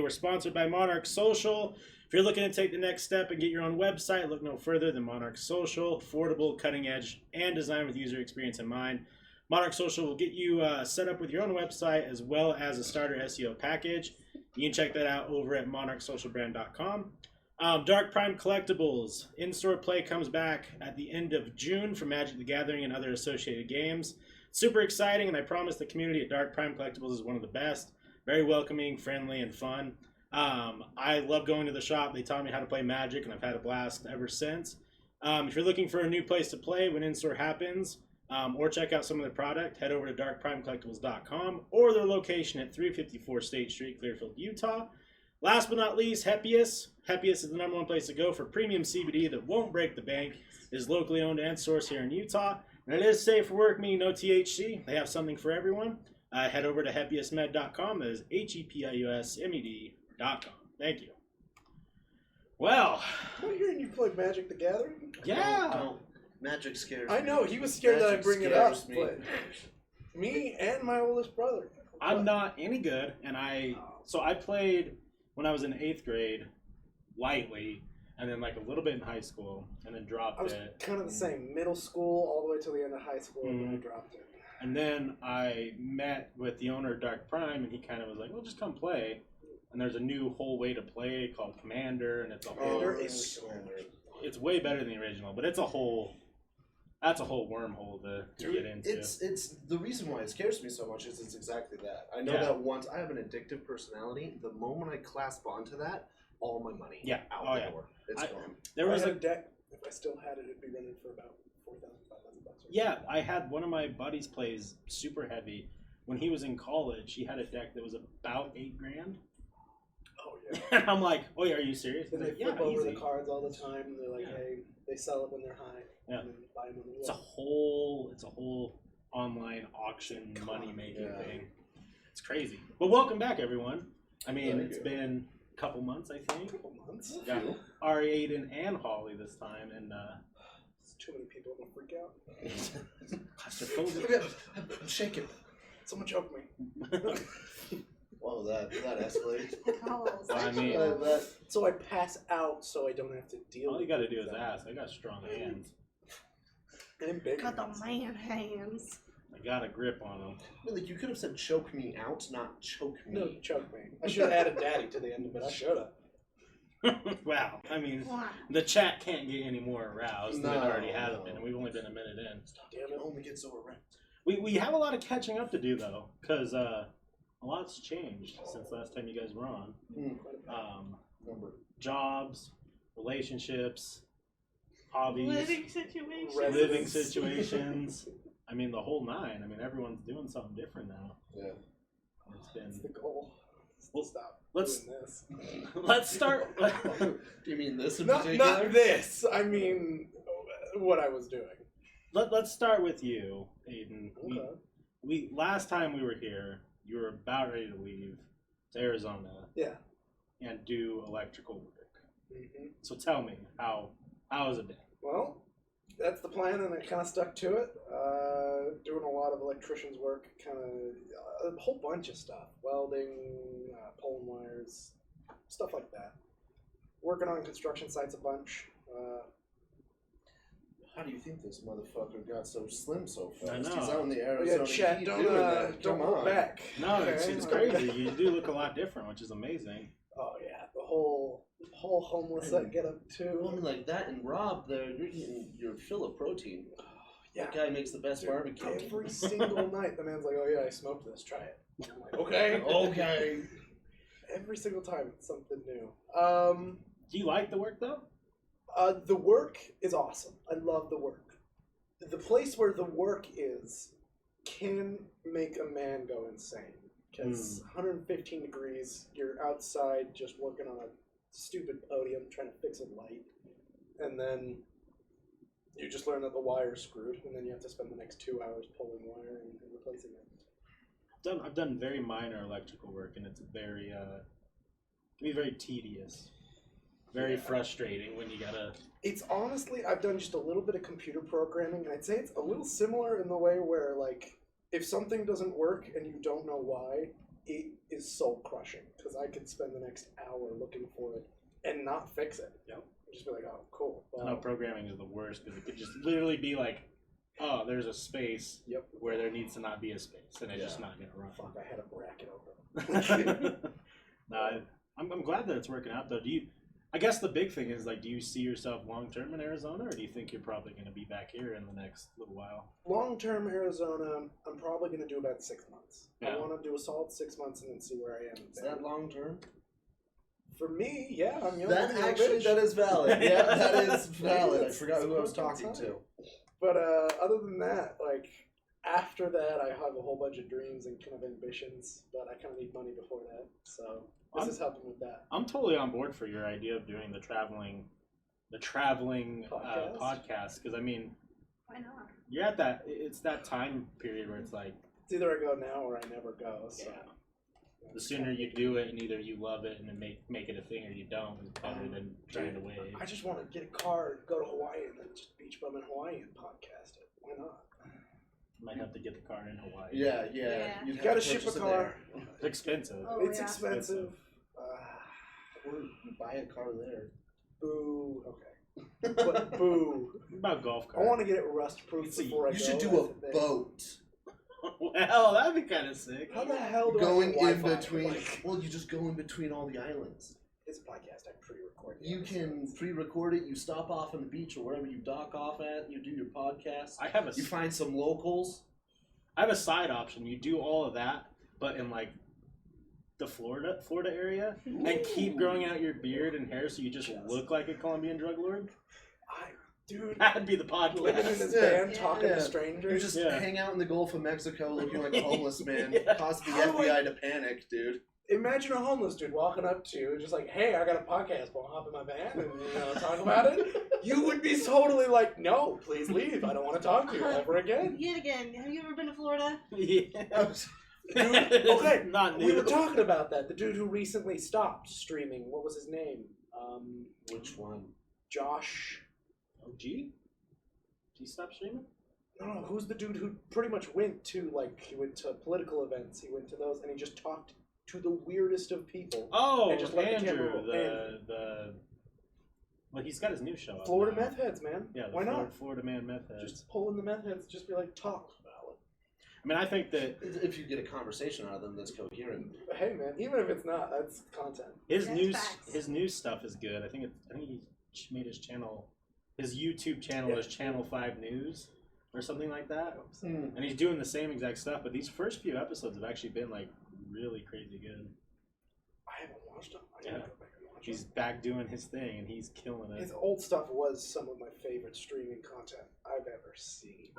We're sponsored by Monarch Social. If you're looking to take the next step and get your own website, look no further than Monarch Social. Affordable, cutting edge, and designed with user experience in mind. Monarch Social will get you set up with your own website as well as a starter SEO package. You can check that out over at monarchsocialbrand.com. Dark Prime Collectibles. In-store play comes back at the end of June for Magic the Gathering and other associated games. Super exciting, and I promise the community at Dark Prime Collectibles is one of the best. Very welcoming, friendly, and fun. I love going to the shop. They taught me how to play Magic, and I've had a blast ever since. If you're looking for a new place to play when in-store happens, or check out some of their product, head over to darkprimecollectibles.com or their location at 354 State Street, Clearfield, Utah. Last but not least, Hepius. Hepius is the #1 place to go for premium CBD that won't break the bank. It is locally owned and sourced here in Utah. And it is safe for work, meaning no THC. They have something for everyone. Head over to hepiusmed.com. That is HEPIUSMED.com. Thank you. Well. I'm hearing you play Magic the Gathering? Yeah. No, Magic scares me. I know, he was scared that I'd bring it up, me. but me and my oldest brother. I'm not any good, and I played when I was in 8th grade, lightly, and then like a little bit in high school, and then dropped it. I was kind of the same, middle school all the way till the end of high school, and then I dropped it. And then I met with the owner of Dark Prime, and he kind of was like, well, just come play. And there's a new whole way to play called Commander, and it's a whole... It's way better than the original, but it's a whole... That's a whole wormhole to get into. It's the reason why it scares me so much is it's exactly that. I know that once I have an addictive personality, the moment I clasp onto that, all my money out the door. It's gone. There was a deck. If I still had it, it'd be running for about $4,500. Yeah, I had one of my buddies plays super heavy. When he was in college, he had a deck that was about $8,000. Oh yeah. And I'm like, oh yeah, are you serious? They flip over the cards all the time, and they're like, hey, they sell it when they're high. Yeah. And then you buy them when they're It's a whole online auction money making thing. It's crazy. But welcome back, everyone. I mean, it's been a couple months, I think. A couple months. Got Ari, Aiden, and Holly this time, and it's too many people to freak out. claustrophobic. I'm shaking. Someone choke me. Whoa, that escalated. I mean, so I pass out so I don't have to deal with it. All you gotta do is ask. I got strong hands. And big Got the hands. man hands. I got a grip on them. Like you could have said choke me out, not choke me. No, choke me. I should have added daddy to the end of it. I should have. Wow. I mean, the chat can't get any more aroused than it already has been, and we've only been a minute in. Damn it, only gets so aroused. We have a lot of catching up to do, though, because a lot's changed since last time you guys were on. Jobs, relationships, hobbies, Living situations. living situations. I mean, the whole nine. I mean, everyone's doing something different now. Yeah. That's the goal. Well, Stop let's doing this. let's start. Do you mean this in Not particular? this. I mean, what I was doing. Let's start with you, Aiden. Okay. We last time we were here, you were about ready to leave to Arizona. Yeah. And do electrical work. Mm-hmm. So tell me, how has it been? Well, that's the plan, and I kind of stuck to it. Doing a lot of electrician's work, kind of a whole bunch of stuff. Welding, pulling wires, stuff like that. Working on construction sites a bunch. How do you think this motherfucker got so slim so fast? I know. He's out in the Oh, Arizona yeah, Chet, heat don't doing that. don't Come hold on. back. No, it's Okay? crazy. You do look a lot different, which is amazing. Oh yeah, the whole homeless that get up Well, I too. mean, like that and Rob, there, you're getting your fill of protein. Yeah. That guy makes the best barbecue. Every single night, the man's like, "Oh yeah, I smoked this. Try it." I'm like, "Okay, Okay. Every single time, it's something new. Do you like the work though? The work is awesome. I love the work. The place where the work is can make a man go insane. Because 115 degrees, you're outside just working on a stupid podium trying to fix a light, and then you just learn that the wire's screwed, and then you have to spend the next 2 hours pulling wire and replacing it. I've done very minor electrical work, and it's very can be very tedious, very frustrating when you gotta. It's honestly, I've done just a little bit of computer programming, and I'd say it's a little similar in the way where, like, if something doesn't work and you don't know why, it is soul crushing because I could spend the next hour looking for it and not fix it. Yep. Just be like, oh, cool. Wow. No, programming is the worst because it could just literally be like, oh, there's a space where there needs to not be a space, and it's just not going to run. Fuck, I had a bracket open. No, I'm glad that it's working out, though. I guess the big thing is, like, do you see yourself long-term in Arizona, or do you think you're probably going to be back here in the next little while? Long-term Arizona, I'm probably going to do about 6 months. Yeah. I want to do a solid 6 months and then see where I am. Is that long-term? For me, yeah. I'm young. That is valid. Yeah, that is valid. I forgot who I was talking to. But other than that, like, after that, I have a whole bunch of dreams and kind of ambitions, but I kind of need money before that, so this is helping with that. I'm totally on board for your idea of doing the traveling podcast, because, I mean, why not? you're at it's that time period where it's like, It's either I go now or I never go, so. yeah. The sooner you do it and either you love it and then make it a thing or you don't is better than trying to wait. I just want to get a car, go to Hawaii, and then just beach bum in Hawaii and podcast it. Why not? Might have to get the car in Hawaii. Yeah. You gotta ship a car. It's expensive. Oh, It's yeah. expensive. Or you buy a car there. Boo. Okay. But boo. What about golf I cart? want to get it rust proof before I go. You should do that's a the thing. boat. Well, that'd be kind of sick. How the hell do Going I in get Wi-Fi? between. Like, Well, you just go in between all the islands. it's a podcast. I pre-record. the You can episodes. pre-record it. You stop off on the beach or wherever you dock off at. You do your podcast. I have You find some locals. a side option. You do all of that, but in like the Florida area, and keep growing out your beard and hair so you just look like a Colombian drug lord. Dude, That'd be the living in podcast. this Yeah. van, Yeah. talking Yeah. to You strangers. just Yeah. hang out in the Gulf of Mexico looking like a homeless man. Yeah. Cause the How do FBI to panic, dude. Imagine a homeless dude walking up to you, just like, "Hey, I got a podcast. Want to hop in my van and talk about it?" You would be totally like, "No, please leave. I don't want to talk to you ever again." Yet again, have you ever been to Florida? Yeah. Dude, okay, Not new. we were talking about that. The dude who recently stopped streaming. What was his name? Which one? Josh. OG? Did he stop streaming? No, who's the dude who pretty much went to, like, he went to political events, he went to those, and he just talked to the weirdest of people. Oh, And just let the camera Andrew. roll. Well, he's got his new show up Florida now. meth heads, man. Yeah, the Why not? Florida Man meth heads. Just pull in the meth heads, just be like, talk. I mean, I think that If you get a conversation out of them that's coherent. Hey, man, even if it's not, that's content. his That's news facts. his news stuff is good. I think he made his channel, his YouTube channel is Channel 5 News or something like that. And he's doing the same exact stuff, but these first few episodes have actually been like really crazy good. I haven't watched them. I Yeah. gotta go back and watch He's them. back doing his thing and he's killing it. His old stuff was some of my favorite streaming content I've ever seen.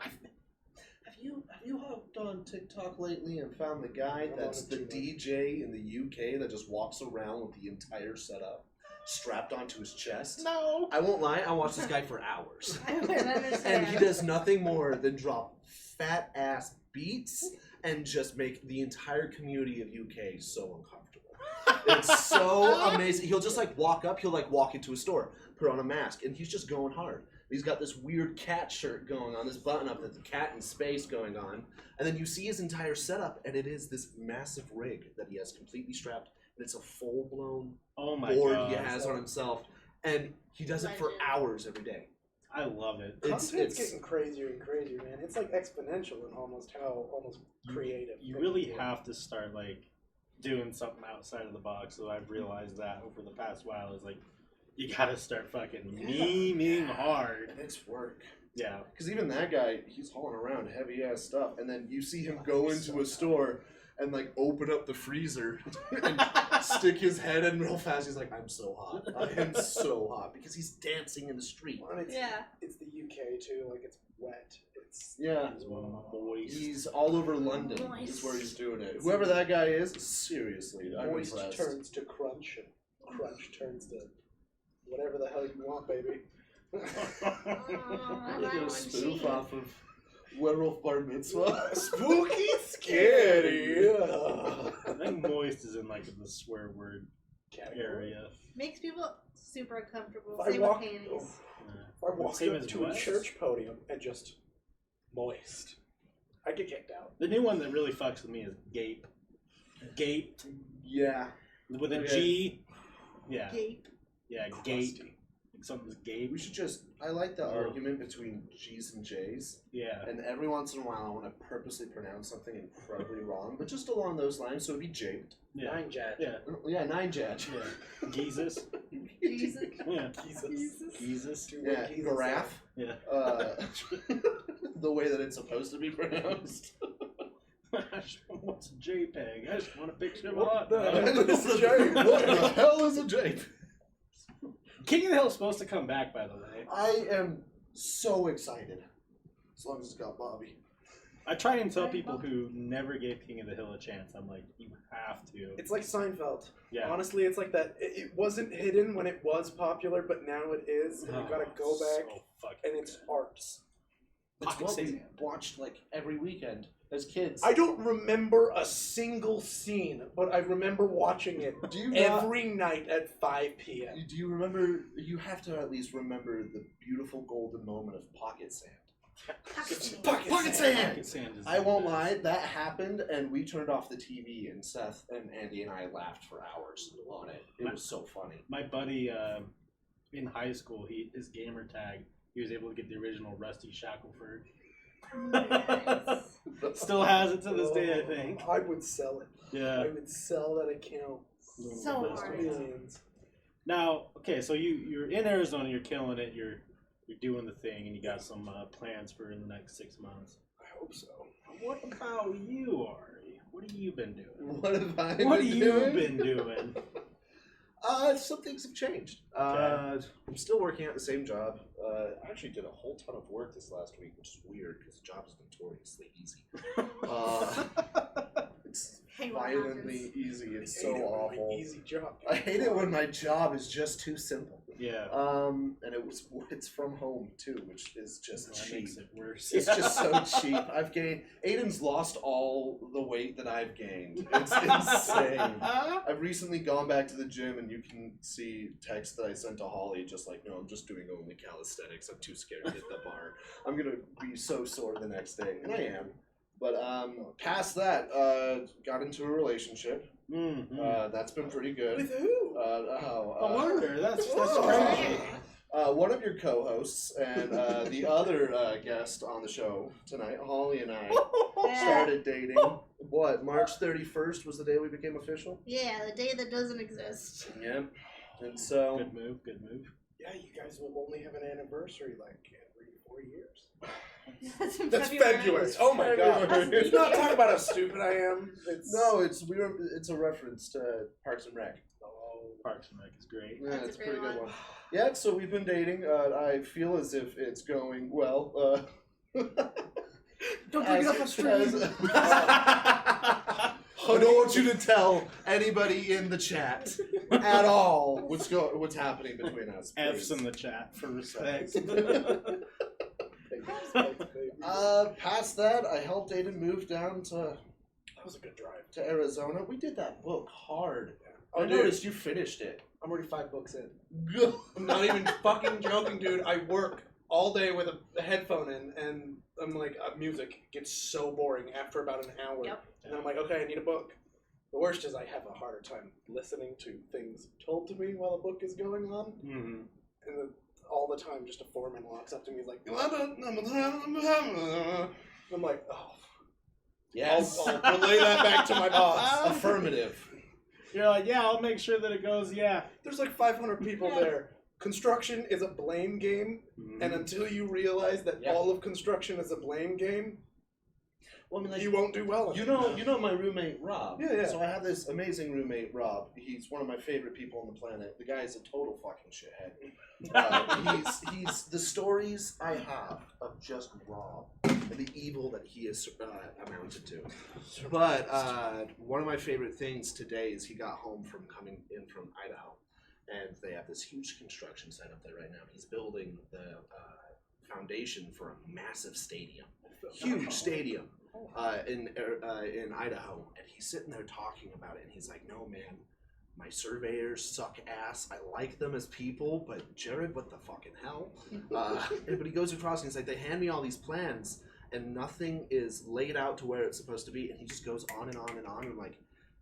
Have you hopped on TikTok lately and found the guy I'm that's on the it too much. DJ in the UK that just walks around with the entire setup strapped onto his chest? No. I won't lie, I watched this guy for hours. I don't understand. And he does nothing more than drop fat ass beats and just make the entire community of UK so uncomfortable. It's so amazing. He'll just like walk up, he'll like walk into a store, put on a mask, and he's just going hard. He's got this weird cat shirt going on, this button up that's a cat in space going on. And then you see his entire setup, and it is this massive rig that he has completely strapped. And it's a full-blown Oh my board god. he has on himself. And he does it for Legend. hours every day. I love it. Content's getting crazier and crazier, man. It's like exponential in almost creative. You really have to start like doing something outside of the box. So I've realized that over the past while is like you gotta start fucking memeing hard. And it's work. Yeah. Because even that guy, he's hauling around heavy ass stuff, and then you see him go into a store and like open up the freezer and stick his head in real fast. He's like, "I'm so hot. I am so hot," because he's dancing in the street. And it's, Yeah. it's the UK too. Like it's wet. It's Yeah, He's one of my boys. he's all over London. Moist. Is where he's doing it. Whoever that guy is, seriously, I'm moist impressed. turns to crunch, and crunch turns to whatever the hell you want, baby. Oh, I Look like at a when spoof she- off of Werewolf Bar Mitzvah. Spooky, scary. I think moist is in like the swear word area. Makes people super uncomfortable. If I Same walk- with panties. If I walk Same up as to what? a church podium and just moist, I get kicked out. The new one that really fucks with me is gape. Gaped Yeah. with a Yeah. G. Yeah. Gape. Yeah, gape. Like something's gape. We should just. I like the Oh. argument between G's and J's. Yeah. And every once in a while, I want to purposely pronounce something incredibly wrong, but just along those lines, so it'd be japed. Yeah. 9 Jad. Yeah. Yeah, 9 judge. Yeah. Jesus. Jesus. Yeah. Jesus. Jesus. Yeah, Jesus. giraffe. Yeah. The way that it's supposed to be pronounced. What's a JPEG? I just want a picture of a What hot the dog. hell is a jape? What the hell is a jape? King of the Hill is supposed to come back, by the way. I am so excited. As long as it's got Bobby. I try and tell people who never gave King of the Hill a chance. I'm like, you have to. It's like Seinfeld. Yeah. Honestly, it's like that. It wasn't hidden when it was popular, but now it is, and you gotta go back, So fucking and it's good. arts. It's Pocket what we Sand. watched like every weekend as kids. I don't remember a single scene, but I remember watching it Do you not? every night at 5 p.m. Do you remember? You have to at least remember the beautiful golden moment of Pocket Sand. Pocket sand. Pocket Sand! Pocket Sand is I the won't best. lie, that happened, and we turned off the TV, and Seth and Andy and I laughed for hours on it. It was so funny. My buddy in high school, his gamer tag, he was able to get the original Rusty Shackelford. Nice. Still has it to this day, I think. I would sell it. Yeah. I would sell that account. So Best hard. way. Millions. Now, okay, so you're in Arizona, you're killing it, you're doing the thing, and you got some plans for in the next 6 months. I hope so. What about you, Ari? What have you been doing? What have I What been have you doing? been doing? Some things have changed. Okay. I'm still working at the same job. I actually did a whole ton of work this last week, which is weird because the job is notoriously easy. It's Hey, what violently happens? easy. It's I so hate it when my awful. Easy job. I hate it when my job is just too simple. Yeah. And it's from home too, which is just That cheap. makes it worse. It's just so cheap. Aiden's lost all the weight that I've gained. It's insane. I've recently gone back to the gym, and you can see text that I sent to Holly, just like, no, I'm just doing only calisthenics. I'm too scared to hit the bar. I'm gonna be so sore the next day, and I am. But past that, got into a relationship. Mm-hmm. That's been pretty good. With who? I wonder. That's Whoa. crazy. One of your co-hosts and the other guest on the show tonight, Holly and I, started dating. What, March 31st was the day we became official? Yeah, the day that doesn't exist. Yep. And so... Good move. Good move. Yeah, you guys will only have an anniversary like every 4 years. That's in That's February. Oh my god. February. Let's not talk about how stupid I am. It's No, it's a reference to Parks and Rec. Parks and Rec is great. Yeah, That's it's a a pretty great good one. one. Yeah, so we've been dating. I feel as if it's going well. Don't bring it up on stream. I don't want you to tell anybody in the chat at all what's happening between us. F's please. in the chat for respect. Past that, I helped Aiden move down That was a good drive. to Arizona. We did that book hard. Oh, I dude. noticed you finished it. I'm already 5 books in. I'm not even fucking joking, dude. I work all day with a headphone in, and I'm like, music gets so boring after about an hour. Yep. And then I'm like, okay, I need a book. The worst is I have a harder time listening to things told to me while a book is going on. Mm-hmm. And all the time, just a foreman walks up to me, he's like, I'm like, oh, Yes. I'll relay that back to my boss. Affirmative. You're like, yeah, I'll make sure that it goes, yeah. There's like 500 people there. Construction is a blame game, Mm-hmm. and until you realize that Yeah. all of construction is a blame game, Well, I mean, like, you won't do well. you know my roommate Rob. Yeah, yeah. So I have this amazing roommate Rob. He's one of my favorite people on the planet. The guy is a total fucking shithead. He's the stories I have of just Rob and the evil that he has amounted to. But one of my favorite things today is he got home from coming in from Idaho, and they have this huge construction site up there right now. He's building the foundation for a massive stadium, huge stadium. In Idaho, and he's sitting there talking about it, and he's like, no man, my surveyors suck ass. I like them as people, but Jared, what the fucking hell? But he goes across and he's like, they hand me all these plans and nothing is laid out to where it's supposed to be, and he just goes on and on and on. And I'm like,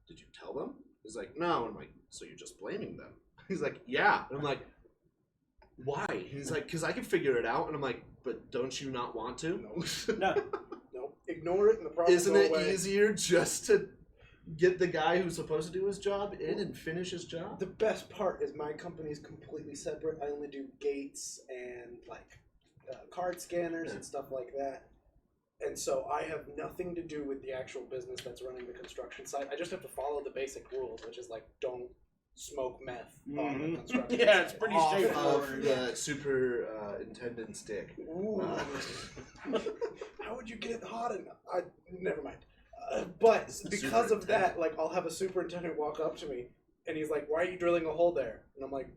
did you tell them? He's like, no. And I'm like, so you're just blaming them? He's like, yeah. And I'm like, why? And he's like, because I can figure it out. And I'm like, but don't you not want to? No. No. Ignore it and the problem Isn't will it go away. easier just to get the guy who's supposed to do his job in and finish his job? The best part is my company is completely separate. I only do gates and like card scanners and stuff like that. And so I have nothing to do with the actual business that's running the construction site. I just have to follow the basic rules, which is like don't smoke meth on the construction Yeah, it's site. pretty Off straightforward. of the superintendent's dick. Ooh. How would you get hot enough? Never mind. But because of that, like, I'll have a superintendent walk up to me, and he's like, "Why are you drilling a hole there?" And I'm like,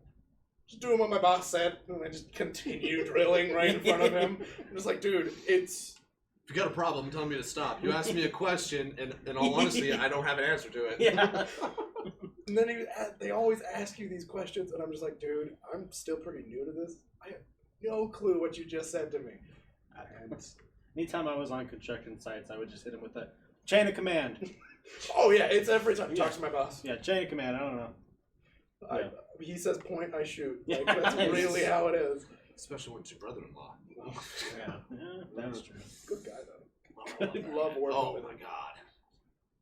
"Just doing what my boss said." And I just continue drilling right in front of him. I'm just like, dude, it's... If you got a problem, tell me to stop. You asked me a question, and in all honesty, I don't have an answer to it. Yeah. And then they always ask you these questions, and I'm just like, dude, I'm still pretty new to this. I have no clue what you just said to me. And... Anytime I was on construction sites, I would just hit him with a chain of command. Oh, yeah, it's every time. Talk to my boss. Yeah, chain of command. I don't know. Yeah. He says point, I shoot. Yeah. Like, that's really how it is. Especially when it's your brother-in-law. Yeah, that's true. Good guy, though. Love working Oh with my him. god.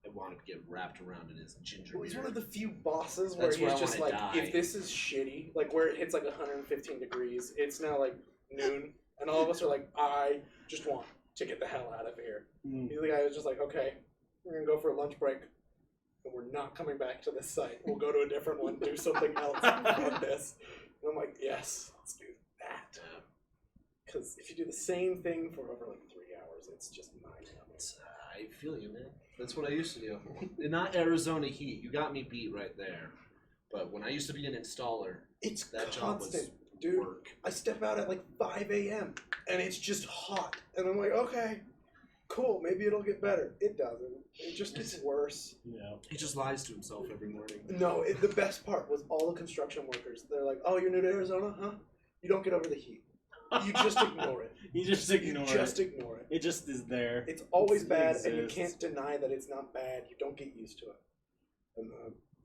I want to get wrapped around in his ginger He's beard. one of the few bosses where That's where he's I just wanna like, die. if this is shitty, like where it hits like 115 degrees, it's now like noon, and all of us are like, I just want to get the hell out of here. Mm. He's the guy who's just like, okay, we're gonna go for a lunch break, and we're not coming back to this site. We'll go to a different one, do something else on this. And I'm like, yes, let's do that. Because if you do the same thing for over like 3 hours, it's just mind-numbing. I feel you, man. That's what I used to do. Not Arizona heat. You got me beat right there. But when I used to be an installer, It's that job was constant, dude. work. I step out at like 5 a.m. and it's just hot. And I'm like, okay, cool, maybe it'll get better. It doesn't. It just gets worse. Yeah. He just lies to himself every morning. No, the best part was all the construction workers. They're like, oh, you're new to Arizona, huh? You don't get over the heat. You just ignore it. You just ignore You just it. ignore it. It just is there. It's always It bad, and you exists. can't deny that it's not bad. You don't get used to it. And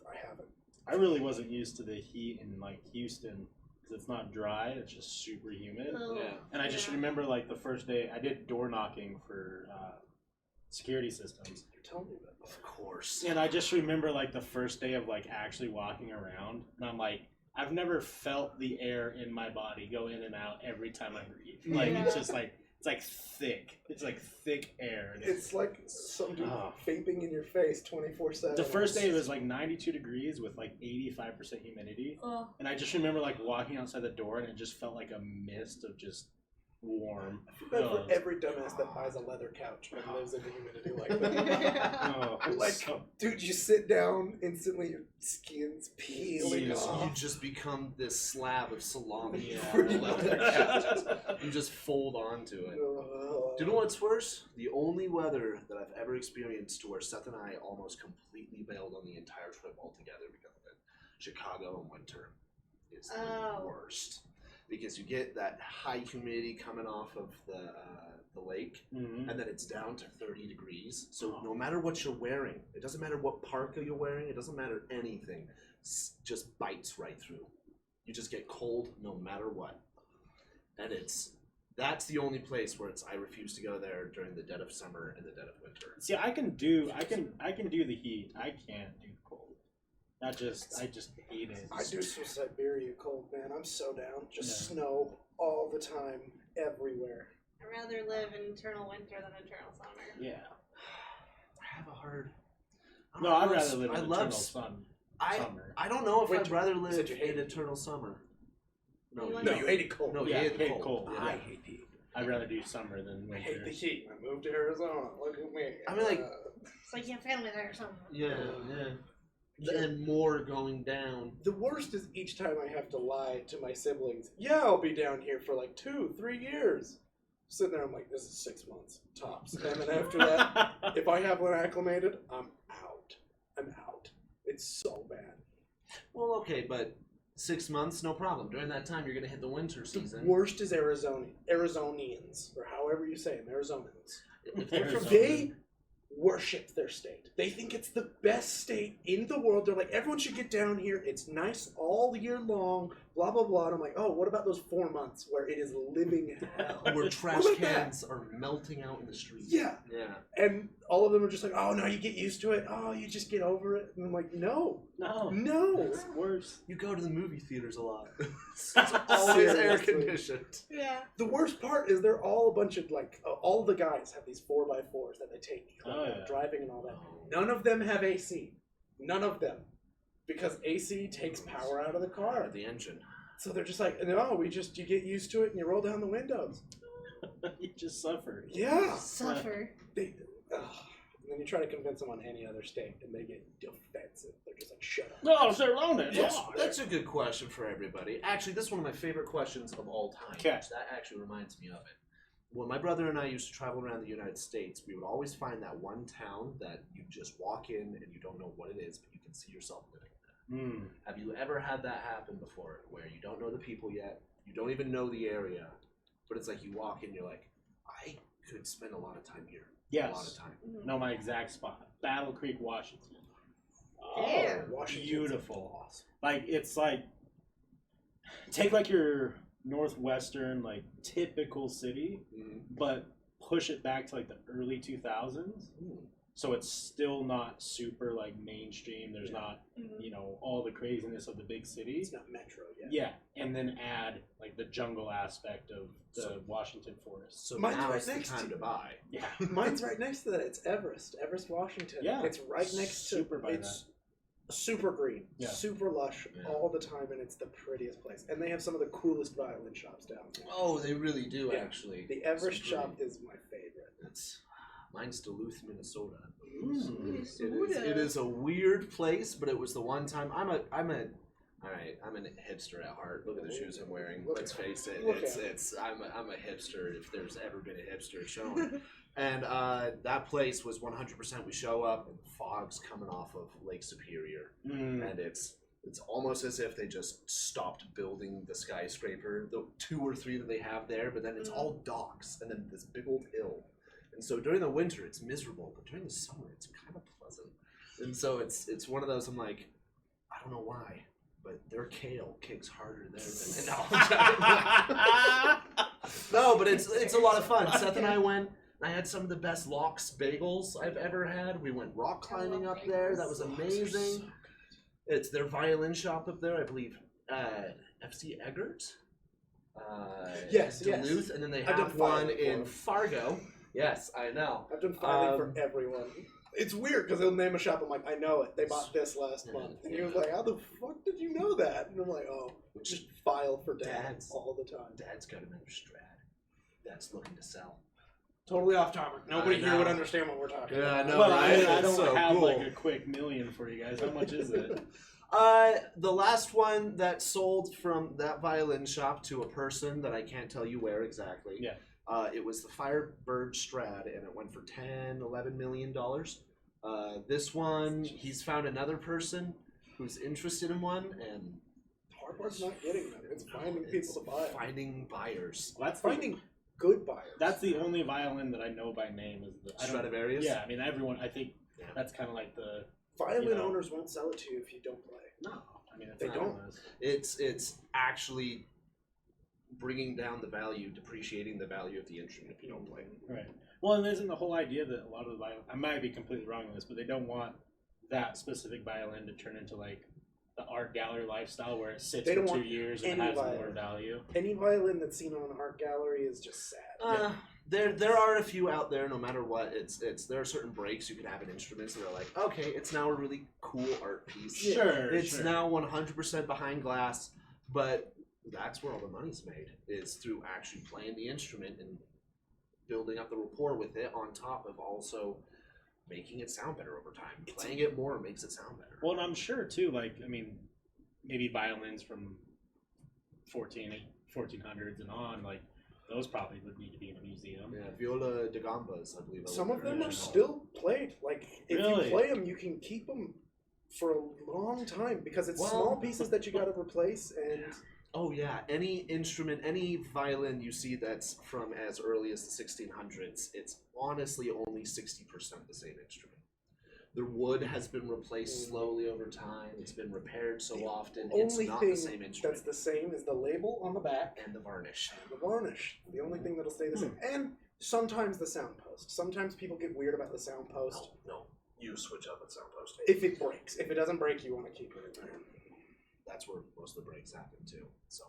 I haven't. I really wasn't used to the heat in like Houston because it's not dry. It's just super humid. Oh, Yeah. And I just remember like the first day I did door knocking for security systems. You're telling me that. Of course. And I just remember like the first day of like actually walking around, and I'm like, I've never felt the air in my body go in and out every time I breathe. Like it's just like it's like thick. It's like thick air. And It's like some dude Oh. vaping in your face 24/7. the first day it was like 92 degrees with like 85% humidity, Oh. and I just remember like walking outside the door and it just felt like a mist of just warm. That's for every dumbass that buys a leather couch and lives in the humidity like that. Oh, Like, so- dude, you sit down, instantly your skin's peeling You off. You just become this slab of salami Yeah. for leather couches. You just fold onto it. Do you know what's worse? The only weather that I've ever experienced to where Seth and I almost completely bailed on the entire trip altogether because of it. Chicago in winter is the worst. Because you get that high humidity coming off of the lake, Mhm. and then it's down to 30 degrees. So no matter what you're wearing, it doesn't matter what parka you're wearing, it doesn't matter anything, just bites right through. You just get cold no matter what. And that's the only place where I refuse to go there during the dead of summer and the dead of winter. See, I can do the heat. I can't do the cold. I just hate it. I do some Siberia cold, man. I'm so down. Just Yeah. snow all the time, everywhere. I'd rather live in eternal winter than eternal summer. Yeah. I have a hard... No, I'd rather live in I eternal love summer. I don't know if I'd Winter. rather You live said you hate in it. eternal summer. You No, you hate it cold. No, Yeah, you hate hate the cold. I Yeah. hate heat. I'd rather do summer than I winter. hate the heat. I moved to Arizona. Look at me. I mean, like- It's like you have family there or something. Yeah. And more going down. The worst is each time I have to lie to my siblings. Yeah, I'll be down here for like 2-3 years. Sitting there, I'm like, this is 6 months tops. And then after that, if I haven't acclimated, I'm out. I'm out. It's so bad. Well, okay, but 6 months, no problem. During that time, you're going to hit the winter The season. worst is Arizonians, or however you say them, Arizonans. If they're from Arizona. They worship their state. They think it's the best state in the world. They're like, everyone should get down here. It's nice all year long, blah, blah, blah. And I'm like, oh, what about those 4 months where it is living hell? Where trash What about cans are melting out in the street. Yeah. Yeah. And all of them are just like, oh, no, you get used to it. Oh, you just get over it. And I'm like, no. It's worse. You go to the movie theaters a lot. It's always air Seriously. conditioned. Yeah. The worst part is they're all a bunch of, like, all the guys have these 4x4s that they take, driving and all that. None of them have AC. None of them. Because AC takes power out of the car. The engine. So they're just like, no, you get used to it and you roll down the windows. You just suffer. Yeah. Suffer. And then you try to convince them on any other state and they get defensive. They're just like, shut up. No, sit around there. That's a good question for everybody. Actually, this is one of my favorite questions of all time. Okay. That actually reminds me of it. When my brother and I used to travel around the United States, we would always find that one town that you just walk in and you don't know what it is, but you can see yourself living there. Have you ever had that happen before, where you don't know the people yet, you don't even know the area, but it's like you walk in, you're like, I could spend a lot of time here. Yes. A lot of time. Know my exact spot. Battle Creek, Washington. Damn. Washington's Beautiful. awesome. Like, it's like, take like your northwestern, like, typical city, but push it back to like the early 2000s. So it's still not super like mainstream. There's not, you know, all the craziness of the big city. It's not metro yet. Yeah, and then add like the jungle aspect of the Washington forest. So Mine's now right is the next time to- to buy. Yeah, Mine's right next to that. It's Everest, Washington. Yeah. It's right next to. Super by It's super green, Yeah. super lush Yeah. all the time, and it's the prettiest place. And they have some of the coolest violin shops down there. Oh, they really do, Yeah. actually. The Everest Super shop is my favorite. Mine's Duluth, Minnesota. Minnesota. It is a weird place, but it was the one time I'm a hipster at heart. Look at the shoes I'm wearing. Let's face it. I'm a hipster. If there's ever been a hipster, it's shown. And that place was 100%. We show up and fog's coming off of Lake Superior, and it's almost as if they just stopped building the skyscraper, the 2 or 3 that they have there. But then it's all docks, and then this big old hill. And so during the winter it's miserable, but during the summer it's kind of pleasant. And so it's one of those, I'm like, I don't know why, but their kale kicks harder there than no, but it's a lot of fun. Seth and I went. I had some of the best Lox bagels I've ever had. We went rock climbing up there. That was amazing. It's their violin shop up there, I believe. FC Eggert. Yes, Duluth, yes. and then they I've done have one filing in for Fargo. Yes, I know. I've done filing for everyone. It's weird because they'll name a shop. I'm like, I know it. They bought this last month. And he was like, how the fuck did you know that? And I'm like, oh, just file for dads all the time. Dad's got another Strad that's looking to sell. Totally off topic. Nobody I here know. would understand what we're talking Yeah, I about. know. Well, right? I It's don't so have cool. like a quick million for you guys. How much is it? The last one that sold from that violin shop to a person that I can't tell you where exactly. Yeah. It was the Firebird Strad, and it went for $11 million. This one, he's found another person who's interested in one, and The hard part's not getting them. It's finding people to buy it. finding buyers. Well, that's Finding good buyers. That's the only violin that I know by name is the Stradivarius? Yeah, I mean everyone. I think Yeah. that's kind of like the Violin you know. owners won't sell it to you if you don't play. no. I mean it's They not don't. one of those. It's actually bringing down the value, depreciating the value of the instrument if you don't play. Right. Well, and isn't the whole idea that a lot of the violin, I might be completely wrong on this, but they don't want that specific violin to turn into like the art gallery lifestyle where it sits They for don't 2 want years and any has violin. more value. Any violin that's seen on an art gallery is just sad. There are a few out there. No matter what, there are certain breaks you can have in instruments that are like, okay, it's now a really cool art piece. Sure, It's sure. now 100% behind glass, but that's where all the money's made, is through actually playing the instrument and building up the rapport with it, on top of also making it sound better over time. Playing it more makes it sound better. Well, and I'm sure too. Like, I mean, maybe violins from 1400s and on, like those probably would need to be in a museum. Yeah, viola da gambas, I believe. Some of them Yeah. are still played. Like, if Really? you play them, you can keep them for a long time because it's Well- small pieces that you got to replace. And Oh yeah, any instrument, any violin you see that's from as early as the 1600s, it's honestly only 60% the same instrument. The wood has been replaced slowly over time. It's been repaired so often. It's not the same instrument. That's the same is the label on the back And the varnish. and the varnish. The only thing that'll stay the same. And sometimes the sound post. Sometimes people get weird about the sound post. No, you switch up at sound post. If it breaks. If it doesn't break, you want to keep it in there. That's where most of the breaks happen too. So,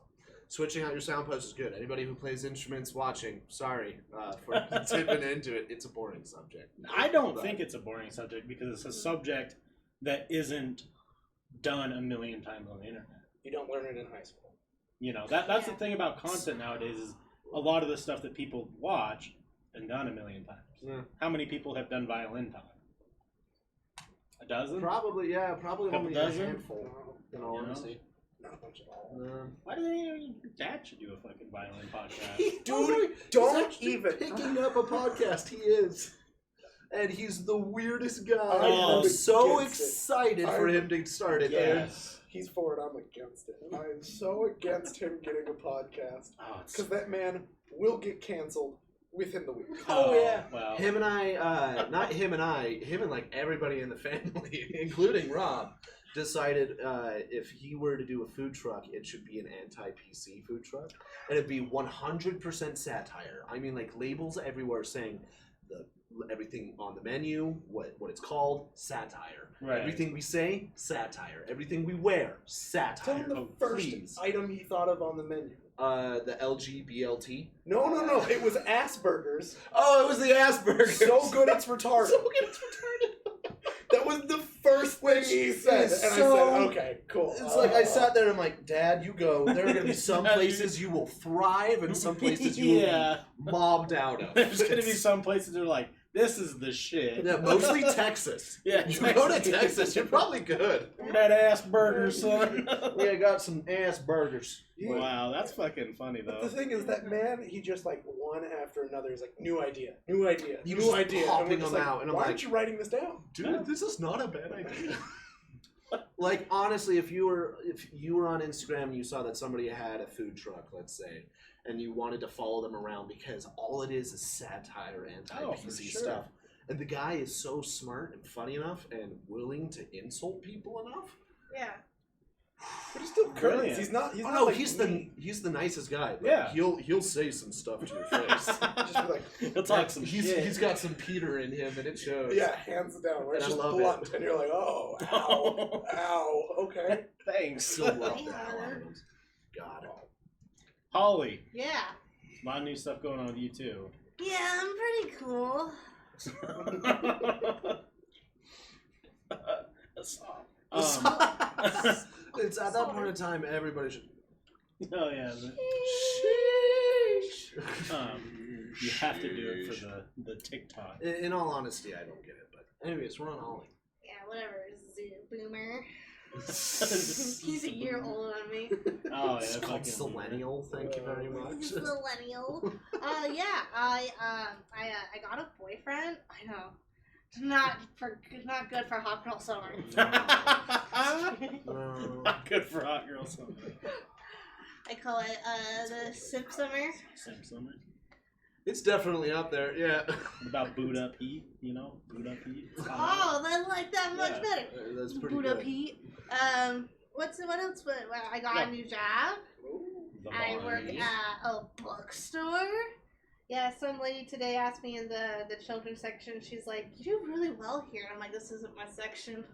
switching out your sound post is good. Anybody who plays instruments watching, sorry for tipping into it. It's a boring subject. I don't think it's a boring subject because it's a subject that isn't done a million times on the internet. You don't learn it in high school. You know, that's the thing about content nowadays is a lot of the stuff that people watch been done a million times. Yeah. How many people have done violin time? A dozen? Probably, yeah, probably Couple only dozen? a handful. In all You know? honesty. Not much at all. Why do they? Your dad should do a fucking violin podcast. Dude, don't he's even. picking up a podcast. He is. And he's the weirdest guy. Oh, I'm so against it. excited for him to start it. Yes. He's for it, I'm against it. I am so against him getting a podcast. Oh, it's Because that man will get canceled within the week. Well, Him and I, not him and I, him and like everybody in the family, including Rob, decided if he were to do a food truck, it should be an anti-PC food truck. And it'd be 100% satire. I mean, like labels everywhere saying everything on the menu, what it's called, satire. Right. Everything we say, satire. Everything we wear, Tell satire. him the Oh, first please. item he thought of on the menu. The LG BLT. No. It was Asperger's. Oh, it was the Asperger's. So good it's retarded. So good it's retarded. That was the first thing he said. is And so- I said, okay, cool. It's like I sat there and I'm like, Dad, you go. There are going to be some places you will thrive and some places you will yeah. be mobbed out of. There's gonna be some places that are like, this is the shit. Yeah, mostly Texas. Yeah, You go to Texas, you're probably good. That ass burger, son. We got some ass burgers. Wow, that's fucking funny But though. the thing is that man, he just like one after another is like, new idea, new idea, He new was idea. popping we're just them like, out, and I'm why like- aren't you writing this down? Dude, this is not a bad idea. Like honestly, if you were on Instagram and you saw that somebody had a food truck, let's say, and you wanted to follow them around because all it is satire, anti-PC sure. stuff, and the guy is so smart and funny enough and willing to insult people enough. Yeah. But he's still Brilliant. courteous. He's not. He's Oh not no, like he's me. the nicest guy. But Yeah. he'll say some stuff to your face. Just be like, He'll talk some shit. He's got some Peter in him, and it shows. yeah, hands down. Where it's And I just love blunt, it. and you're like, oh, ow, ow, okay. Thanks. Still love the hell out of him. God. Holly, Yeah. a lot of new stuff going on with you too. Yeah, I'm pretty cool. It's at that point in time everybody should. Oh yeah. You have to do it for the TikTok. In all honesty, I don't get it. But anyways, we're on Holly. Yeah, whatever. Boomer. He's a year older than me. Oh yeah, It's called fucking Millennial. Thank you very much. He's a millennial. Yeah, I got a boyfriend. I know. Not good for hot girl summer. Not good for hot girls. I call it the simp summer. Same summer. It's definitely up there. Yeah. What about boot up heat? You know, boot up heat. Oh, I like that much Yeah. better. That's pretty Buddha good. Pete. What else? I got a new job. The I work Barney. at a bookstore. Yeah, some lady today asked me in the children's section, she's like, you do really well here. And I'm like, this isn't my section.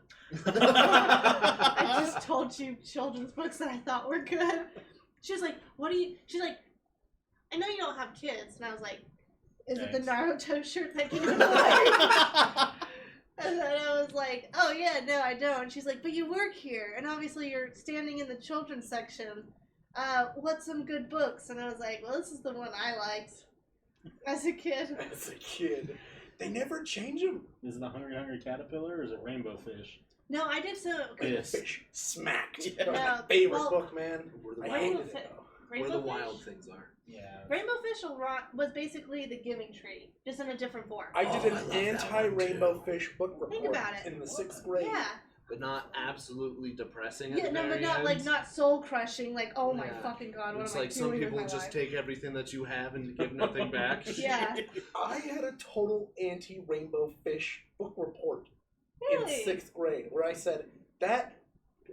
I just told you children's books that I thought were good. She was like, she's like, I know you don't have kids. And I was like, is it the Naruto shirt that came in the light? And then I was like, oh yeah, no, I don't. And she's like, but you work here. And obviously you're standing in the children's section. What's some good books? And I was like, well, this is the one I liked. As a kid. As a kid, they never change them. Is it the Hungry Caterpillar or is it Rainbow Fish? No, I did so. Yes. Fish smacked. Yeah. That was No, my favorite well, book, man. Where the I wild, hated Rainbow it Fi- though. where Rainbow the Fish? wild things are. Yeah. Rainbow Fish was basically the Giving Tree, just in a different form. I did Oh, I an love that one, anti-rainbow too. fish book report Think about it. in the 6th grade. Yeah. but not absolutely depressing. At Yeah, the no, very but not end. like not soul crushing. Like, oh my Yeah. fucking god, what It's am like I some doing people with my just life? take everything that you have and give nothing back. Yeah. I had a total anti-rainbow fish book report Really? in 6th grade where I said that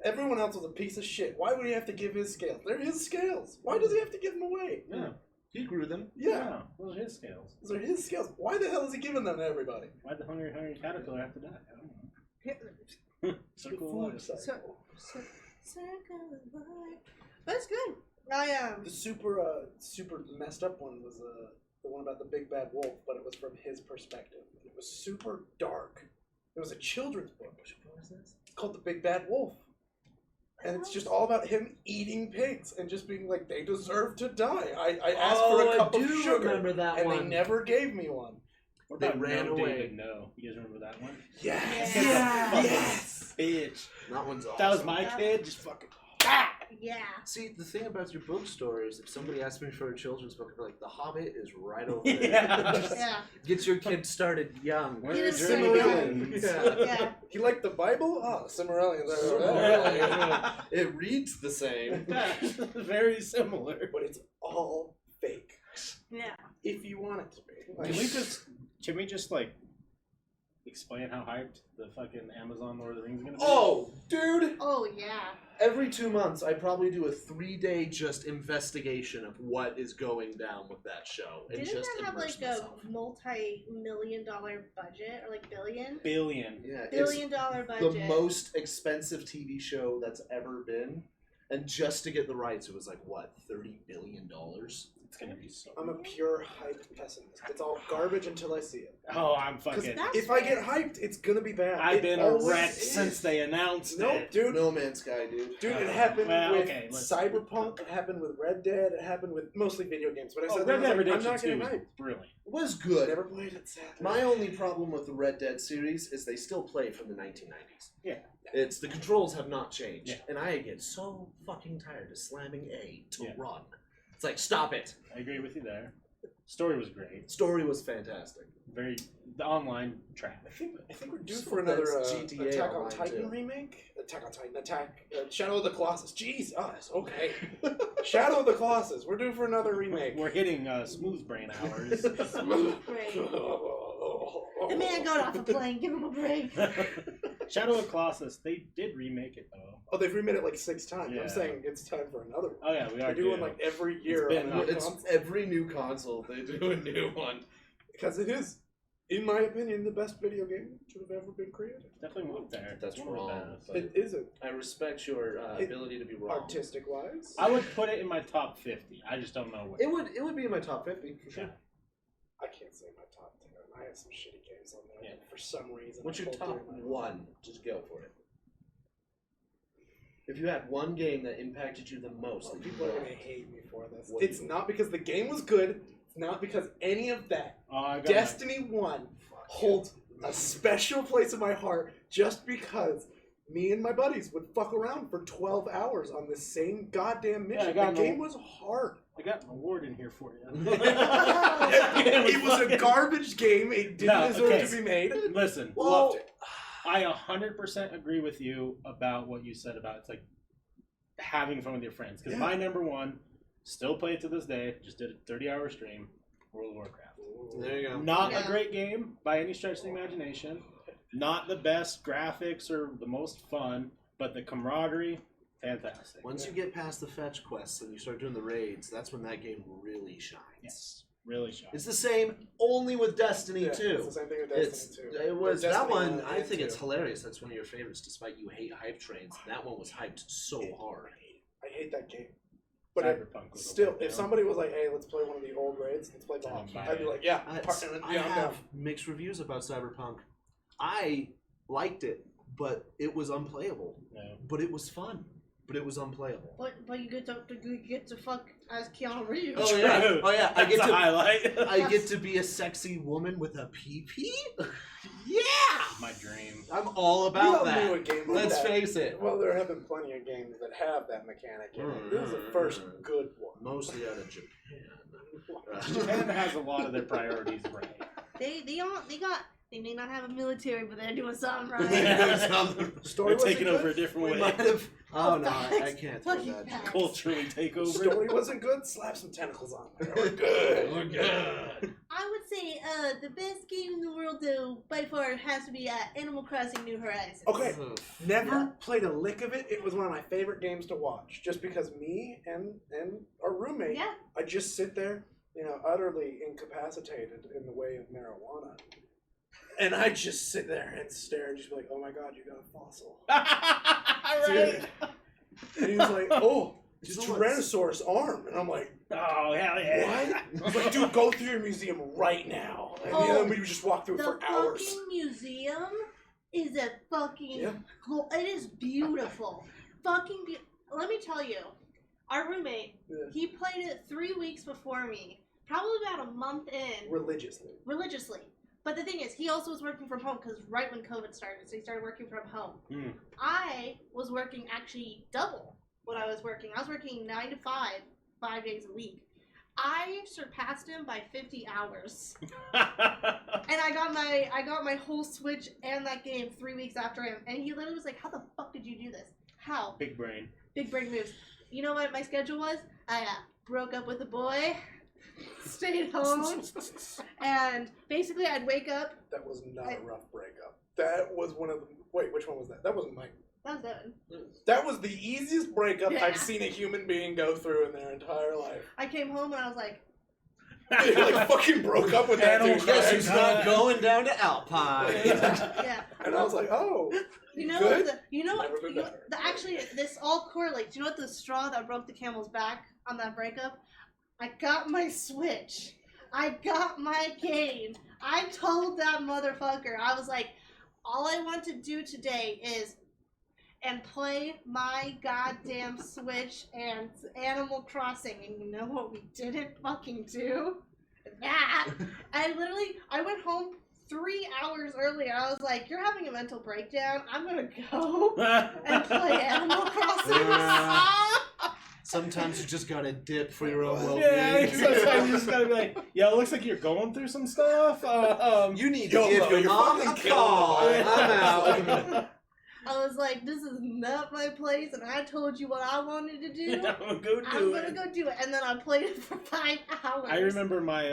everyone else was a piece of shit. Why would he have to give his scales? They're his scales. Why does he have to give them away? Yeah. He grew them. Yeah. Those are his scales. Those are his scales. Why the hell is he giving them to everybody? Why'd the hungry caterpillar have to die? I don't know. Circle of life. Cycle. Circle of life. That's good. I The super messed up one was the one about the big bad wolf, but it was from his perspective. It was super dark. It was a children's book. What was this? It's called The Big Bad Wolf. And it's just all about him eating pigs and just being like, they deserve to die. I asked for a cup of sugar, remember that and one. they never gave me one. What They about ran No away. David No? You guys remember that one? Yes! Yeah. Yes! Bitch. That one's awesome. That was my kid. Just fucking. yeah. See, the thing about your bookstore is if somebody asks me for a children's book, I'm like, The Hobbit is right over there. Yeah. Yeah. Get your kid started young. Where It are is so Silmarillions? good. Yeah. He liked the Bible? Oh, Cimarellians. It reads the same. Yeah, very similar. But it's all fake. Yeah. If you want it to be. Like, Can we just like explain how hyped the fucking Amazon Lord of the Rings is gonna be? Oh, dude! Oh yeah. Every 2 months, I probably do a 3-day just investigation of what is going down with that show. And Didn't just that have immerse like myself. a multi-million-dollar budget or like billion? Billion. Yeah, $1 billion it's budget. the most expensive TV show that's ever been. And just to get the rights, it was like, what, $30 billion? It's gonna be so. I'm a pure hype pessimist. It's all garbage until I see it. Oh, I'm Because fucking. That's if I fair. get hyped, it's gonna be bad. I've It been always wrecked is. since they announced Nope, it. dude. No Man's Sky, dude. Dude, it Oh, happened well, with okay, listen. Cyberpunk. It happened with Red Dead. It happened with mostly video games. But I Oh, said Red Dead I'm Redemption not 2 getting was hyped. brilliant. It was good. Never played it, sadly. My only problem with the Red Dead series is they still play from the 1990s. Yeah. It's the controls have not changed. Yeah. And I get so fucking tired of slamming A to Yeah. run. It's like, stop it. I agree with you there. Story was great. Story was fantastic. The online trash. I think we're due So for another that's GTA Attack on Online, Titan too. remake. Attack on Titan. Shadow of the Colossus. Jeez, okay. Shadow of the Colossus. We're due for another remake. We're hitting smooth brain hours. Great. The man got off a plane. Give him a break. Shadow of Colossus. They did remake it though. Oh, they've remade it like 6 times. Yeah. I'm saying it's time for another one. Oh yeah, we They're are doing due. like every year. been on a new It's console. every new console, they do a new one. Because it is, in my opinion, the best video game to have ever been created. Definitely up there. That's One of the wrong. best. But It isn't, I respect your ability to be wrong. artistic wise. I would put it in my top 50. I just don't know where. It would be in my top 50 for sure. Yeah. I can't say my top 10. I have some shitty games on there Yeah. for some reason. What's I your pulled top through my- one? Just go for it. If you had one game that impacted you the most, Well, that you people are loved, gonna hate me for this. What It's do you- not because the game was good. It's not because any of that. Oh, I got Destiny 1 holds a special place in my heart just because me and my buddies would fuck around for 12 hours on the same goddamn Yeah, I mission. got The no- game was hard. I got an award in here for you. It was a garbage game. It didn't No, deserve okay. to be made. Listen, Loved it. I 100% agree with you about what you said about it's like having fun with your friends. Because Yeah. my number one, still play it to this day, just did a 30-hour stream, World of Warcraft. There you go. Not Yeah. a great game by any stretch of the imagination. Not the best graphics or the most fun, but the camaraderie, fantastic. Once you get past the fetch quests and you start doing the raids, that's when that game really shines. Yes, really shocking. It's the same, only with Destiny Yeah, It's 2. the same thing with It's Destiny 2. it was Or that Destiny one. 1 I and think it's 2. hilarious. That's one of your favorites, despite you hate hype trains. That one was hyped so hard. I hate that game. But Cyberpunk was a still, letdown. if somebody was like, "Hey, let's play one of the old raids, let's play Bomb," buy I'd be it. like, "Yeah, I I'm down." have mixed reviews about Cyberpunk. I liked it, but it was unplayable. No. But it was fun. But it was unplayable. But you get to fuck as Keanu Reeves. Oh yeah, True. oh yeah. I That's get a to highlight. I get to be a sexy woman with a PP. Yeah, My dream. I'm all We all about that. knew a game like Let's that. face it. Well, there have been plenty of games that have that mechanic in it. This is the first good one. Mostly out of Japan. Japan has a lot of their priorities right. They They may not have a military, but they're doing something right. Story We're taking wasn't over a good. different We way. might have. Oh no, I Facts. can't throw Fucking that. facts. Culturally take over. Story wasn't good. Slap some tentacles on there. We're good. We're good. I would say the best game in the world, though, by far, has to be Animal Crossing New Horizons. Okay. Never Yeah. played a lick of it. It was one of my favorite games to watch, just because me and our roommate, Yeah. I just sit there, utterly incapacitated in the way of marijuana, and I just sit there and stare and just be like, "Oh my god, you got a fossil!" Right. And he was like, "Oh, it's You know Tyrannosaurus arm," and I'm like, Oh, hell yeah. "What?" I was like, "Dude, go through your museum right now." And then we would just walk through it The for hours. fucking museum is a fucking... Yeah. It is beautiful. Fucking Let me tell you, our roommate, Yeah. he played it 3 weeks before me. Probably about a month in. Religiously. But the thing is, he also was working from home because right when COVID started, so he started working from home. Mm. I was working actually double what I was working. I was working 9 to 5 days a week. I surpassed him by 50 hours. And I got my whole Switch and that game 3 weeks after him. And he literally was like, "How the fuck did you do this? How?" Big brain. Big brain moves. You know what my schedule was? I broke up with a boy, stayed home, and basically I'd wake up. That was not a rough breakup. That was one of the... Wait, which one was that? That wasn't mine. That was Evan. That was the easiest breakup Yeah. I've seen a human being go through in their entire life. I came home and I was like, They like fucking broke up with that Animal dude. Guess Crossing. who's not going down to Alpine? yeah. And I was like, oh. You know good? what? Never been better. Actually, this all correlates. You know what? The straw that broke the camel's back on that breakup. I got my Switch. I got my game. I told that motherfucker. I was like, all I want to do today is play my goddamn Switch and Animal Crossing. And you know what we didn't fucking do? That. I went home 3 hours earlier. I was like, "You're having a mental breakdown. I'm gonna go and play Animal Crossing." Sometimes you just gotta dip for your own well-being. Yeah, sometimes you just gotta be like, "Yo, it looks like you're going through some stuff." You need to Yo, give your you're mom a fucking call. killing me. I'm out. I was like, "This is not my place," and I told you what I wanted to do. I'm gonna go I'm do gonna it. go do it, and then I played it for 5 hours. I remember my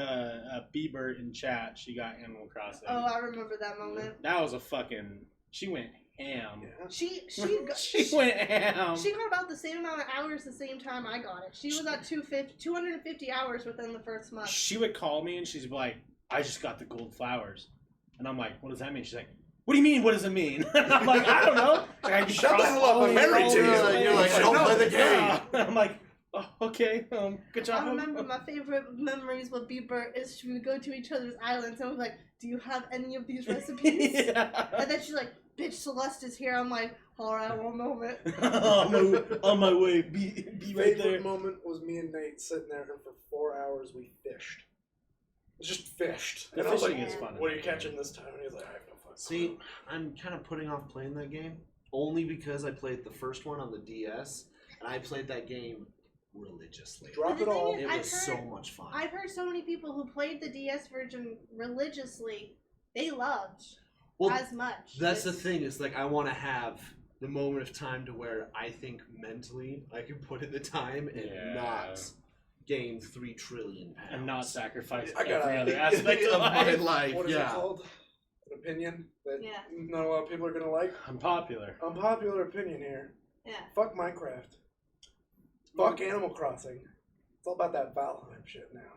Bieber in chat. She got Animal Crossing. Oh, I remember that moment. That was a fucking. She went ham. Yeah. She She went ham. She got about the same amount of hours the same time I got it. She was at 250 hours within the first month. She would call me and she's like, "I just got the gold flowers," and I'm like, "What does that mean?" She's like, "What do you mean? What does it mean?" And I'm like, "I don't know." Like, I just Shut the hell up, all I'm these married gold to you. flowers. You're like, "Don't play the game." I'm like, "Oh, okay, good job." I remember my favorite memories with Bieber is we would go to each other's islands and I was like, "Do you have any of these recipes?" Yeah. And then she's like, "Bitch, Celeste is here." I'm like, "Alright, one moment." on my way, be right there. Favorite moment was me and Nate sitting there, and for 4 hours we fished. Just fished. The And I was like, fishing is fun. "What are you catching this time?" And he was like, "I have no fucking See, clue." I'm kind of putting off playing that game only because I played the first one on the DS, and I played that game religiously. Drop The it thing all. is, It I've was heard- so much fun. I've heard so many people who played the DS version religiously, they loved Well, as much. that's the It's- thing. Is like I want to have the moment of time to where I think mentally I can put in the time and Yeah. not gain 3 trillion pounds And not sacrifice I got every a- other aspect of of my life. life. What is it Yeah. called? An opinion that Yeah. not a lot of people are gonna like. Unpopular. Unpopular opinion here. Yeah. Fuck Minecraft. Fuck Animal Crossing. It's all about that Valheim shit now.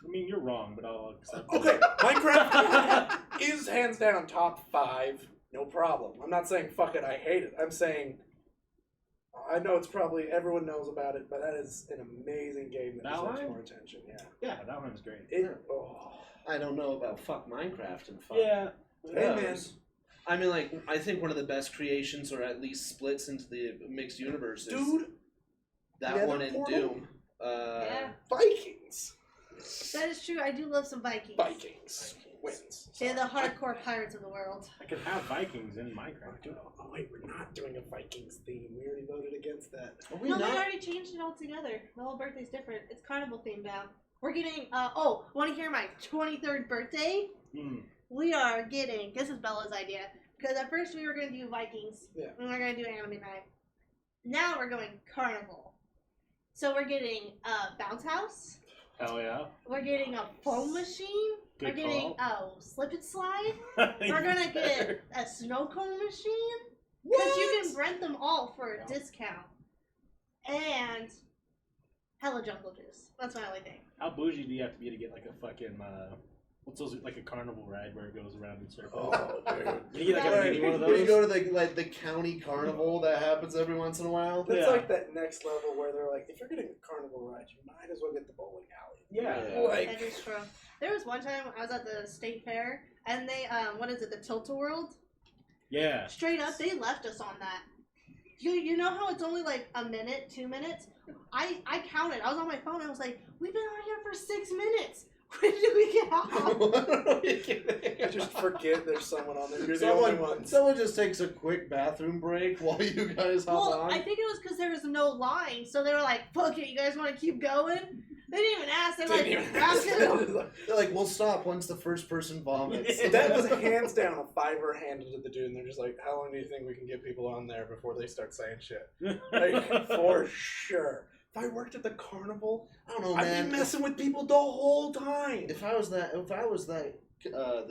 I mean, you're wrong, but I'll accept it. Okay, Minecraft is hands down top 5. No problem. I'm not saying fuck it, I hate it. I'm saying I know it's probably everyone knows about it, but that is an amazing game that deserves Valheim? more attention. Yeah. Yeah, that one was great. I don't know about fuck Minecraft and fuck. Yeah. Hey, man. I mean, like, I think one of the best creations, or at least splits into the mixed universe, is Dude, that Nether one in Portal? Doom. Yeah. Vikings. That is true. I do love some Vikings. Vikings wins. They're the hardcore pirates of the world. I could have Vikings in Minecraft too. Oh wait, we're not doing a Vikings theme. We already voted against that. Are we No, they not? already changed it altogether. The whole birthday's different. It's carnival themed now. We're getting, want to hear my 23rd birthday? we are getting, this is Bella's idea, because at first we were going to do Vikings, and we're going to do Anime Night. Now we're going Carnival. So we're getting a bounce house. Hell yeah. We're getting a foam machine. Good we're getting a slip and slide. We're going to get a snow cone machine. Because you can rent them all for a discount. And hella jungle juice. That's my only thing. How bougie do you have to be to get like a fucking what's those, like a carnival ride where it goes around in circles? Oh, dude. You get like a mini one of those. You go to the county carnival that happens every once in a while. That's like that next level where they're like, if you're getting a carnival ride, you might as well get the bowling alley. Yeah. Like, That is true. There was one time I was at the state fair and they what is it, the Tilt-A-Whirl? Yeah. Straight up, they left us on that. You know how it's only like a minute, 2 minutes? I counted. I was on my phone. I was like, we've been on here for 6 minutes. When did we get off? I just forget there's someone on there. You're the only one. Someone just takes a quick bathroom break while you guys hop on. I think it was because there was no line, so they were like, fuck it, you guys want to keep going? They didn't even ask. They were like, they're like, we'll stop once the first person vomits. That was hands down a $5 handed to the dude, and they're just like, how long do you think we can get people on there before they start saying shit? Like, for sure. If I worked at the carnival, I don't know, man. I'd be messing with people the whole time. If I was the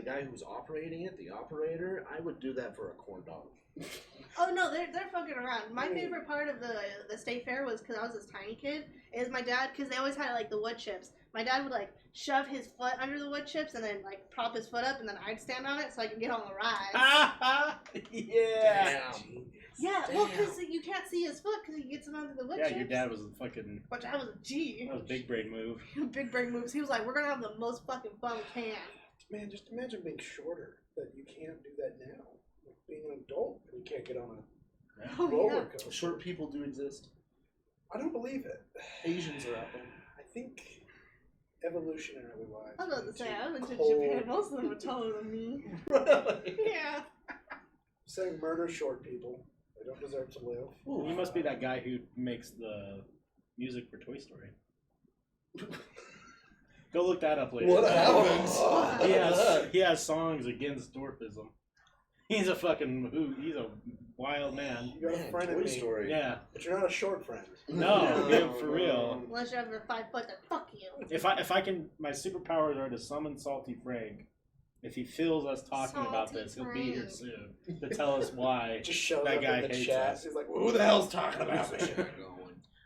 guy who was operating it, the operator, I would do that for a corn dog. oh no, they're fucking around. My favorite part of the state fair was because I was this tiny kid. Is my dad, because they always had like the wood chips. My dad would like shove his foot under the wood chips and then like prop his foot up, and then I'd stand on it so I could get on the ride. Yeah. Damn. Yeah, well, because you can't see his foot because he gets it under the wood chips. Yeah, your dad was a fucking. Which I was a G. That was a big brain move. Big brain moves. He was like, we're gonna have the most fucking fun we can. Man, just imagine being shorter. That you can't do that now. Like being an adult, and you can't get on a roller coaster. Short people do exist. I don't believe it. Asians are out there. I think evolutionarily wise. I was about to say, I went to cold- Japan. Most of them were taller than me. Really? Yeah. Saying murder short people. They don't deserve to live. Ooh, you must be that guy who makes the music for Toy Story. Go look that up later. What happens? He has songs against dwarfism. He's a fucking he's a wild man. You got a friend in Toy me, Story. Yeah. but you're not a short friend. No, yeah, for real. Unless you're under 5 foot, then fuck you. If I can, my superpowers are to summon Salty Frank. If he feels us talking about Salty this, he'll be here Frank. soon to tell us why. Just shows That up guy in the hates chat. us. He's like, who the hell's talking about me?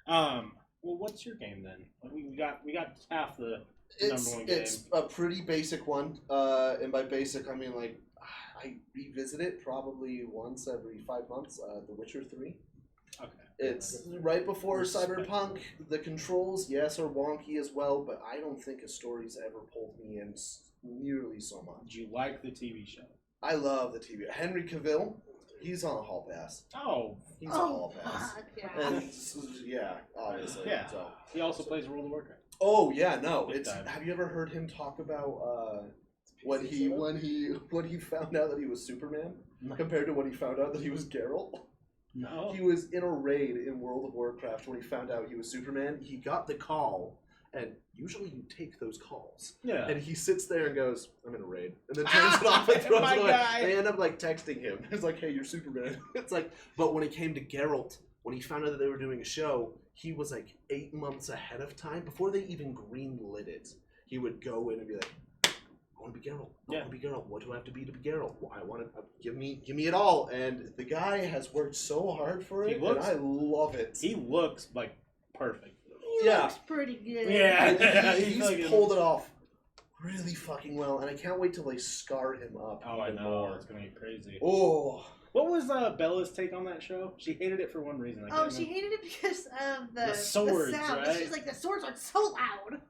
Well, what's your game then? We got half the number one game. It's a pretty basic one, and by basic I mean like I revisit it probably once every 5 months. The Witcher 3. Okay. It's right before Cyberpunk. The controls, yes, are wonky as well, but I don't think a story's ever pulled me in nearly so much. Do you like the TV show? I love the TV. Henry Cavill, he's on a hall pass. Oh, He's on a hall pass. fuck, yeah. And yeah, obviously. yeah. So. He also plays World of Warcraft. Oh yeah, no. Big It's time. have you ever heard him talk about when he found out that he was Superman compared to when he found out that he was Geralt? No. He was in a raid in World of Warcraft when he found out he was Superman. He got the call, and usually you take those calls. Yeah. And he sits there and goes, "I'm in a raid," and then turns it off and throws My it away. guy. They end up like texting him. It's like, "Hey, you're Superman." It's like, but when it came to Geralt, when he found out that they were doing a show, he was like 8 months ahead of time before they even greenlit it. He would go in and be like, I want to be Geralt. I want to be Geralt. What do I have to be Geralt? Well, I want to give me it all. And the guy has worked so hard for it, and I love it. He looks like perfect. He looks pretty good. Yeah. He's pulled it off really fucking well, and I can't wait till they scar him up. Oh, I even know. more. It's gonna be crazy. Oh. What was Bella's take on that show? She hated it for one reason. She hated it because of the swords, sound. right? She's like, the swords are so loud.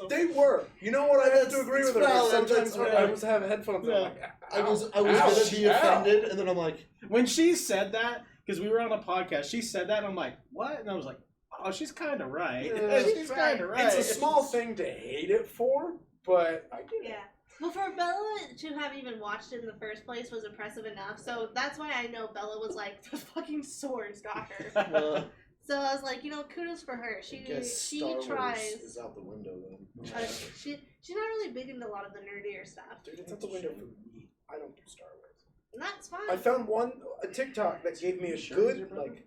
They were. You know what? I have to agree with her. valid. Sometimes That's I was having headphones. Yeah. I'm like, I was ouch, gonna be offended, ow. and then I'm like, When she said that, because we were on a podcast, she said that, and I'm like, what? And I was like, oh, she's kind of right. Yeah, she's kind of right. It's a small thing to hate it for, but I get it. Yeah. Well, for Bella to have even watched it in the first place was impressive enough. So that's why I know Bella was like, the fucking swords got her. So I was like, kudos for her. I guess She Star Wars tries. is out the window then. She's not really big into a lot of the nerdier stuff. Dude, it's out the window for me. I don't do Star Wars. And that's fine. I found a TikTok that gave me a good, like...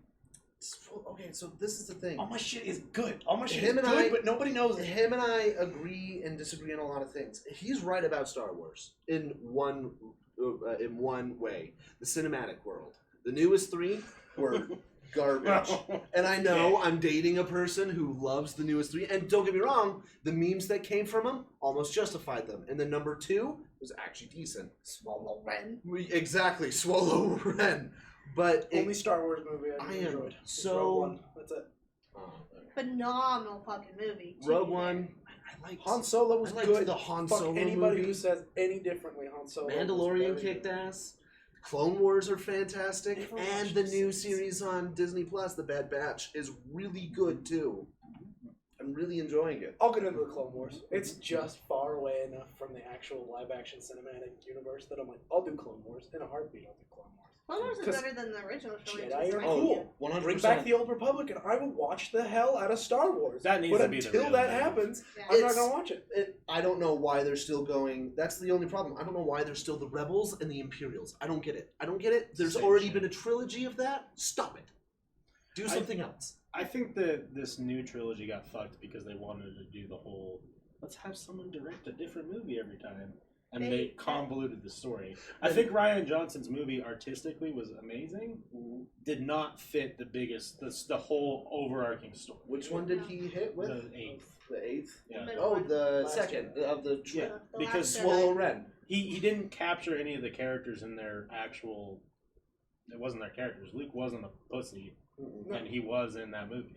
Okay, so this is the thing. All my shit is good. All my shit Him is and good, I- but nobody knows it. Him and I agree and disagree on a lot of things. He's right about Star Wars in one way. The cinematic world. The newest 3 were garbage. And I know I'm dating a person who loves the newest 3. And don't get me wrong, the memes that came from them almost justified them. And then number 2 was actually decent. Swallow Ren. Exactly, Swallow Ren. But Only Star Wars movie I I am enjoyed. so- Rogue One. That's it. Phenomenal fucking movie. Rogue One, I liked. Han Solo was I liked good. the Han Fuck Solo anybody movie. who says any differently. Han Solo. was Mandalorian very kicked good. ass. Clone Wars are fantastic, Never and watched the the new series. series on Disney Plus, The Bad Batch, is really good too. I'm really enjoying it. I'll get into the Clone Wars. It's just far away enough from the actual live-action cinematic universe that I'm like, I'll do Clone Wars in a heartbeat. I'll do Clone Wars. Clone Wars is 'Cause better than the original trilogy. Jedi are right? cool. 100%. Bring back the Old Republic, and I will watch the hell out of Star Wars. That needs but to be the until real that thing. happens, Yeah. I'm not It's- gonna watch it. I don't know why they're still going. That's the only problem. I don't know why there's still the Rebels and the Imperials. I don't get it. I don't get it. There's Same already shit. been a trilogy of that. Stop it. Do something else. I think that this new trilogy got fucked because they wanted to do the whole let's have someone direct a different movie every time. And they convoluted the story. I think Rian Johnson's movie artistically was amazing. Did not fit the whole overarching story. Which one did he hit with? The 8th. The 8th? Yeah. Middle Oh, one. the Last second of the Yeah, The because Last Jedi. Swallow Ren. he didn't capture any of the characters in their actual. It wasn't their characters. Luke wasn't a pussy, Mm-mm. and he was in that movie.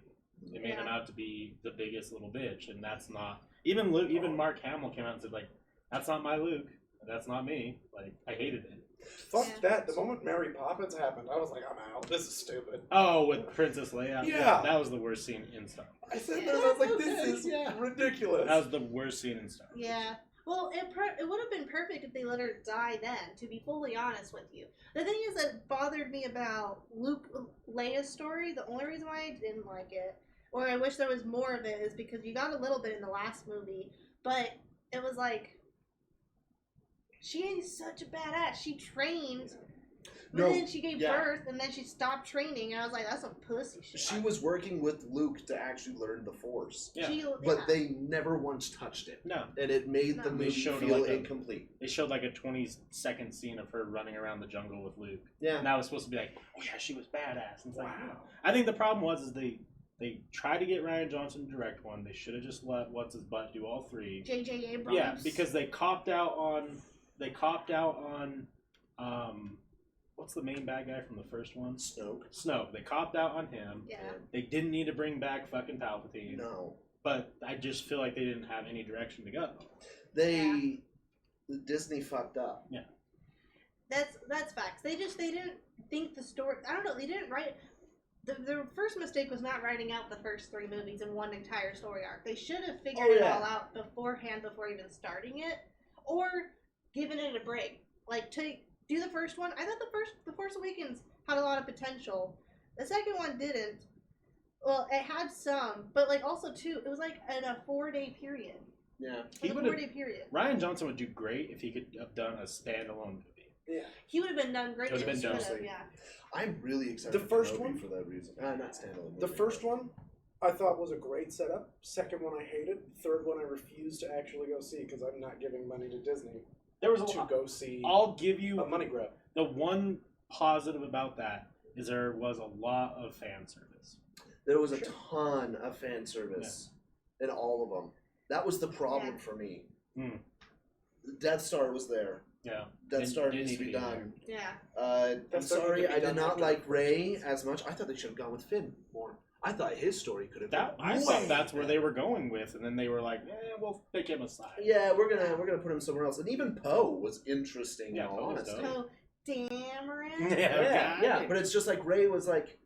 They made him out to be the biggest little bitch, and that's not. Even Luke, even Mark Hamill came out and said like, "That's not my Luke. That's not me." Like I hated it. Fuck Yeah. that. The moment Mary Poppins happened, I was like, I'm out. This is stupid. Oh, with Princess Leia. Yeah. That was the worst scene in Star Wars. I said that, I was like, this is Yeah. ridiculous. That was the worst scene in Star Wars. Yeah. Well, it would have been perfect if they let her die then, to be fully honest with you. The thing is that bothered me about Leia's story, the only reason why I didn't like it, or I wish there was more of it, is because you got a little bit in the last movie, but it was like, she is such a badass. She trained, but No, then she gave yeah. birth, and then she stopped training, and I was like, that's some pussy shit. She was working with Luke to actually learn the Force. Yeah. But yeah. they never once touched it. No. And it made No. the They movie showed feel like a- incomplete. They showed like a 20-second scene of her running around the jungle with Luke. Yeah. And that was supposed to be like, oh yeah, she was badass. And it's like, Wow. I think the problem was they tried to get Rian Johnson to direct one. They should have just let what's his butt do all 3. J.J. Abrams. Yeah, because they copped out on what's the main bad guy from the first one? Snoke. They copped out on him. Yeah. They didn't need to bring back fucking Palpatine. No. But I just feel like they didn't have any direction to go. Disney fucked up. Yeah. That's facts. They didn't think the story. I don't know. They didn't write. The first mistake was not writing out the first 3 movies in one entire story arc. They should have figured it all out beforehand before even starting it, or given it a break. Like do the first one. I thought the Force Awakens had a lot of potential. The second one didn't. Well, it had some, but like also too, it was like in a 4-day period. Yeah. It was a 4-day period. Ryan Johnson would do great if he could have done a standalone movie. Yeah. He would have been done great. It would have been if he dope. could have, yeah. I'm really excited The for first Kenobi one? for that reason. Not standalone. The movie, first but- one I thought was a great setup. Second one I hated. Third one I refused to actually go see because I'm not giving money to Disney There was to go see I'll give you a money grab. the one positive about that is there was a lot of fan service. There was a ton of fan service in all of them. That was the problem Yeah. for me. Hmm. Death Star was there. Yeah. Death Star Didn't needs to need be to be done. Yeah. I'm Death Star sorry, needed to be I did done not after like the Rey first as much. I thought they should have gone with Finn more. I thought his story could have That been I way thought that's where better. they were going with, and then they were like, we'll pick him aside. Yeah, we're gonna put him somewhere else. And even Poe was interesting. Yeah, in all Poe was honesty. dope. So, Dameron. Yeah. But it's just like Rey was like,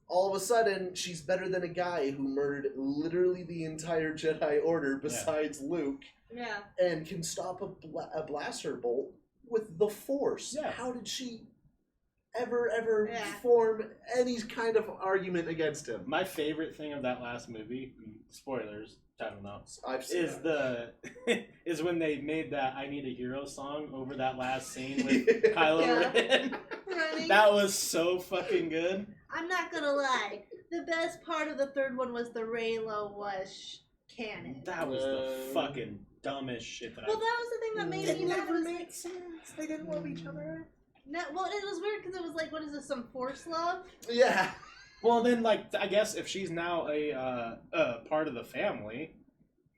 all of a sudden, she's better than a guy who murdered literally the entire Jedi Order besides Luke, Yeah. and can stop a blaster bolt with the Force. Yeah. How did she? ever Yeah. form any kind of argument against him. My favorite thing of that last movie, spoilers, I don't know, I've seen is that. is when they made that "I Need a Hero" song over that last scene with Kylo Yeah. Ren. Running. That was so fucking good. I'm not gonna lie. The best part of the third one was the Raylo was canon. That was the fucking dumbest shit that Well, that was the thing that made me mad. Was like, sense. They didn't love each other. no, well, it was weird because it was like, what is this? Some force love? Yeah. Well, then, like, I guess if she's now a part of the family,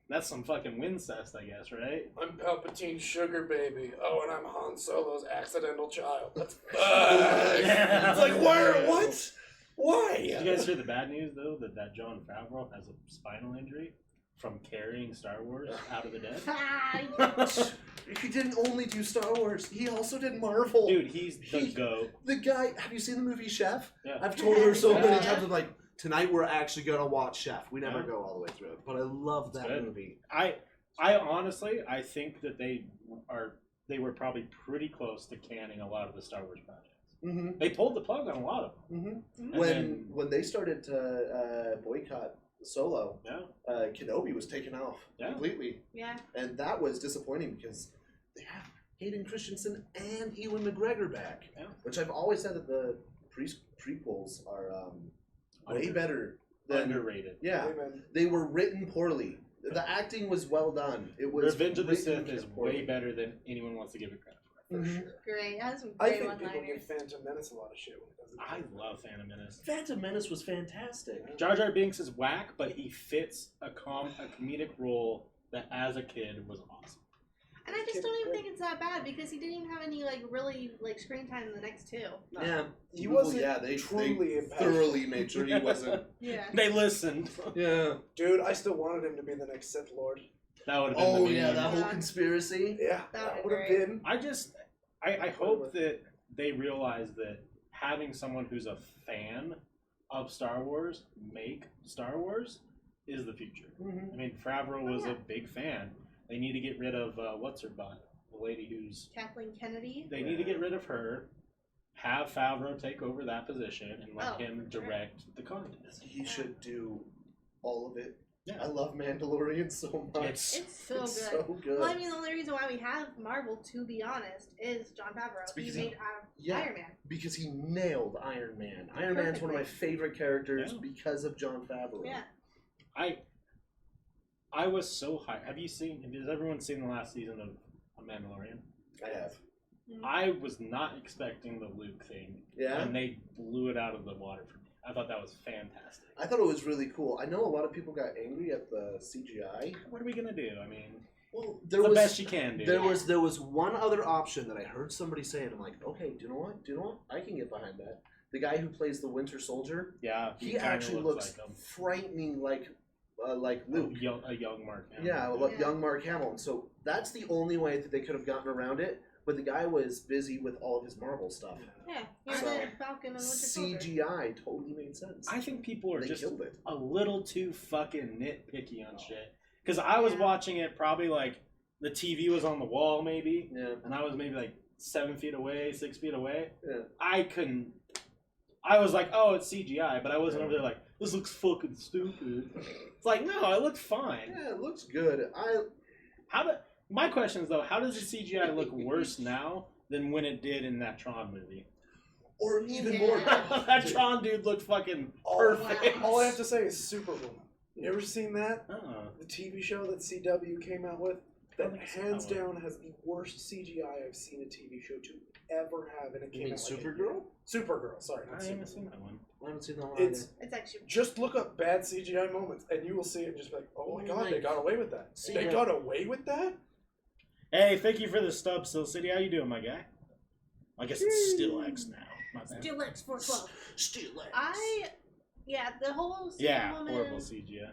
that's some fucking Wincest, I guess, right? I'm Palpatine's sugar baby. Oh, and I'm Han Solo's accidental child. That's Yeah. It's like, what? Why? Did you guys hear the bad news, though, that Jon Favreau has a spinal injury from carrying Star Wars out of the dead? He didn't only do Star Wars. He also did Marvel. Dude, he's the GOAT. The guy. Have you seen the movie Chef? Yeah. I've told her so many Yeah. times. I'm like, tonight we're actually gonna watch Chef. We never Yeah. go all the way through it, but I love that good. movie. I honestly, I think that they were probably pretty close to canning a lot of the Star Wars projects. Mm-hmm. They pulled the plug on a lot of them. Mm-hmm. And When they started to boycott Solo, Yeah. Kenobi was taken off Yeah. completely, Yeah. and that was disappointing because they have Hayden Christensen and Ewan McGregor back, Yeah. which I've always said that the prequels are way Under- better than. Underrated. Yeah, Amen. they were written poorly. The acting was well done. It was Revenge of the written Sith is poorly. way better than anyone wants to give it credit for. Mhm. Great. It has some I great think people one-liners. give Phantom Menace a lot of shit when it doesn't. I love Phantom Menace. Phantom Menace was fantastic. Jar Jar Binks is whack, but he fits a comedic role that as a kid was awesome. And I just don't even think it's that bad because he didn't even have any like really like screen time in the next two. Yeah, He wasn't they truly impactful. thoroughly made sure he wasn't. Yeah. They listened. Yeah. Dude, I still wanted him to be the next Sith Lord. That would have been Oh the yeah, meme. that whole Yeah. conspiracy. Yeah, That that would would be have been. I hope that they realize that having someone who's a fan of Star Wars make Star Wars is the future. Mm-hmm. I mean, Favreau was yeah. a big fan. They need to get rid of what's her butt, the lady who's. Kathleen Kennedy. They need to get rid of her. Have Favreau take over that position and let him for sure. direct the content. He should do all of it. Yeah. I love Mandalorian so much. It's It's so It's good. so good. Well, I mean, the only reason why we have Marvel, to be honest, is Jon Favreau. It's He because made yeah. Iron Man. Because he nailed Iron Man. Iron Man's one of my favorite characters Yeah. because of Jon Favreau. Yeah. I was so high. Has everyone seen the last season of Mandalorian? I have. I was not expecting the Luke thing, Yeah. and they blew it out of the water for me. I thought that was fantastic. I thought it was really cool. I know a lot of people got angry at the CGI. What are we gonna do? I mean, Well, the best you can do. There was one other option that I heard somebody say, and I'm like, okay, do you know what? I can get behind that. The guy who plays the Winter Soldier, Yeah, he kinda actually looks like him. frightening like Luke. A young Mark Hamill. Yeah, like Yeah. young Mark Hamill. So that's the only way that they could have gotten around it. But the guy was busy with all of his Marvel stuff. Yeah. He was So, in Falcon and Winter Soldier. CGI totally made sense. I think people are They just killed it. a little too fucking nitpicky on shit. Because I was Yeah. watching it probably like the TV was on the wall maybe, Yeah. and I was maybe like 7 feet away, 6 feet away. Yeah. I was like, oh, it's CGI, but I wasn't over there like, this looks fucking stupid. It's like, no, it looked fine. Yeah, it looks good. My question is though, how does the CGI look worse now than when it did in that Tron movie? Or even Yeah. more. That Tron dude looked fucking perfect. All I have to say is Superwoman. You ever seen that? Uh-uh. The TV show that CW came out with? I That think so. hands down has the worst CGI I've seen a TV show to ever have, and it You came mean out like Supergirl? Sorry, not I haven't Supergirl. seen that one. I haven't seen that one It's either. It's actually. just look up bad CGI moments, and you will see it and just be like, oh my god, they got away with that. See, They yeah. got away with that? Hey, thank you for the stub, Still City. How you doing, my guy? I guess it's Still X now. My bad. Still X 412. Still The whole Yeah, Superwoman, horrible CGI.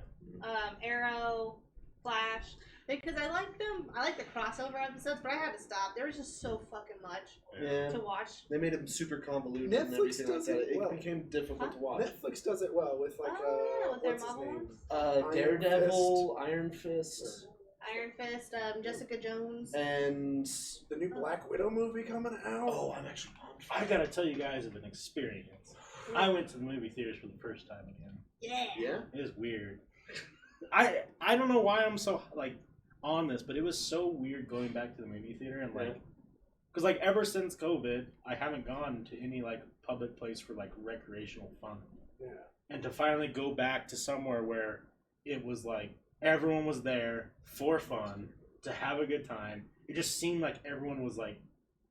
Arrow, Flash, because I like them. I like the crossover episodes, but I had to stop. There was just so fucking much Yeah. to watch. They made him super convoluted and Netflix everything like does that. it It well. became difficult to watch. Netflix does it well with like, Oh, yeah, with their what's his Marvel name? ones. Iron Daredevil, Iron Fist. Iron Fist, Jessica Jones. And The new Black Widow movie coming out. oh, I'm actually pumped. I gotta tell you guys of an experience. I went to the movie theaters for the first time again. Yeah. It was weird. I don't know why I'm so like on this, but it was so weird going back to the movie theater and like, because like ever since COVID, I haven't gone to any like public place for like recreational fun. Yeah. And to finally go back to somewhere where it was like everyone was there for fun to have a good time. It just seemed like everyone was like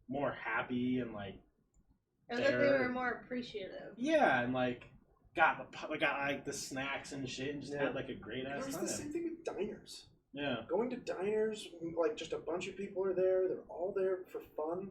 more happy and like. And that they were more appreciative. Yeah, and like got like the snacks and shit, and just had like a great ass It was time. the same thing with diners. Yeah. Going to diners, like just a bunch of people are there. They're all there for fun,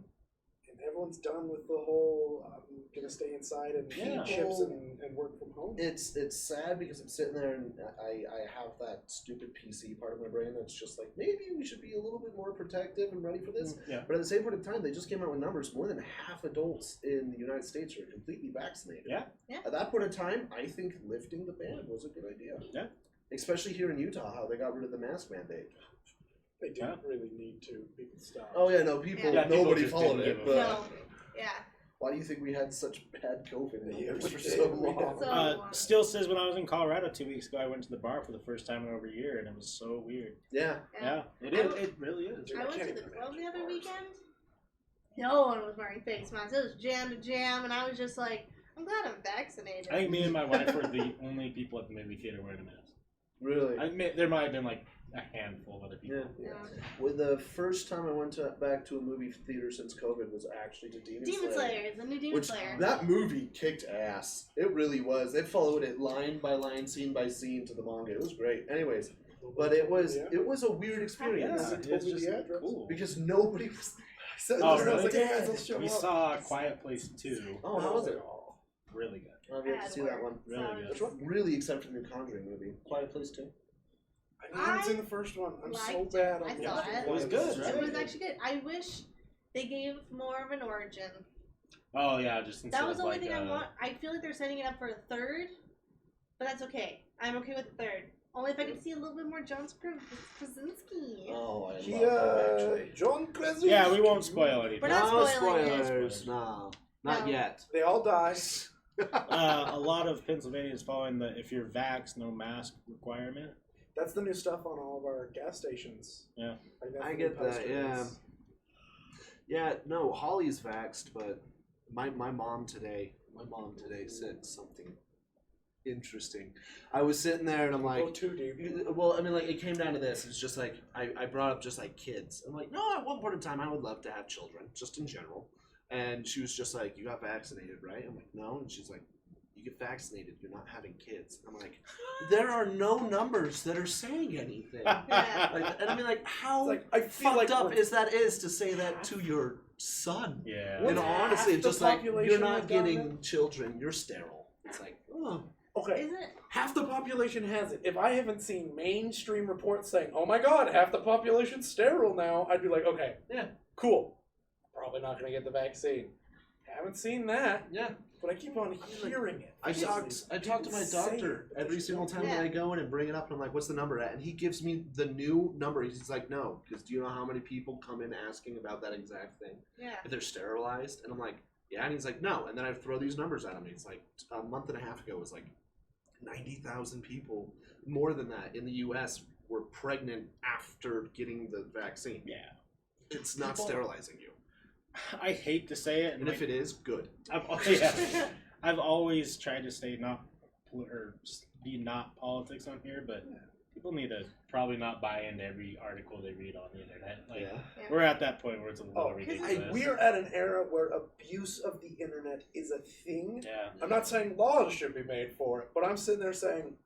and everyone's done with the whole I'm gonna stay inside and eat chips and work from home. It's sad because I'm sitting there and I have that stupid PC part of my brain that's just like, maybe we should be a little bit more protective and ready for this. Yeah. But at the same point in time, they just came out with numbers. More than half adults in the United States are completely vaccinated. Yeah. At that point in time, I think lifting the ban was a good idea. Yeah. Especially here in Utah, how they got rid of the mask mandate. They didn't really need to. People stopped. Oh yeah, no, people, Yeah, people nobody just followed didn't it. give But a No. Yeah. why do you think we had such bad COVID Yeah, for we so did. long? So- Still says when I was in Colorado 2 weeks ago, I went to the bar for the first time in over a year, and it was so weird. Yeah. Yeah, it is. It really is. I went to the club the other weekend. No one was wearing face masks. It was jam to jam, and I was just like, I'm glad I'm vaccinated. I think me and my wife were the only people at the movie theater wearing a mask. Really? I admit, there might have been like a handful of other people. Yeah. Well, the first time I went back to a movie theater since COVID was actually to Demon Slayer, the new Demon Which, Slayer. that movie kicked ass. It really was. They followed it line by line, scene by scene to the manga. It was great. Anyways, but it was a weird experience Yeah, it's just cool. because nobody was there. So Oh, I was really? like, "Yeah, let's show We up." saw a Quiet Place 2. Oh, how was it? Really good. I've yet to see that one. Really good. Which one? Really, except for the new Conjuring movie. Quiet Place 2. I haven't seen the first one. I'm so liked bad. I on saw the- it. It was good, right? It was actually good. I wish they gave more of an origin. Oh yeah, just instead That was of the only like thing I want. I feel like they're setting it up for a third, but that's okay. I'm okay with the third. Only if I could see a little bit more John Krasinski. Oh, I love He, that actually. John Krasinski. Yeah, we won't spoil anything. We're not No spoiling it. spoilers. No, not No. yet. They all die. A lot of Pennsylvania is following the if you're vaxxed, no mask requirement. That's the new stuff on all of our gas stations. Yeah. Like, that's I the get new that, yeah. posters. Yeah, no, Holly's vaxxed, but my mom today said something interesting. I was sitting there and I'm Go like, too deep. well, I mean, like, it came down to this. It's just like, I brought up just like kids. I'm like, no, at one point in time, I would love to have children, just in general. And she was just like, you got vaccinated, right? I'm like, no. And she's like, you get vaccinated, you're not having kids. I'm like, there are no numbers that are saying anything. Yeah. Like, and I mean, like, how It's like, I feel fucked like up we're- is to say that to your son? Yeah. You What's know, half honestly, the it's just like, population you're not has done getting it? children, you're sterile. It's like, oh. Okay. Isn't it? Half the population has it. If I haven't seen mainstream reports saying, "Oh my God, half the population's sterile now," I'd be like, "Okay, Yeah. cool. Probably not going to get the vaccine." Haven't seen that, Yeah. but I keep on hearing it. I talk to my doctor every single time that I go in and bring it up, and I'm like, what's the number at? And he gives me the new number. He's like, no, because do you know how many people come in asking about that exact thing? Yeah. If they're sterilized? And I'm like, yeah. And he's like, no. And then I throw these numbers at him. It's like a month and a half ago, it was like 90,000 people, more than that, in the U.S. were pregnant after getting the vaccine. Yeah. It's not sterilizing you. I hate to say it, And if it is, good. I've always tried to stay be not politics on here, but people need to probably not buy into every article they read on the internet. Like, Yeah. we're at that point where it's a little Oh, ridiculous. we are at an era where abuse of the internet is a thing. Yeah. I'm not saying laws should be made for it, but I'm sitting there saying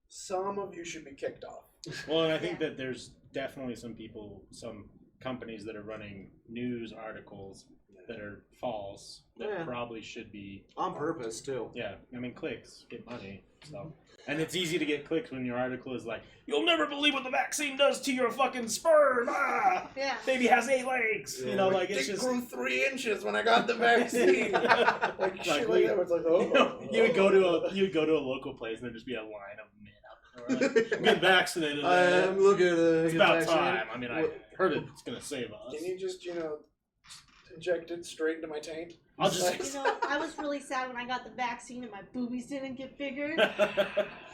some of you should be kicked off. Well, and I think that there's definitely some companies that are running news articles that are false that probably should be On purpose, too. Yeah, I mean, clicks get money, so. And it's easy to get clicks when your article is like, "You'll never believe what the vaccine does to your fucking sperm. Ah, Yeah. baby has 8 legs." Yeah. You know, like it's It just. grew 3 inches when I got the vaccine. Like shit like that. Where it's like, You would go to a local place and there'd just be a line of men All right. Get vaccinated. I am looking at It's about time. I mean, I heard it's going to save us. Can you just, inject it straight into my taint? I'll just... I was really sad when I got the vaccine and my boobies didn't get bigger.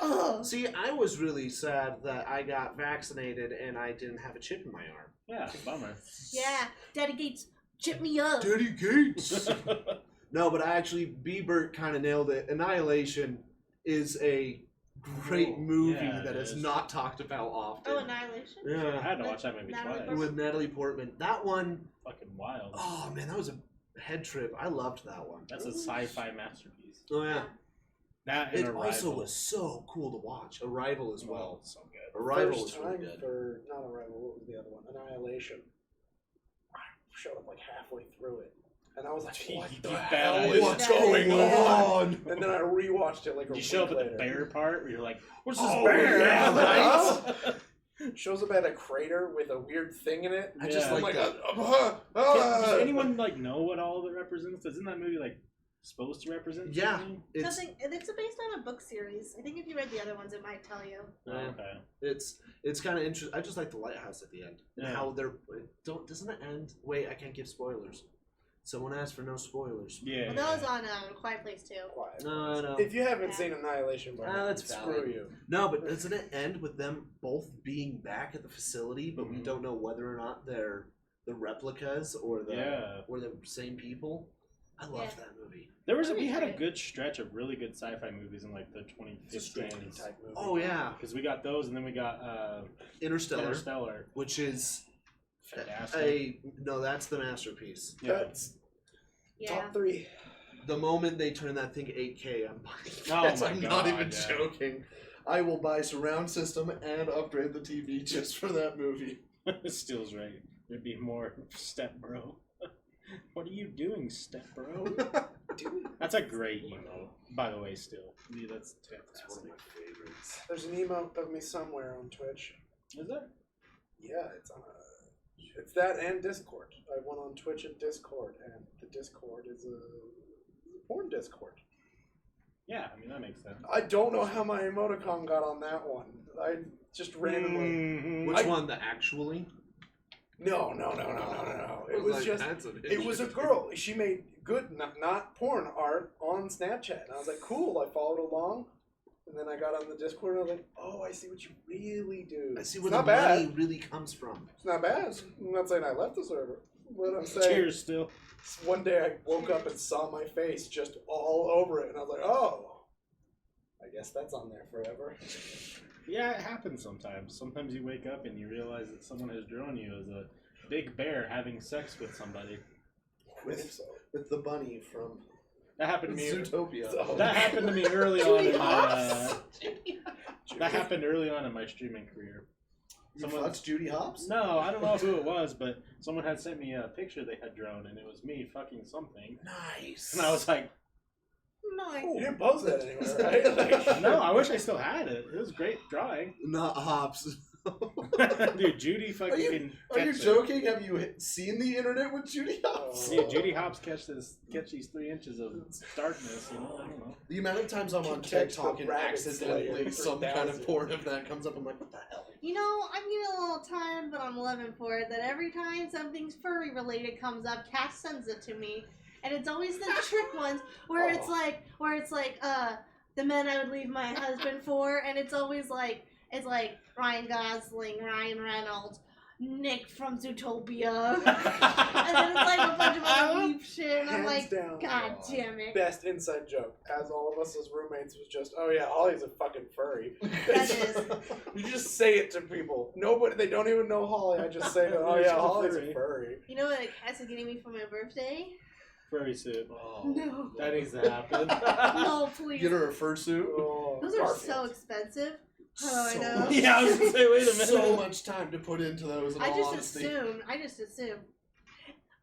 Ugh. See, I was really sad that I got vaccinated and I didn't have a chip in my arm. Yeah, bummer. Yeah, Daddy Gates, chip me up. Daddy Gates! No, but B-Bert kind of nailed it. Annihilation is a great movie that is not talked about often. Oh, Annihilation? Yeah. I had to watch that movie twice. With Natalie Portman. That one... Fucking wild. Oh, man, that was a head trip. I loved that one. That's a sci-fi masterpiece. Oh, yeah. That and It Arrival. also was so cool to watch. Arrival as well. So good. Arrival First was really time good. for, not Arrival, what was the other one? Annihilation. I showed up like halfway through it. And I was like, what the hell is What's going on? on? And then I rewatched it like a You week show up at later. the bear part where you're like, what's this Oh, bear? yeah, Right? Shows up at a crater with a weird thing in it. I just Yeah. like that. Does anyone know what all of it represents? Isn't that movie supposed to represent Yeah. something? It's It's based on a book series. I think if you read the other ones, it might tell you. Oh, okay. it's kind of interesting. I just like the lighthouse at the end. And Yeah. how doesn't it end? Wait, I can't give spoilers. Someone asked for no spoilers. Yeah. Well, that was on Quiet Place too. Quiet. No. If you haven't seen Annihilation, by now, that's screw valid. you. No, but doesn't it end with them both being back at the facility, but we Mhm. don't know whether or not they're the replicas or the same people? I loved that movie. We had a good stretch of really good sci-fi movies in like the 2015s. type movie. Oh yeah, Because we got those, and then we got Interstellar, which is fantastic. that's the masterpiece. Yeah. That's Yeah. top 3. The moment they turn that thing 8K, I'm buying. Oh Yes, my I'm God, not even yeah. joking. I will buy surround system and upgrade the TV just for that movie. Steel's right. There'd be more Step Bro. What are you doing, Step Bro? Dude, That's a great emote, by the way. Still, yeah, that's One of fantastic. my favorites. there's an emote of me somewhere on Twitch. Is there? Yeah, it's that and Discord. I went on Twitch and Discord, and the Discord is a porn Discord. Yeah, I mean that makes sense. I don't know how my emoticon got on that one. I just randomly. Mhm. Which one? The actually? No. It was just. It was a girl. She made good, not porn art on Snapchat. And I was like, cool. I followed along. And then I got on the Discord and I was like, oh, I see what you really do. I see It's where not the money bad. really comes from. It's not bad. I'm not saying I left the server. But I'm saying Cheers, Still. one day I woke up and saw my face just all over it. And I was like, oh, I guess that's on there forever. Yeah, it happens sometimes. Sometimes you wake up and you realize that someone has drawn you as a big bear having sex with somebody. With With the bunny from That happened to me. Zootopia. So- That happened to me early on in my. Hops. That happened early on in my streaming career. You fucked Judy Hopps? No, I don't know who it was, but someone had sent me a picture they had drawn, and it was me fucking something. Nice. And I was like, Nice. You didn't post that anywhere, right? Like, no, I wish I still had it. It was great drawing. Not Hops. Dude, Judy fucking. Are you catch it. joking? Have you seen the internet with Judy Hopps? Yeah, Judy Hopps catch these 3 inches of darkness. I don't know. The amount of times I'm on Catch TikTok the and rabbit accidentally slayer some for kind of 1,000. porn of that comes up, I'm like, what the hell? You know, I'm getting a little tired, but I'm loving for it. That every time something's furry related comes up, Cass sends it to me, and it's always the trick ones where it's like the men I would leave my husband for, and it's always like Ryan Gosling, Ryan Reynolds, Nick from Zootopia, and then it's like a bunch of other weep shit, and I'm hands like, down. God damn it. Best inside joke, as all of us as roommates, was just, oh yeah, Holly's a fucking furry. That is. You just say it to people. Nobody, they don't even know Holly. I just say, oh yeah, Holly's a furry. You know what Cass is getting me for my birthday? Furry suit. Oh. No. That needs to happen. No, please. Get her a fursuit? Oh, Those are Garfield. so expensive. Oh, I So know. much- Yeah, I was gonna say, wait a minute. So much time to put into those, in I all just honesty. assume.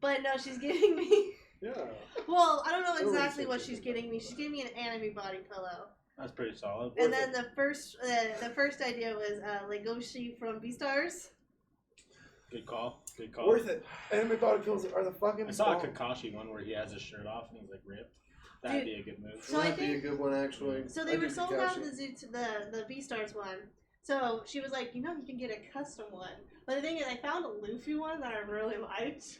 But no, she's giving me. Yeah. Well, I don't know Furry exactly what suits she's are getting me. She's giving me an anime body pillow. That's pretty solid. And then the first idea was Legoshi from Beastars. Good call. Good call. Worth it. Anime body pills are the fucking I saw a bomb. Kakashi one where he has his shirt off and he's like ripped. That'd be a good move. So That'd be a good one, actually. So they were sold out of the V-Stars one. So she was like, you can get a custom one. But the thing is, I found a Luffy one that I really liked.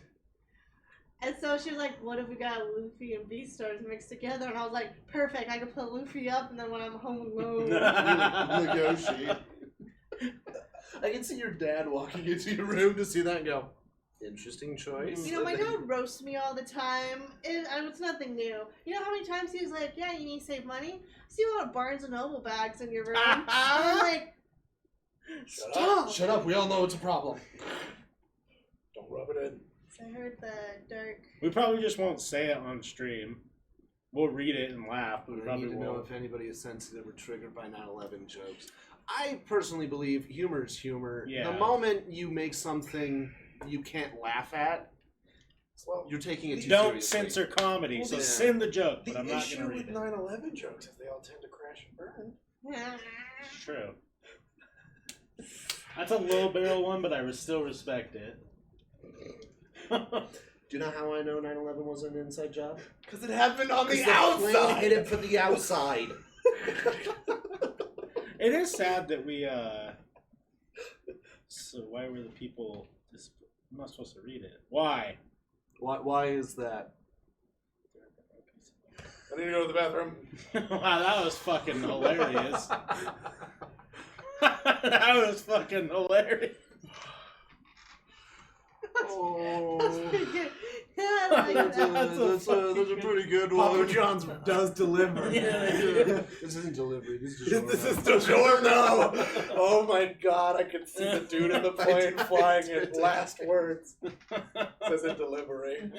And so she was like, what if we got Luffy and V-Stars mixed together? And I was like, perfect, I can put Luffy up, and then when I'm home alone, negotiate. I can see your dad walking into your room to see that and go, interesting choice. my dad roasts me all the time. It's nothing new. You know how many times he was like, yeah, you need to save money? I see a lot of Barnes & Noble bags in your room. And I'm like, stop! Shut up, we all know it's a problem. Don't rub it in. I heard the dark. We probably just won't say it on stream. We'll read it and laugh, but we I probably need to won't. know if anybody is sensitive or triggered by 9/11 jokes. I personally believe humor is humor. Yeah. The moment you make something you can't laugh at, Well, you're taking it too Don't seriously. censor comedy, so Yeah. send the joke, but the I'm not issue going to with read it. 9/11 jokes is they all tend to crash and burn. It's true. That's a low barrel one, but I still respect it. Do you know how I know 9/11 was an inside job? Because it happened on the Plane outside. hit it from the outside. It is sad that we, so why were the people, I'm not supposed to read it. Why? Why is that? I need to go to the bathroom. Wow, that was fucking hilarious. That was fucking hilarious. Oh, Yeah, I like that. that's a pretty good Papa one. John's does deliver. Yeah. This isn't delivery. This is This is DiGiorno. Oh my god, I could see the dude in the plane flying his last words. This isn't delivery.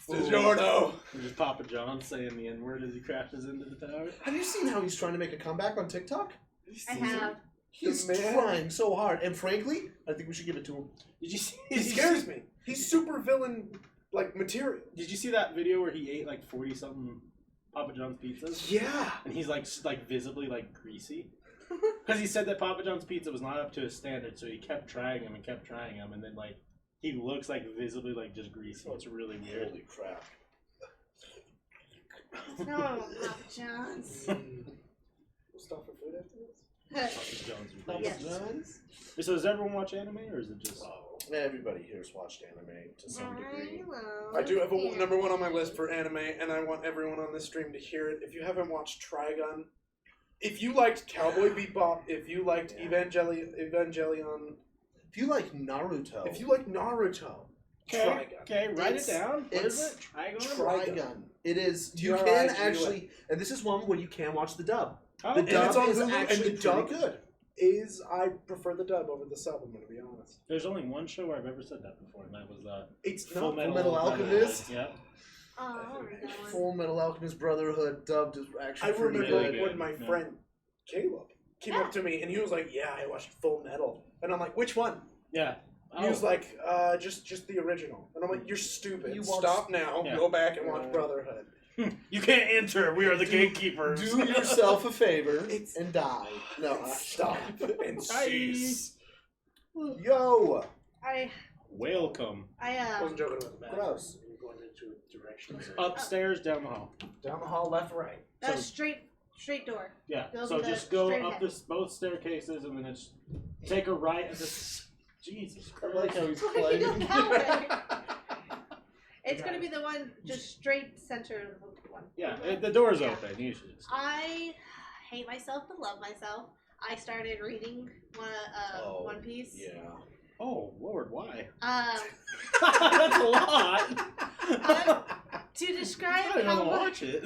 It's DiGiorno. Just Papa John saying the N-word as he crashes into the tower. Have you seen how he's trying to make a comeback on TikTok? I have. He's The man. trying so hard, and frankly, I think we should give it to him. Did you see? He scares me. He's super villain like material. Did you see that video where he ate like 40-something Papa John's pizzas? Yeah. And he's like visibly like greasy. Because he said that Papa John's pizza was not up to his standard, so he kept trying them, and then like he looks like visibly like just greasy. It's really weird. Holy crap. No, Papa John's. We'll stop for food after this. Papa John's. Papa Yes. John's? So does everyone watch anime, or is it just? Everybody here's watched anime to some degree. I do have a number one on my list for anime, and I want everyone on this stream to hear it. If you haven't watched Trigun, if you liked Cowboy Bebop, if you liked Evangelion, If you like Naruto, if you like Naruto, Trigun. Okay, write It's- it down. What is it's it? Trigun? Trigun. It is. You Trigun. can actually, and this is one where you can watch the dub. Oh, The And dub it's on is Hulu, and actually the dub pretty good. I prefer the dub over the sub. I'm gonna be honest. There's only one show where I've ever said that before, and that was It's Full not Metal Alchemist? Yeah. Oh, I don't read that one. Full Metal Alchemist Brotherhood dubbed is I actually pretty remember really good. good. when my Yeah. friend Caleb came up to me and he was like, "Yeah, I watched Full Metal," and I'm like, "Which one?" Yeah. He was like, just the original," and I'm like, "You're stupid. You watched- Stop now. Yeah. Go back and watch Brotherhood." You can't enter. We are the gatekeepers. Do yourself a favor It's- and die. No, Stop and Bye. cease. Yo, I Welcome. I wasn't joking about the bathroom. Gross. You're going into directions. Upstairs, down the hall. Down the hall, left, right. that's So- straight door. Yeah. They'll So be the just go straight up ahead. both staircases, and then it's take a right and just Jesus I Christ. like how he's Why do you playing. go that way? It's gonna be the one just straight center of the one. Yeah, the door's open. You should. I hate myself but love myself. I started reading One Piece. Yeah. Oh Lord, why? Um, That's a lot. to I describe don't how want to much. watch it.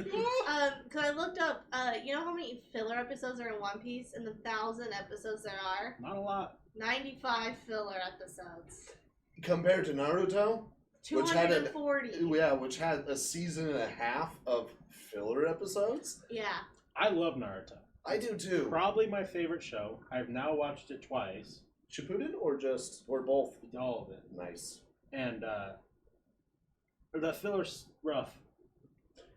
Because I looked up, you know how many filler episodes are in One Piece and the 1,000 episodes there are? Not a lot. 95 filler episodes. Compared to Naruto, Which had an- 240. which had a season and a half of filler episodes. Yeah. I love Naruto. I do too. Probably my favorite show. I've now watched it twice. Shippuden or both? All of it. Nice. And the filler's rough.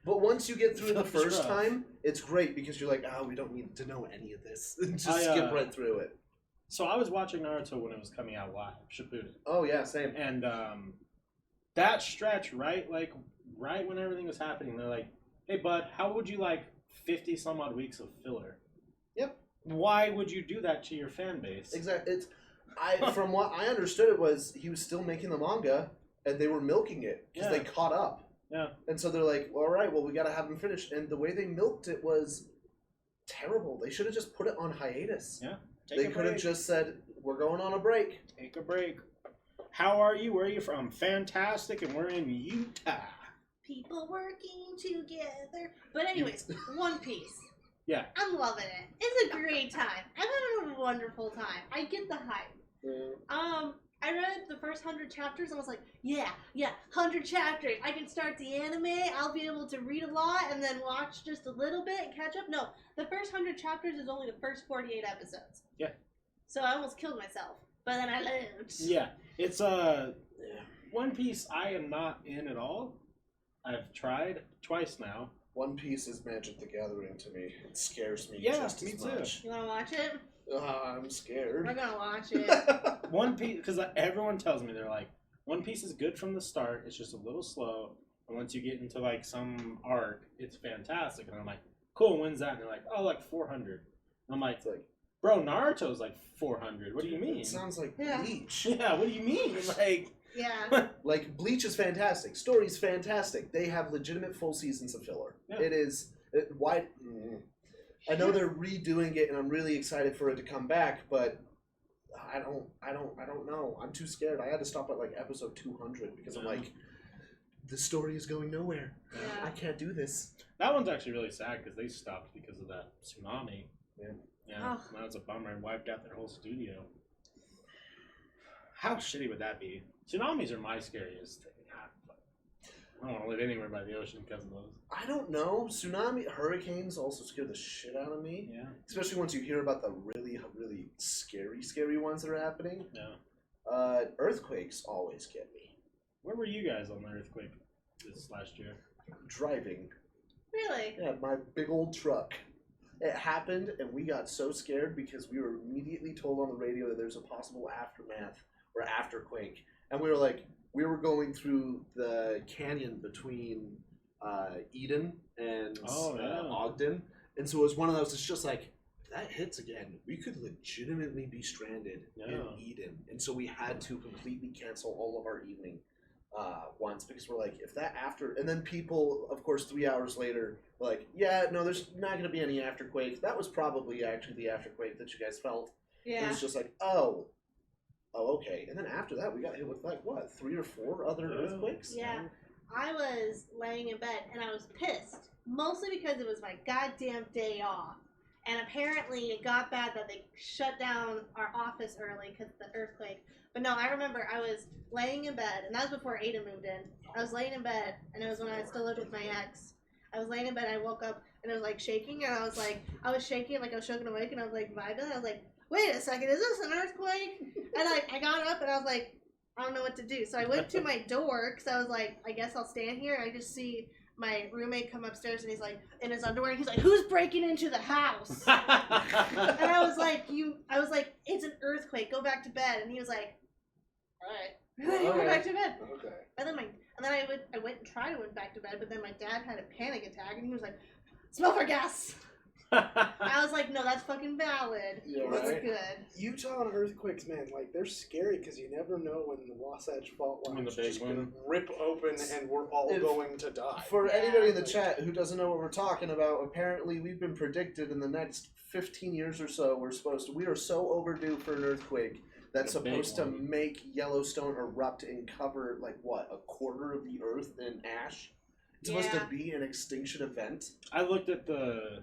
But once you get through the Filler's first rough. time, it's great because you're like, we don't need to know any of this. Just I, skip right through it. So I was watching Naruto when it was coming out live, Shippuden. Oh yeah, same. And that stretch, right when everything was happening, they're like, hey, bud, how would you like 50 some odd weeks of filler? Yep. Why would you do that to your fan base? Exactly. From what I understood, it was he was still making the manga, and they were milking it because they caught up. Yeah. And so they're like, all right, well, we got to have him finish. And the way they milked it was terrible. They should have just put it on hiatus. Yeah. They could have just said, we're going on a break. Take a break. How are you? Where are you from? Fantastic, and we're in Utah. People working together. But anyways, One Piece. Yeah. I'm loving it. It's a great time. I'm having a wonderful time. I get the hype. I read the first 100 chapters and was like, yeah, 100 chapters. I can start the anime. I'll be able to read a lot and then watch just a little bit and catch up. No, the first 100 chapters is only the first 48 episodes. Yeah. So I almost killed myself, but then I lived. Yeah. It's One Piece I am not in at all. I've tried twice now. One Piece is Magic the Gathering to me. It scares me just me as too. much. You want to watch it? I'm scared. We're going to watch it. One Piece, because everyone tells me, they're like, One Piece is good from the start. It's just a little slow. And once you get into like some arc, it's fantastic. And I'm like, cool, when's that? And they're like, oh, like 400. And I'm like, bro, Naruto's like 400. What do you mean? It sounds like Yeah. Bleach. Yeah, what do you mean? Like, Yeah. Like, Bleach is fantastic. Story's fantastic. They have legitimate full seasons of filler. Yeah. It is... I know they're redoing it, and I'm really excited for it to come back, but I don't know. I'm too scared. I had to stop at, like, episode 200, because I'm like, the story is going nowhere. Yeah. I can't do this. that one's actually really sad because they stopped because of that tsunami. Yeah. Yeah, Oh. that was a bummer and wiped out their whole studio. How shitty would that be? Tsunamis are my scariest thing. I don't want to live anywhere by the ocean because of those. I don't know. Hurricanes also scare the shit out of me. Yeah. Especially once you hear about the really, really scary ones that are happening. Yeah. Earthquakes always get me. Where were you guys on the earthquake this last year? Driving. Really? Yeah, my big old truck. It happened, and we got so scared because we were immediately told on the radio that there's a possible aftermath or afterquake. And we were like, we were going through the canyon between Eden and Ogden. And so it was one of those, it's just like, if that hits again, we could legitimately be stranded in Eden. And so we had to completely cancel all of our evening once because we're like, if that after, and then people, of course, 3 hours later, were like, yeah, no, there's not going to be any afterquake. That was probably actually the afterquake that you guys felt. Yeah. It was just like, oh, okay. And then after that, we got hit with like, what, 3 or 4 other earthquakes? Yeah. I was laying in bed and I was pissed. Mostly because it was my goddamn day off. And apparently it got bad that they shut down our office early because of the earthquake. But no, I remember I was laying in bed, and that was before Aiden moved in. I was laying in bed, and it was when I still lived with my ex. I was laying in bed, and I woke up, and it was like shaking, and I was shaking, like I was shaking awake, and I was like vibing. And I was like, wait a second, is this an earthquake? And I got up, and I was like, I don't know what to do. So I went to my door, because I was like, I guess I'll stand here, and I just see my roommate come upstairs, and he's like, in his underwear, and he's like, who's breaking into the house? And I was like, it's an earthquake, go back to bed. And he was like, alright. And then he went back to bed. Okay. And then I went and tried to went back to bed, but then my dad had a panic attack, and he was like, smell for gas. I was like, no, that's fucking valid. Yeah, That's right. good. Utah and earthquakes, man, like they're scary because you never know when the Wasatch Fault line is just going to rip open and we're all going to die. For Yeah. anybody in the chat who doesn't know what we're talking about, apparently we've been predicted in the next 15 years or so, we are so overdue for an earthquake that's supposed to make Yellowstone erupt and cover, like, what, a quarter of the earth in ash? It's supposed to be an extinction event. I looked at the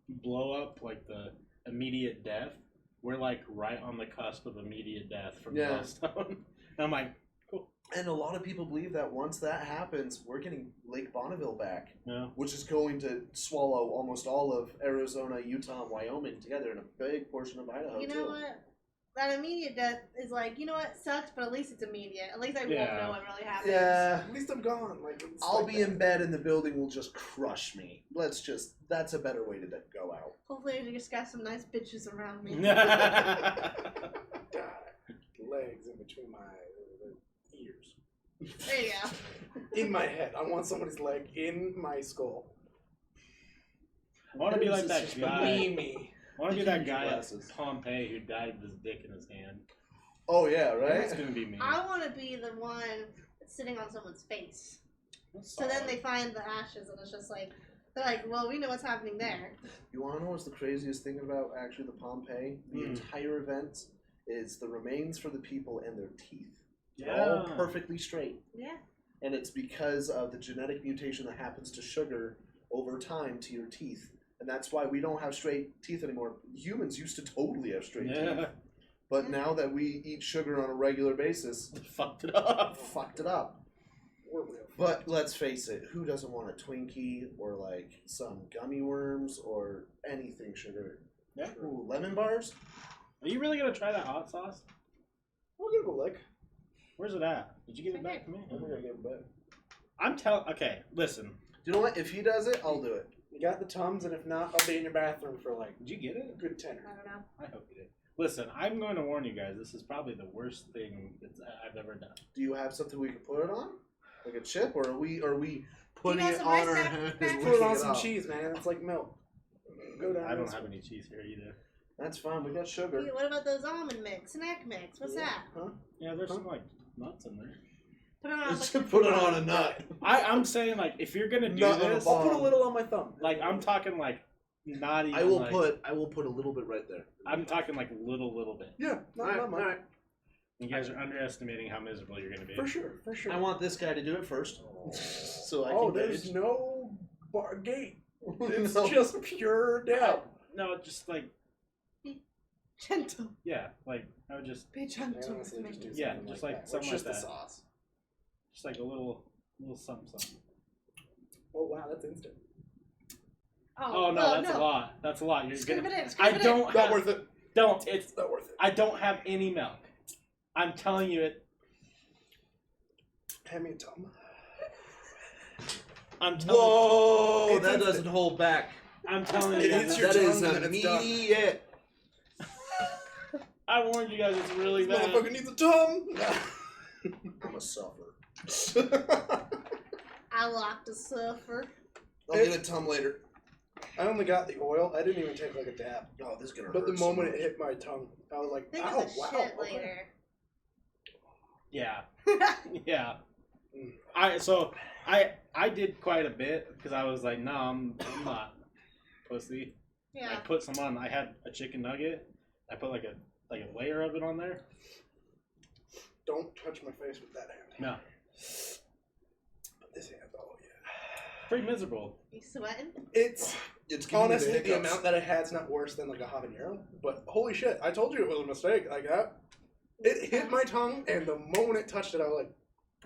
blow up, like the immediate death. We're like right on the cusp of immediate death from Yellowstone. And I'm like, cool. And a lot of people believe that once that happens, we're getting Lake Bonneville back, Yeah. which is going to swallow almost all of Arizona, Utah, and Wyoming together, and a big portion of Idaho, You know what? That immediate death is like, you know what, sucks, but at least it's immediate. At least I won't know what really happens. Yeah. At least I'm gone. Like I'll be in bed and the building will just crush me. That's a better way to go out. Hopefully I just got some nice bitches around me. Die. Legs in between my ears. There you go. In my head. I want somebody's leg in my skull. I want to be like This that is just guy. me. I want to be that guy at Glasses. Pompeii who died with his dick in his hand. Oh yeah, That's right. gonna be me. I want to be the one that's sitting on someone's face. That's So then solid. they find the ashes, and it's just like, they're like, well, we know what's happening there. You want to know what's the craziest thing about actually the Pompeii? The entire event is the remains for the people and their teeth. They're all perfectly straight. Yeah. And it's because of the genetic mutation that happens to sugar over time to your teeth. And that's why we don't have straight teeth anymore. Humans used to totally have straight teeth. But now that we eat sugar on a regular basis, Fucked it up. fucked it up. We're real. But let's face it, who doesn't want a Twinkie or like some gummy worms or anything sugar? Yeah. Ooh, lemon bars? Are you really gonna try that hot sauce? I'll give it a lick. Where's it at? Did you give it back to me? I think I gave it back. I'm telling. Okay, listen. You know what? If he does it, I'll do it. You got the Tums, and if not, I'll be in your bathroom for like Did you get a it? good tenner. I don't know. I hope you did. Listen, I'm going to warn you guys. This is probably the worst thing I've ever done. Do you have something we can put it on? Like a chip? Or are we putting got it some on rice our crackers? hands? Put and Put it on licking some up? cheese, man. It's like milk. Go down. I don't this have way. any cheese here either. That's fine. We got sugar. Hey, what about those almond mix, snack mix? What's that? Huh? Yeah, there's some like nuts in there. Put it on. Just Like, put it on a nut. I'm saying like if you're gonna do Nut on a this, ball. I'll put a little on my thumb. like I'm talking like not even. I will like, put a little bit right there. I'm talking like little bit. Yeah, not much. You guys are underestimating how miserable you're gonna be. For sure, for sure. I want this guy to do it first, so I Oh, can there's gauge. no bar gate. It's No. just pure doubt. No, just like gentle. yeah, like I would just Be gentle. Yeah, honestly, just do Yeah, something just like like that. something It's just like the that. sauce. just like a little something. Oh wow, that's instant. Oh no, that's a lot. That's a lot. You're Scoop gonna. it in. Scoop I it don't Not have. worth it. Don't. It's. Not worth it. I don't have any milk. I'm telling you it. Hand me a Tum. I'm telling. Whoa, It's that instant. doesn't hold back. I'm telling you. It hits guys, your That is tongue and it's done. immediate. I warned you guys. It's really This bad. motherfucker needs a Tum. I'm a suffer. I like to suffer. I'll get a Tum later. I only got the oil. I didn't even take like a dab. Oh, this is gonna But hurt. the moment so it hit my tongue, I was like, Think "Ow, of the wow!" shit okay. later. Yeah. Yeah. Yeah. Mm. I did quite a bit because I was like, no, I'm not pussy. I put some on. I had a chicken nugget. I put like a layer of it on there. Don't touch my face with that hand. No. But this hand, oh yeah. Pretty miserable. You sweating? It's It's giving me honestly the hiccups. amount that I had's not worse than like a habanero. But holy shit, I told you it was a mistake. Like that, it hit my tongue, and the moment it touched it, I was like,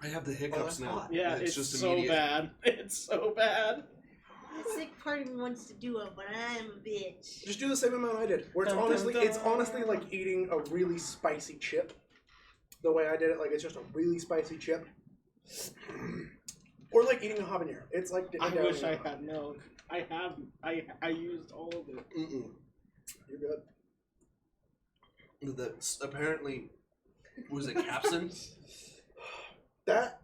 I have the that's hiccups now. hot. Yeah, it's just so immediate. bad. It's so bad. The sick part of me wants to do it, but I'm a bitch. just do the same amount I did. Where it's Dun, dun, honestly, dun. it's honestly like eating a really spicy chip. The way I did it, like it's just a really spicy chip. Or like eating a habanero. It's like I dipping down wish in I it. had milk. I used all of it. Mm-mm. You're good. That's apparently was it capsaicin? That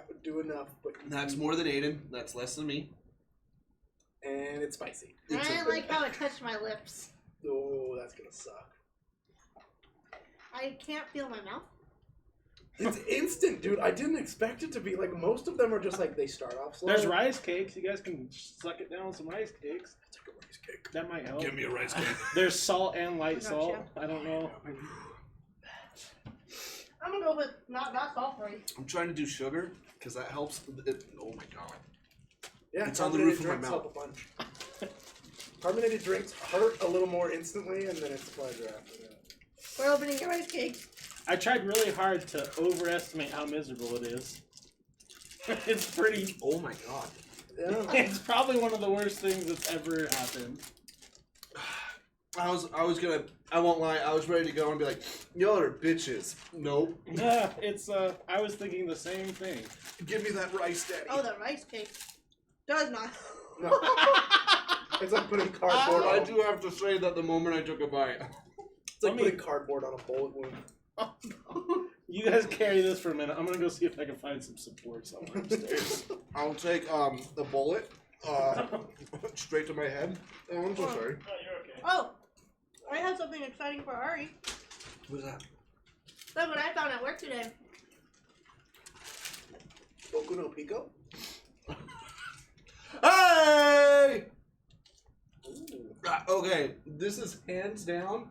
would do enough, but That's more than Aiden. That's less than me. and it's spicy. I It's didn't like how it touched my lips. Oh, that's gonna suck. I can't feel my mouth. It's instant, dude. I didn't expect it to be like most of them are just like they start off slow. There's rice cakes. You guys can suck it down with some rice cakes. I'll take a rice cake. That might help. Give me a rice cake. There's salt and light Gotcha. salt. I don't know. I'm gonna go with not salt free. I'm trying to do sugar because that helps. Oh my god. Yeah, It's on the carbonated roof of my drinks mouth. help a bunch. Carbonated drinks hurt a little more instantly, and then it's a pleasure after that. We're opening your rice cakes. I tried really hard to overestimate how miserable it is. It's pretty. Oh my god. Yeah. It's probably one of the worst things that's ever happened. I won't lie, I was ready to go and be like, y'all are bitches. Nope. Yeah, it's. I was thinking the same thing. Give me that rice, daddy. Oh, the rice cake does not. No, it's like putting cardboard. I on, do have to say that the moment I took a bite. it's like putting cardboard on a bullet wound. You guys carry this for a minute. I'm gonna go see if I can find some support somewhere upstairs. I'll take the bullet straight to my head. Oh, I'm so sorry. Oh, you're okay. Oh, I have something exciting for Ari. What's that? That's what I found at work today. Boku no Pico? Hey! Okay, this is hands down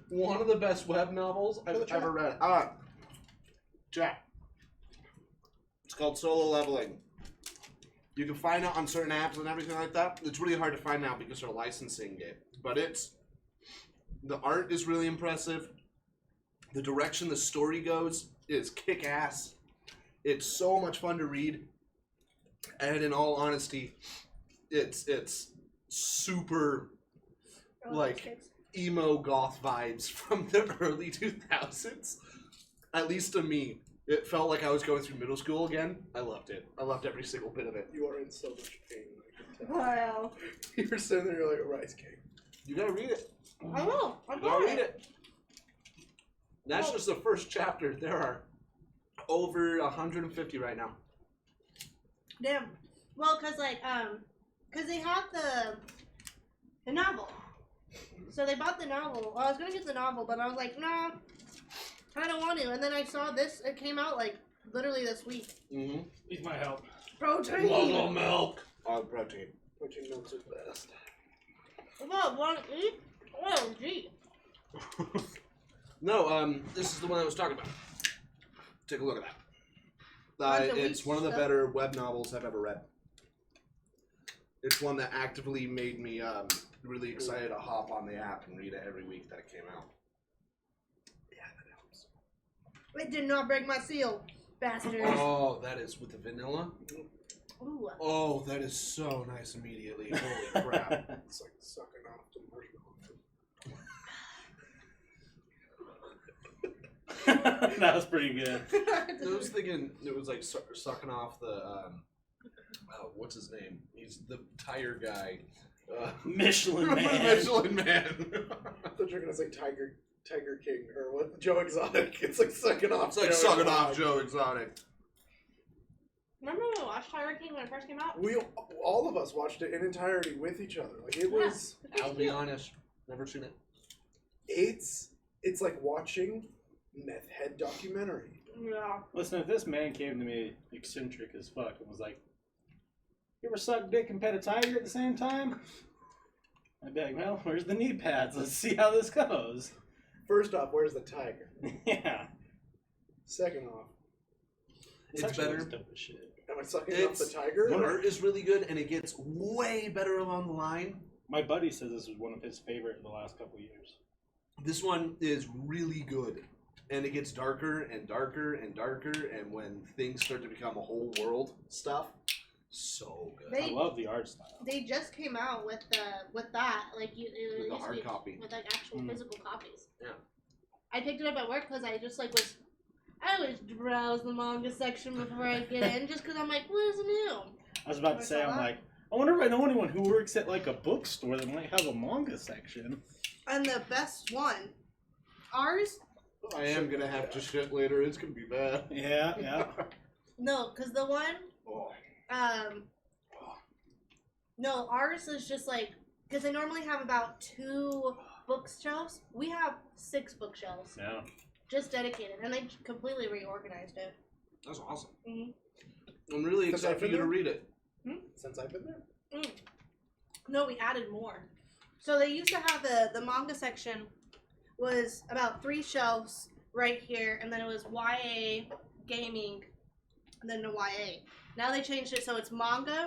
one of the best web novels I've ever read. Jack. It's called Solo Leveling. You can find it on certain apps and everything like that. It's really hard to find now because they're licensing it. But the art is really impressive. The direction the story goes is kick-ass. It's so much fun to read. And in all honesty, it's super like emo goth vibes from the early 2000s. At least to me. It felt like I was going through middle school again. I loved it. I loved every single bit of it. You are in so much pain. I can tell. Wow. You're sitting there, you're like a rice cake. You gotta read it. I will. I'm You gotta going. read it. That's just the first chapter. There are over 150 right now. Damn. Well, cause they have the novel. So they bought the novel. Well, I was gonna get the novel, but I was like, nah, I don't want to. And then I saw this. It came out like literally this week. Mm-hmm. Needs my help. Protein. Logo milk. Protein. Protein milks are the best. What? Want to eat? Oh, gee. No, this is the one I was talking about. Take a look at that. Once a It's week one of the stuff. better web novels I've ever read. It's one that actively made me really excited to hop on the app and read it every week that it came out. Yeah, that helps. It did not break my seal, bastards. Oh, that is with the vanilla? Ooh. Oh, that is so nice immediately. Holy crap. It's like sucking off the marshmallow. That was pretty good. I was thinking it was like sucking off the, what's his name? He's the tire guy. Michelin Man. Michelin Man. I thought you were gonna say Tiger King or what? Joe Exotic. It's like sucking off. It's like Joe sucking Exotic. off Joe Exotic. Remember when we watched Tiger King when it first came out? We all of us watched it in entirety with each other. Like it was. I'll be honest, never seen it. It's like watching meth head documentary. Yeah. Listen, if this man came to me eccentric as fuck and was like, "You ever suck dick and pet a tiger at the same time?" I'd be like, "Well, where's the knee pads? Let's see how this goes." First off, where's the tiger? Yeah. Second off, It's actually better. looks dope as shit. am I sucking off the The tiger? art is really good, and it gets way better along the line. My buddy says this was one of his favorite in the last couple years. This one is really good, and it gets darker and darker and darker, and when things start to become a whole world stuff, so good. I love the art style. They just came out with that, like it With the used to hard be copy. with like actual physical copies. Yeah. I picked it up at work because I just like I always browse the manga section before I get in, just because I'm like, what is new? I was about to say, I'm like, I wonder if I know anyone who works at like a bookstore that might have a manga section. And the best one, ours. I am gonna have to shit later. It's gonna be bad. Yeah, yeah. No, because the one, Oh. no, ours is just like, because they normally have about 2 bookshelves. We have 6 bookshelves, No. just dedicated, and they completely reorganized it. That's awesome. Mm-hmm. I'm really Since excited I've for been you to there? read it. Since I've been there. No, we added more. So they used to have the manga section was about 3 shelves right here, and then it was YA, gaming, and then the YA. Now they changed it so it's manga,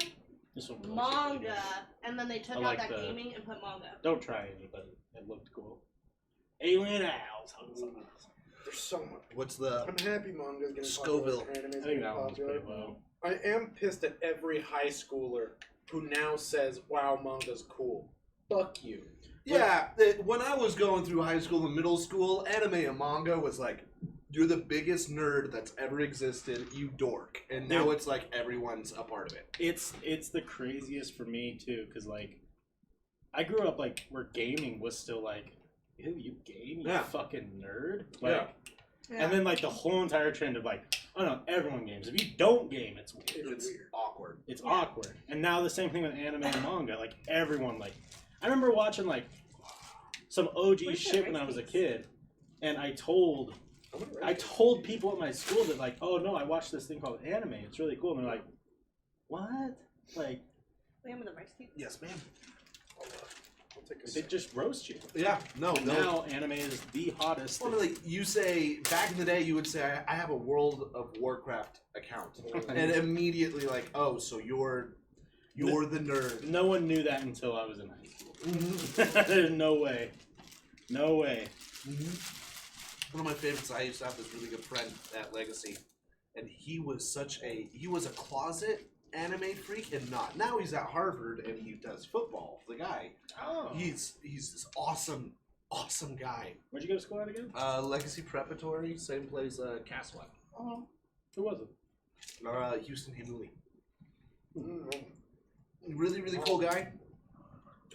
This one really manga, should and then they took I out like that the- gaming and put manga. be. Don't try any, but it looked cool. Alien Owls. There's so much. What's the? I'm happy manga's getting Scoville. popular. Anime's I think getting that one's popular. pretty low. I am pissed at every high schooler who now says, "Wow, manga's cool." Fuck you. Yeah, when I was going through high school and middle school, anime and manga was like, you're the biggest nerd that's ever existed, you dork. And now it's like everyone's a part of it. It's the craziest for me too, because like I grew up like where gaming was still like, ew, you game, you Yeah. fucking nerd. Like, Yeah. And then like the whole entire trend of like, oh no, everyone games. If you don't game, it's weird. It's awkward. It's awkward. And now the same thing with anime and manga. Like everyone, like I remember watching like some OG shit when I was a kid, and I told people at my school that like, oh no, I watched this thing called anime. It's really cool. And they're like, what? Like, Wait, I'm gonna rice cake. Yes, ma'am. I'll take a they sip. just roast you. Yeah, no. Now anime is the hottest. Well, like you say, back in the day, you would say, I have a World of Warcraft account. And immediately like, oh, so you're the nerd. No one knew that until I was in high school. There's no way. No way. One of my favorites, I used to have this really good friend at Legacy, and he was a closet anime freak and not. Now he's at Harvard and he does football. The guy. Oh. He's this awesome guy. Where'd you go to school at again? Legacy Preparatory, same place, Castaway. Oh. Who was it? Or Houston Himuli. Really, really cool guy.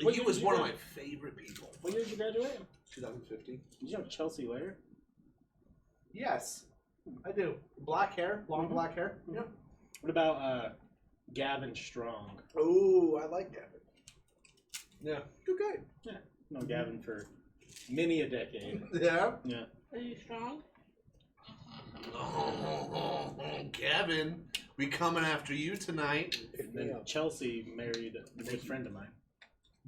What He year was did you one of go? my favorite people. What year did you graduate? 2015. Did you know Chelsea Lair? Yes, I do. Black hair, long black hair. Mhm. Yep. What about Gavin Strong? Oh, I like Gavin. Yeah. Good guy. Known Gavin for many a decade. Yeah. Yeah. Are you strong? Oh, Gavin, we coming after you tonight. And then Chelsea married a good friend of mine.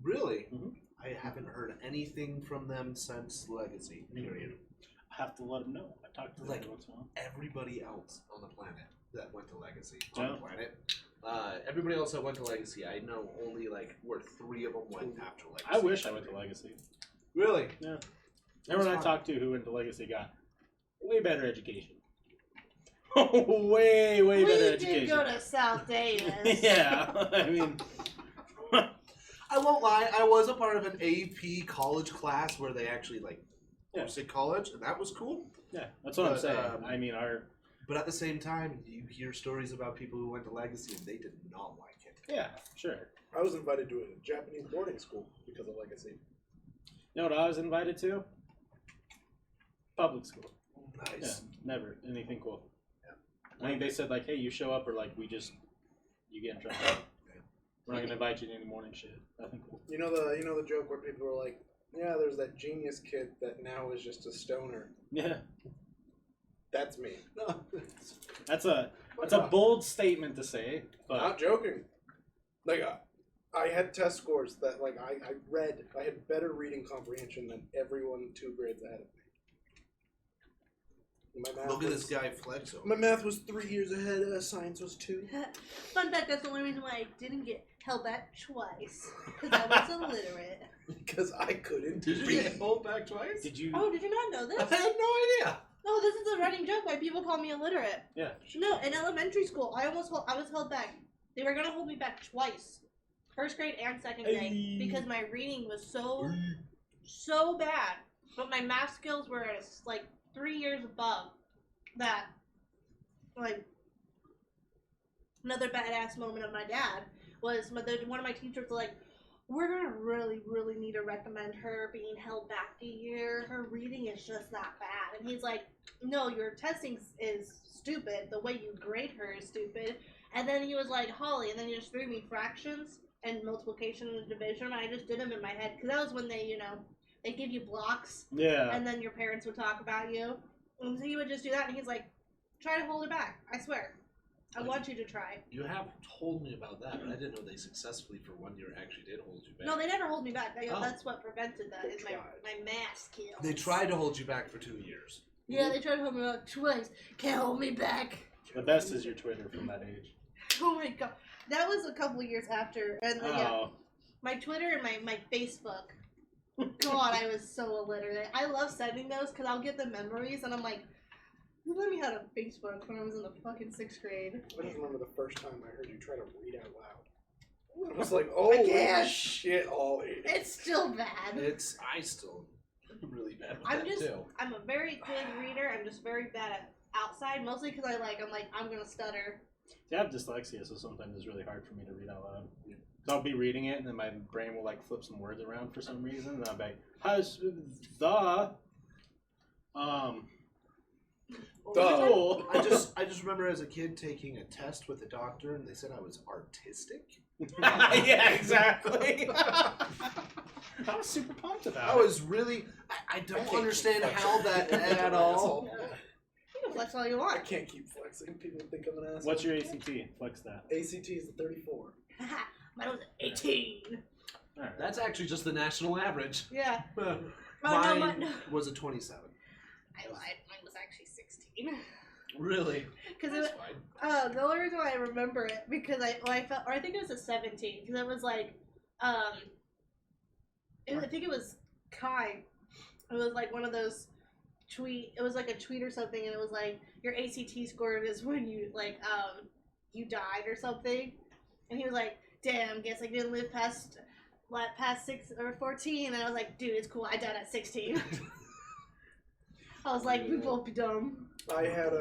Really? Mhm. I haven't heard anything from them since Legacy. Period. I have to let him know. I talk to him Like- every once in a while. Everybody else on the planet that went to Legacy Yeah. on the planet. Everybody else that went to Legacy, I know only like where 3 of them went after Legacy. I wish I went to Legacy. Really? Everyone I fun. talked to who went to Legacy got way better education. way We better did education. go to South Davis. Yeah, I mean, I won't lie, I was a part of an AP college class where they actually like Yeah. hosted college, and that was cool. yeah, that's what I'm But, saying. I mean, But at the same time, you hear stories about people who went to Legacy and they did not like it. yeah, sure. I was invited to a Japanese boarding school because of Legacy. You know what I was invited to? Public school. Yeah, Nice. never anything cool. Yeah. I think they said like, hey, you show up or like you get in trouble. We're not gonna invite you to any morning shit. Nothing cool. You know the joke where people are like, yeah, there's that genius kid that now is just a stoner. Yeah, That's me. No. that's a bold statement to say, but Not joking. Like, I had test scores that, like, I had better reading comprehension than everyone 2 grades ahead of me. My math Look at was, this guy flex over. My math was 3 years ahead, science was 2. Fun fact, that's the only reason why I didn't get held back twice. Because I was illiterate. Because I couldn't Did you read. get pulled back twice? did you? Oh, did you not know I this? had no idea. No, this is a running joke why people call me illiterate. Yeah. No, in elementary school, I was held back. They were gonna hold me back twice, 1st grade and 2nd grade, Hey. because my reading was so bad, but my math skills were like 3 years above that. Like another badass moment of my dad was one of my teachers was like, we're gonna really need to recommend her being held back a year. Her reading is just that bad. And he's like, no, your testing is stupid. The way you grade her is stupid. And then he was like, Holly, and then he just threw me fractions and multiplication and division. And I just did them in my head because that was when they give you blocks, Yeah. and then your parents would talk about you. And so he would just do that, and he's like, try to hold her back. I swear. I want you to try. You have told me about that, but I didn't know they successfully for 1 year actually did hold you back. No, they never hold me back. Oh. That's what prevented that, They is my tried. math skills. They tried to hold you back for 2 years. Yeah, they tried to hold me back twice. Can't hold me back. The best is your Twitter from that age. Oh my god. That was a couple years after. And yeah, Oh, my Twitter and my Facebook. God, I was so illiterate. I love sending those because I'll get the memories and I'm like, who let me have a Facebook when I was in the fucking 6th grade? I just remember the first time I heard you try to read out loud. I was like, oh, can't. shit, Ollie. It's still bad. I still really bad with I'm that just, too. I'm a very good reader. I'm just very bad at outside, mostly because I'm gonna stutter. I have dyslexia, so sometimes it's really hard for me to read out loud. So I'll be reading it, and then my brain will like flip some words around for some reason, and I'll be like, "How's the Oh. I just remember as a kid taking a test with a doctor, and they said I was artistic. Yeah, exactly. I was super pumped about it. I was really. I don't understand how that at all. You can flex all you I want. can't keep flexing. People think I'm an asshole. What's your ACT? Flex that. ACT is 34. Mine was 18. All right. That's actually just the national average. Yeah. Mine No. was a 27. I lied. Mine was actually 16. Really? Because That's fine. the only reason why I remember it because I felt, or I think it was a 17 because it was like, I think it was Kai. It was like one of those tweet. It was like a tweet or something, and it was like your ACT score is when you like you died or something, and he was like, "Damn, guess I didn't live past 6 or 14." And I was like, "Dude, it's cool. I died at 16." I was like, "We both be dumb." I had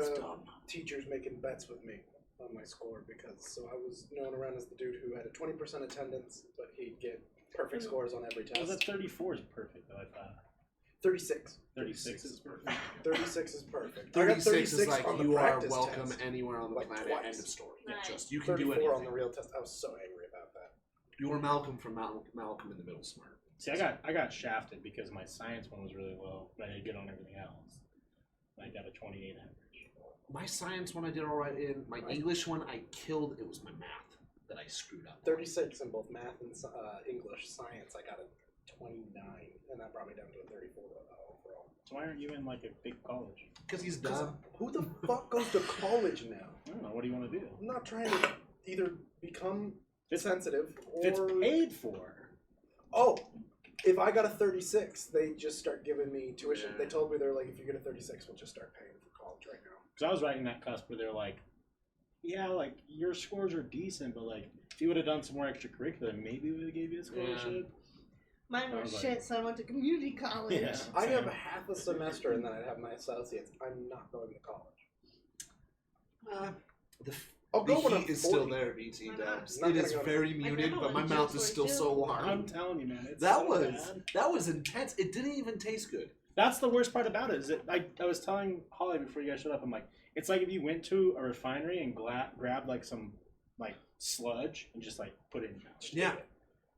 teachers making bets with me on my score so I was known around as the dude who had a 20% attendance, but he'd get perfect scores on every test. Well, that 34 is perfect, though, I thought. 36. 36 is perfect. 36 is perfect. 36 is like on the you are practice welcome test. anywhere on the Like planet. twice. End of story. Nice. Just you can do 34 anything. on the real test. I was so angry about that. You were Malcolm from Malcolm in the Middle Smart. See, I got shafted because my science one was really low, but I did good on everything else. I got a 28 average. My science one I did all right in. My English one I killed. It was my math that I screwed up. 36 in both math and English. Science, I got a 29, and that brought me down to a 34 overall. So why aren't you in like a big college? Because he's dumb. Who the fuck goes to college now? I don't know. What do you want to do? I'm not trying to either become sensitive or... If it's paid for. Oh, if I got a 36, they just start giving me tuition. Yeah. They told me, they're like, if you get a 36, we'll just start paying for college right now. Because I was right in that cusp where they're like, yeah, like your scores are decent, but like if you would have done some more extracurricular, maybe we would have gave you a scholarship. Mine I was was shit, like- so I went to community college. Yeah. I have Same. half a semester and then I'd have my associates. I'm not going to college. I'll The go when I'm heat is 40. still there, BT Why Dubs. not? It Not is gonna go. very I muted, know, but my like mouth Jill's is still voice, so too. warm. I'm telling you, man. It's That so was bad. intense. It didn't even taste good. That's the worst part about it. Is that I was telling Holly before you guys showed up. I'm like, it's like if you went to a refinery and grabbed like some like sludge and just like put it in your mouth. Just Yeah. ate it.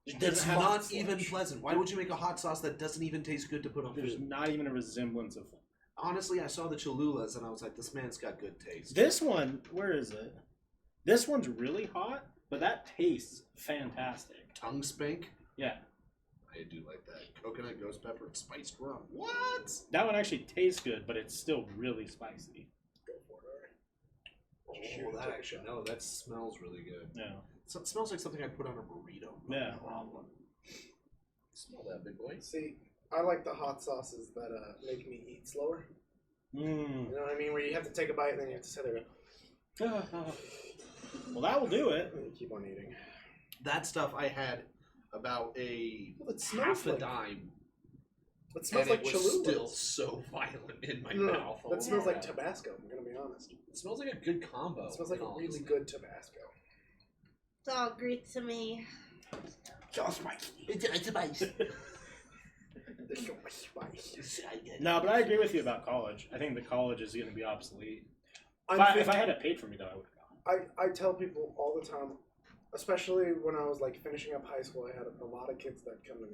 Just It's doesn't have not sludge. even pleasant. Why would you make a hot sauce that doesn't even taste good to put on There's food? not even a resemblance of. Honestly, I saw the Cholulas and I was like, this man's got good taste. This one, where is it? This one's really hot, but that tastes fantastic. Tongue spank? Yeah, I do like that. Coconut, ghost pepper, and spiced rum. What? that one actually tastes good, but it's still really spicy. Go for it, all right. Oh, Shoot, that take a actually, shot. no, that smells really good. Yeah. So it smells like something I'd put on a burrito. Yeah. No problem. Smell that, big boy. See, I like the hot sauces that make me eat slower. Mm. You know what I mean? Where you have to take a bite and then you have to sit there and Well, that will do it. you keep on eating. That stuff I had about a Well, it smells half a like- dime. It smells and like it was Cholula's. still so violent in my No, mouth. that smells Oh, like yeah. Tabasco, I'm going to be honest. It smells like a good combo. It smells like in a all really honesty. good Tabasco. It's all Greek to me. Just spicy. It's spicy. It's so spicy. No, but I agree with you about college. I think the college is going to be obsolete. I'm If I thinking- had it paid for me, though, I would have gone. I tell people all the time, especially when I was like finishing up high school, I had a lot of kids that come to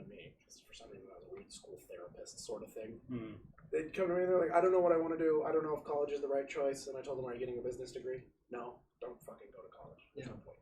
me because for some reason I was a weird school therapist sort of thing. Hmm. They'd come to me and they're like, I don't know what I want to do. I don't know if college is the right choice. And I told them, are you getting a business degree? No, don't fucking go to college. There's no point.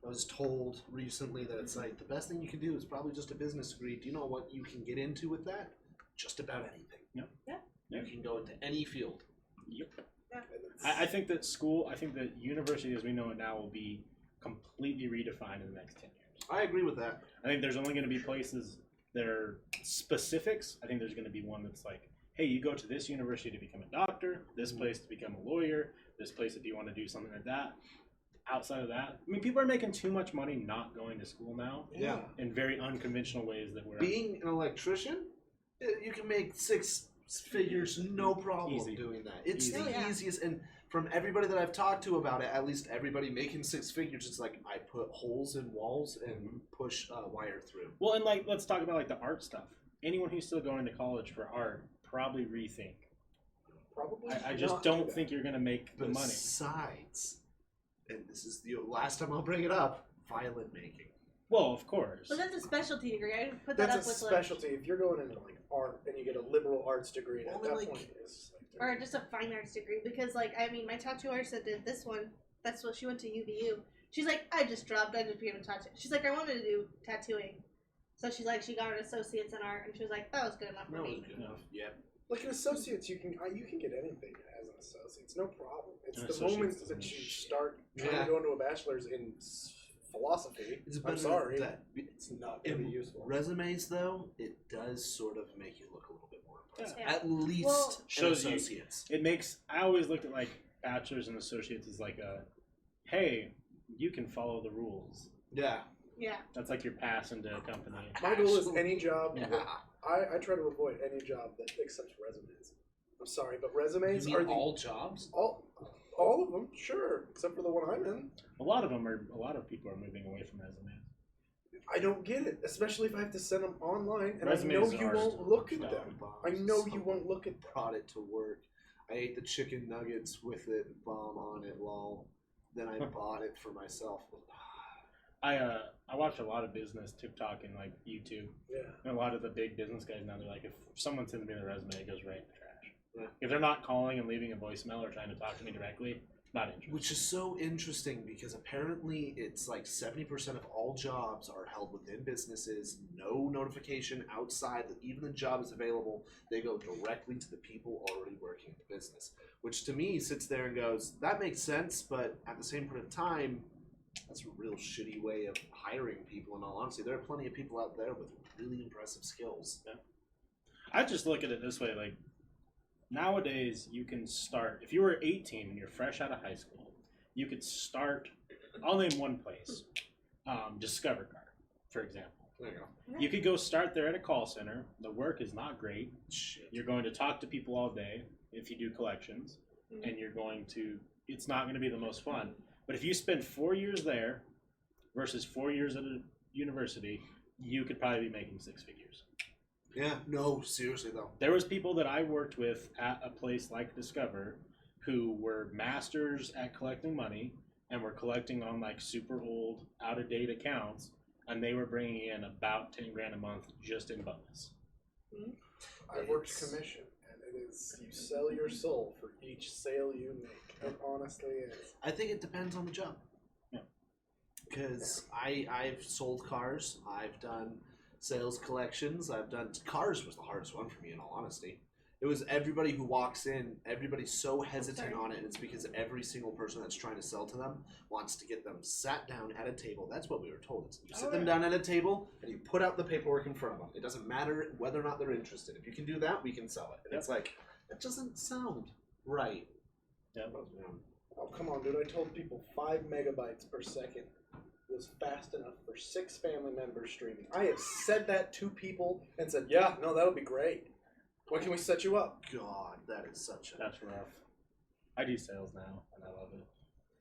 I was told recently that it's like the best thing you can do is probably just a business degree. Do you know what you can get into with that? Just about anything. Yep. Yeah. You can go into any field. Yep. And it's- I think that university as we know it now will be completely redefined in the next 10 years. I agree with that. I think there's only going to be places that are specifics. I think there's going to be one that's like, hey, you go to this university to become a doctor, this place to become a lawyer, this place if you want to do something like that. Outside of that, I mean, people are making too much money not going to school now Yeah. in very unconventional ways that we're Being an electrician, you can make 6 figures no problem Easy. doing that. It's Easy. the Oh, yeah. easiest, and from everybody that I've talked to about it, at least everybody making 6 figures, it's like I put holes in walls and push wire through. Well, and like, let's talk about like the art stuff. Anyone who's still going to college for art probably rethink probably. I just not don't do that. think you're gonna make the money. Besides, and this is the last time I'll bring it up, violin making. Well, of course. Well, that's a specialty degree. I put that That's up a with specialty. If you're going into like art and you get a liberal arts degree, Well, at that like- point it's like or just a fine arts degree, because like I mean, my tattoo artist that did this one, that's what she went to UVU. She's like, I just dropped. I just became a tattoo. She's like, I wanted to do tattooing, so she's like, she got an associate's in art, and she was like, that was good enough for No, me. it's good enough. Yeah. Like an associate's, you can get anything as an associate. It's no problem. It's An the associate's moment doesn't that mean you shit. start trying Yeah. to go into a bachelor's in philosophy. It's I'm better sorry, that it's not going to be useful. resumes, though, it does sort of make you look a little bit more impressive. Yeah. At least Well- an Shows you- associates. It makes. I always looked at like bachelors and associates as like a, hey, you can follow the rules. Yeah. Yeah. That's like your pass into a company. My goal is any job. Yeah. I try to avoid any job that accepts resumes. I'm sorry, but resumes You are mean the all jobs? all of them, sure, except for the one I'm in. A lot of people are moving away from resumes. I don't get it, especially if I have to send them online, and Resumes I know you are won't look at dumb. them. I know you won't look at them. Brought it to work. I ate the chicken nuggets with it, bomb on it, lol. Then I bought it for myself. I watch a lot of business TikTok and like YouTube. Yeah. And a lot of the big business guys now, they're like, if someone sends me their resume, it goes right in the trash. Yeah. If they're not calling and leaving a voicemail or trying to talk to me directly, not interested. Which is so interesting because apparently it's like 70% of all jobs are held within businesses, no notification outside that even the job is available. They go directly to the people already working at the business, which to me sits there and goes, that makes sense, but at the same point of time, that's a real shitty way of hiring people. In all honesty, there are plenty of people out there with really impressive skills. Yeah. I just look at it this way, like, nowadays you can start, if you were 18 and you're fresh out of high school, you could start, I'll name one place, Discover Car, for example. There you go. You could go start there at a call center. The work is not great. Shit. You're going to talk to people all day if you do collections, and you're going to, it's not going to be the most fun. But if you spend 4 years there versus 4 years at a university, you could probably be making six figures. Yeah, no, seriously though. There was people that I worked with at a place like Discover who were masters at collecting money and were collecting on like super old, out-of-date accounts, and they were bringing in about 10 grand a month just in bonus. I worked commission, and it is you sell your soul for each sale you make. It honestly is. I think it depends on the job. Yeah. Because I've sold cars. I've done sales collections. I've done cars was the hardest one for me in all honesty. It was everybody who walks in, everybody's so hesitant on it, and it's because every single person that's trying to sell to them wants to get them sat down at a table. That's what we were told. You sit them down at a table and you put out the paperwork in front of them. It doesn't matter whether or not they're interested. If you can do that, we can sell it. And it's like, that doesn't sound right. Yeah. Oh, come on, dude. I told people 5 megabytes per second was fast enough for 6 family members streaming. I have said that to people and said, yeah, no, that'll be great. When can we set you up? God, that is such a... That's rough. I do sales now, and I love it.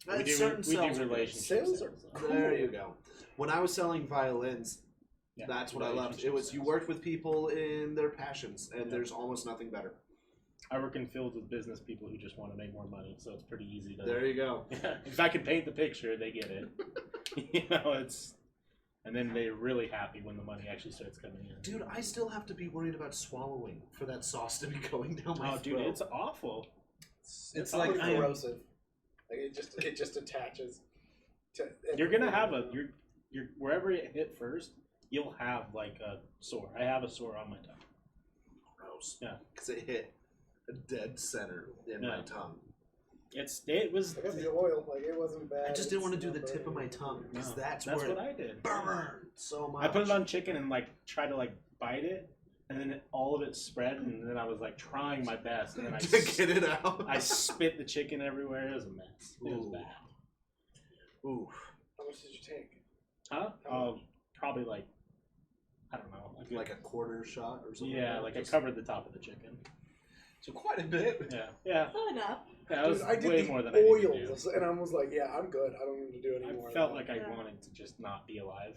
That's We do certain sales are good. relationship Sales sales. are- There you go. When I was selling violins, Yeah, that's what I loved. It relationship was you sales. worked with people in their passions, and Yeah. there's almost nothing better. I work in fields with business people who just want to make more money, so it's pretty easy to. There you go. If I can paint the picture, they get it. It's, and then they're really happy when the money actually starts coming in. Dude, I still have to be worried about swallowing for that sauce to be going down my Oh, throat. dude, it's awful. It's like like I am- corrosive. Like it just attaches. To You're gonna have you're wherever it hit first, you'll have like a sore. I have a sore on my tongue. gross. Yeah. Because it hit a dead center in my Yeah. tongue. It was. I got the oil. Like it wasn't bad. I just didn't want to do It's the not tip of my burning. tongue because No, that's what where I it did. burned so much. I put it on chicken and like try to like bite it, and then all of it spread, and then I was like trying my best, and then I to get it out. I spit the chicken everywhere. It was a mess. It was Ooh. bad. Ooh. How much did you take? Huh? How much? Probably like, I don't know. Like a quarter shot or something? yeah, like I covered the top of the chicken. So quite a bit. Yeah. Good enough. Yeah, it was Dude, I did way the more than I needed to do. oils, and I was like, yeah, I'm good. I don't need to do any more. I felt of like that. I Yeah. wanted to just not be alive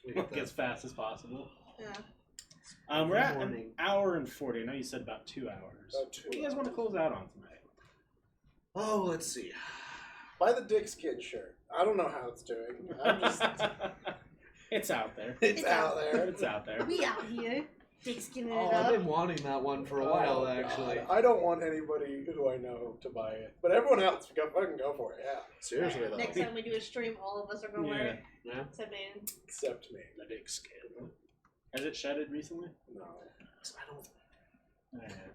We get as fast as possible. Yeah. We're at an hour and 40. I know you said about 2 hours. About 2 What do you guys want to close out on tonight? Oh, let's see. Buy the Dick Skin shirt. I don't know how it's doing. I'm just. It's out there. It's out there. It's out there. We out here. Dick skinning Oh, it I've up. been wanting that one for a while, actually. God. I don't want anybody who I know to buy it, but everyone else, fucking go for it. Yeah. Seriously, though. Next time we do a stream, all of us are going to wear it. Yeah. Except Aiden. Except me. The Dick Skin. Has it shedded recently? No. I don't.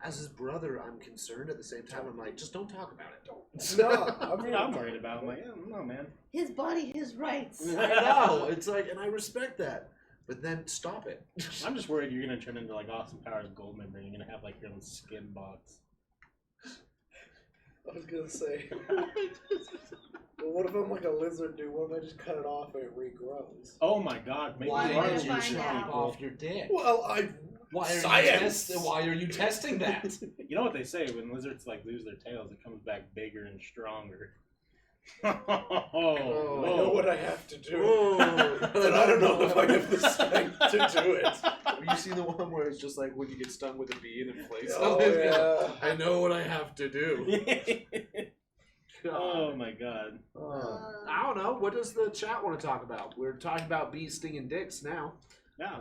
As his brother, I'm concerned. At the same time, I'm like, just don't talk about it. No, I'm worried about it. I'm like, no, man. His body, his rights. I know. It's like, and I respect that. But then stop it. I'm just worried you're going to turn into like Austin Powers Goldmember and you're going to have like your own skin box. I was gonna say. Well, what if I'm like a lizard dude? What if I just cut it off and it regrows? Oh my god, maybe Why you are did you find losing out. chop people. off your dick? Well, Why are you testing that? You know what they say, when lizards like lose their tails, it comes back bigger and stronger. Oh, I know what I have to do, Oh, but I don't know if I have the strength to do it. Have you seen the one where it's just like when you get stung with a bee and it inflates? Oh, yeah. I know what I have to do. Oh my god. I don't know. What does the chat want to talk about? We're talking about bees stinging dicks now. Yeah.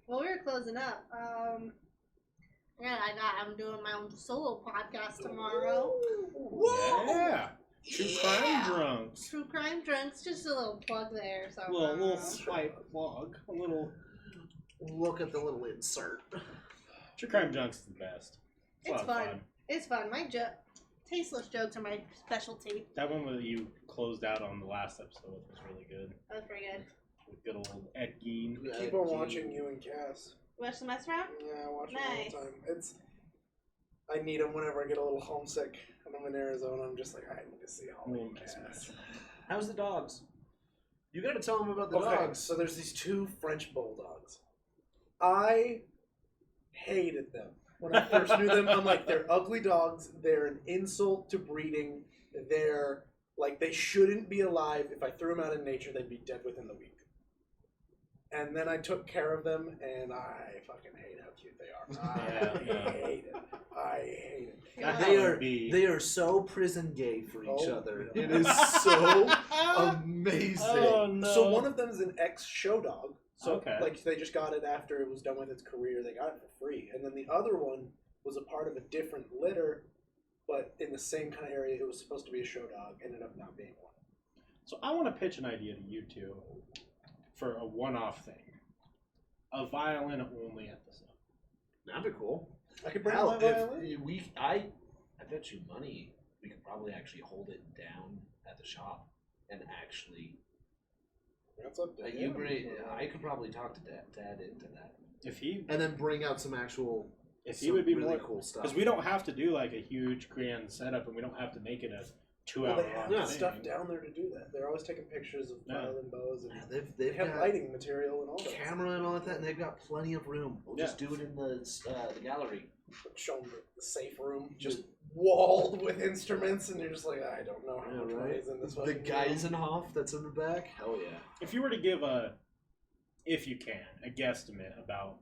Well, we're closing up. I'm doing my own solo podcast tomorrow. Yeah. True crime drunks. True Crime Drunks, just a little plug there. So A little swipe vlog. A little. Look at the little insert. True crime drunks is the best. It's a It's lot of fun. It's fun. My tasteless jokes are my specialty. That one that you closed out on the last episode was really good. That was pretty good. With good old Ed Gein. Keep on watching you and Cass. Watch the mess around? Yeah, I watch them Nice. all the time. I need them whenever I get a little homesick and I'm in Arizona. I'm just like, I need to see Holly and Cass. How's the dogs? You got to tell them about the Okay, dogs. so there's these 2 French bulldogs. I hated them when I first knew them. I'm like, they're ugly dogs. They're an insult to breeding. They're like, they shouldn't be alive. If I threw them out in nature, they'd be dead within the week. And then I took care of them, and I fucking hate how cute they are. I hate it. I hate it. Yeah. They are so prison gay for each Oh, other. yeah. It is so amazing. Oh, no. So one of them is an ex-show dog. So Okay. like they just got it after it was done with its career. They got it for free. And then the other one was a part of a different litter, but in the same kind of area. It was supposed to be a show dog. Ended up not being one. So I want to pitch an idea to you two for a one-off thing. A violin only episode. That'd be cool. I could bring Hell, my violin. I bet you money we could probably actually hold it down at the shop and actually. That's up to I could probably talk to Dad into that, If he and then bring out some actual. If he would be really more cool stuff. because we don't have to do like a huge grand setup, and we don't have to make it a 2 Well, hour they have long stuff thing. down there to do that. They're always taking pictures of Yeah. violin bows and Yeah, they they've have got lighting material and all that. camera and all that, and they've got plenty of room. We'll just Yeah. do it in the gallery. Show them the safe room, just walled with instruments, and you're just like, I don't know how Yeah, much right. money is in this. The fucking room. Geisenhof that's in the back. Hell yeah. If you were to give if you can, a guesstimate about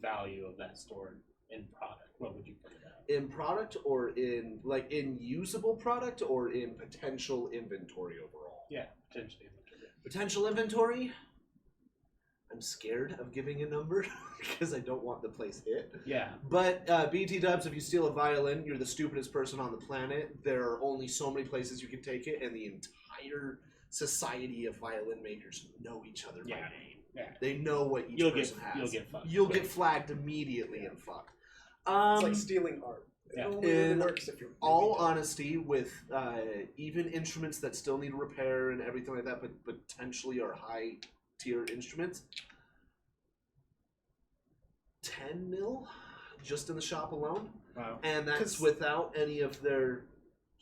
value of that store in product, what would you put it at? In product or in usable product or in potential inventory overall? Yeah, potentially. Potential inventory? I'm scared of giving a number because I don't want the place hit. Yeah. But BT Dubs, if you steal a violin, you're the stupidest person on the planet. There are only so many places you can take it, and the entire society of violin makers know each other by name. Yeah. They know what each person has. You'll get fucked. You'll get flagged immediately and fucked. It's like stealing art. It Yeah. only really In works if you're all really dumb. honesty, with even instruments that still need repair and everything like that, but potentially are high tier instruments, 10 mil just in the shop alone, Wow. and that's 'Cause- without any of their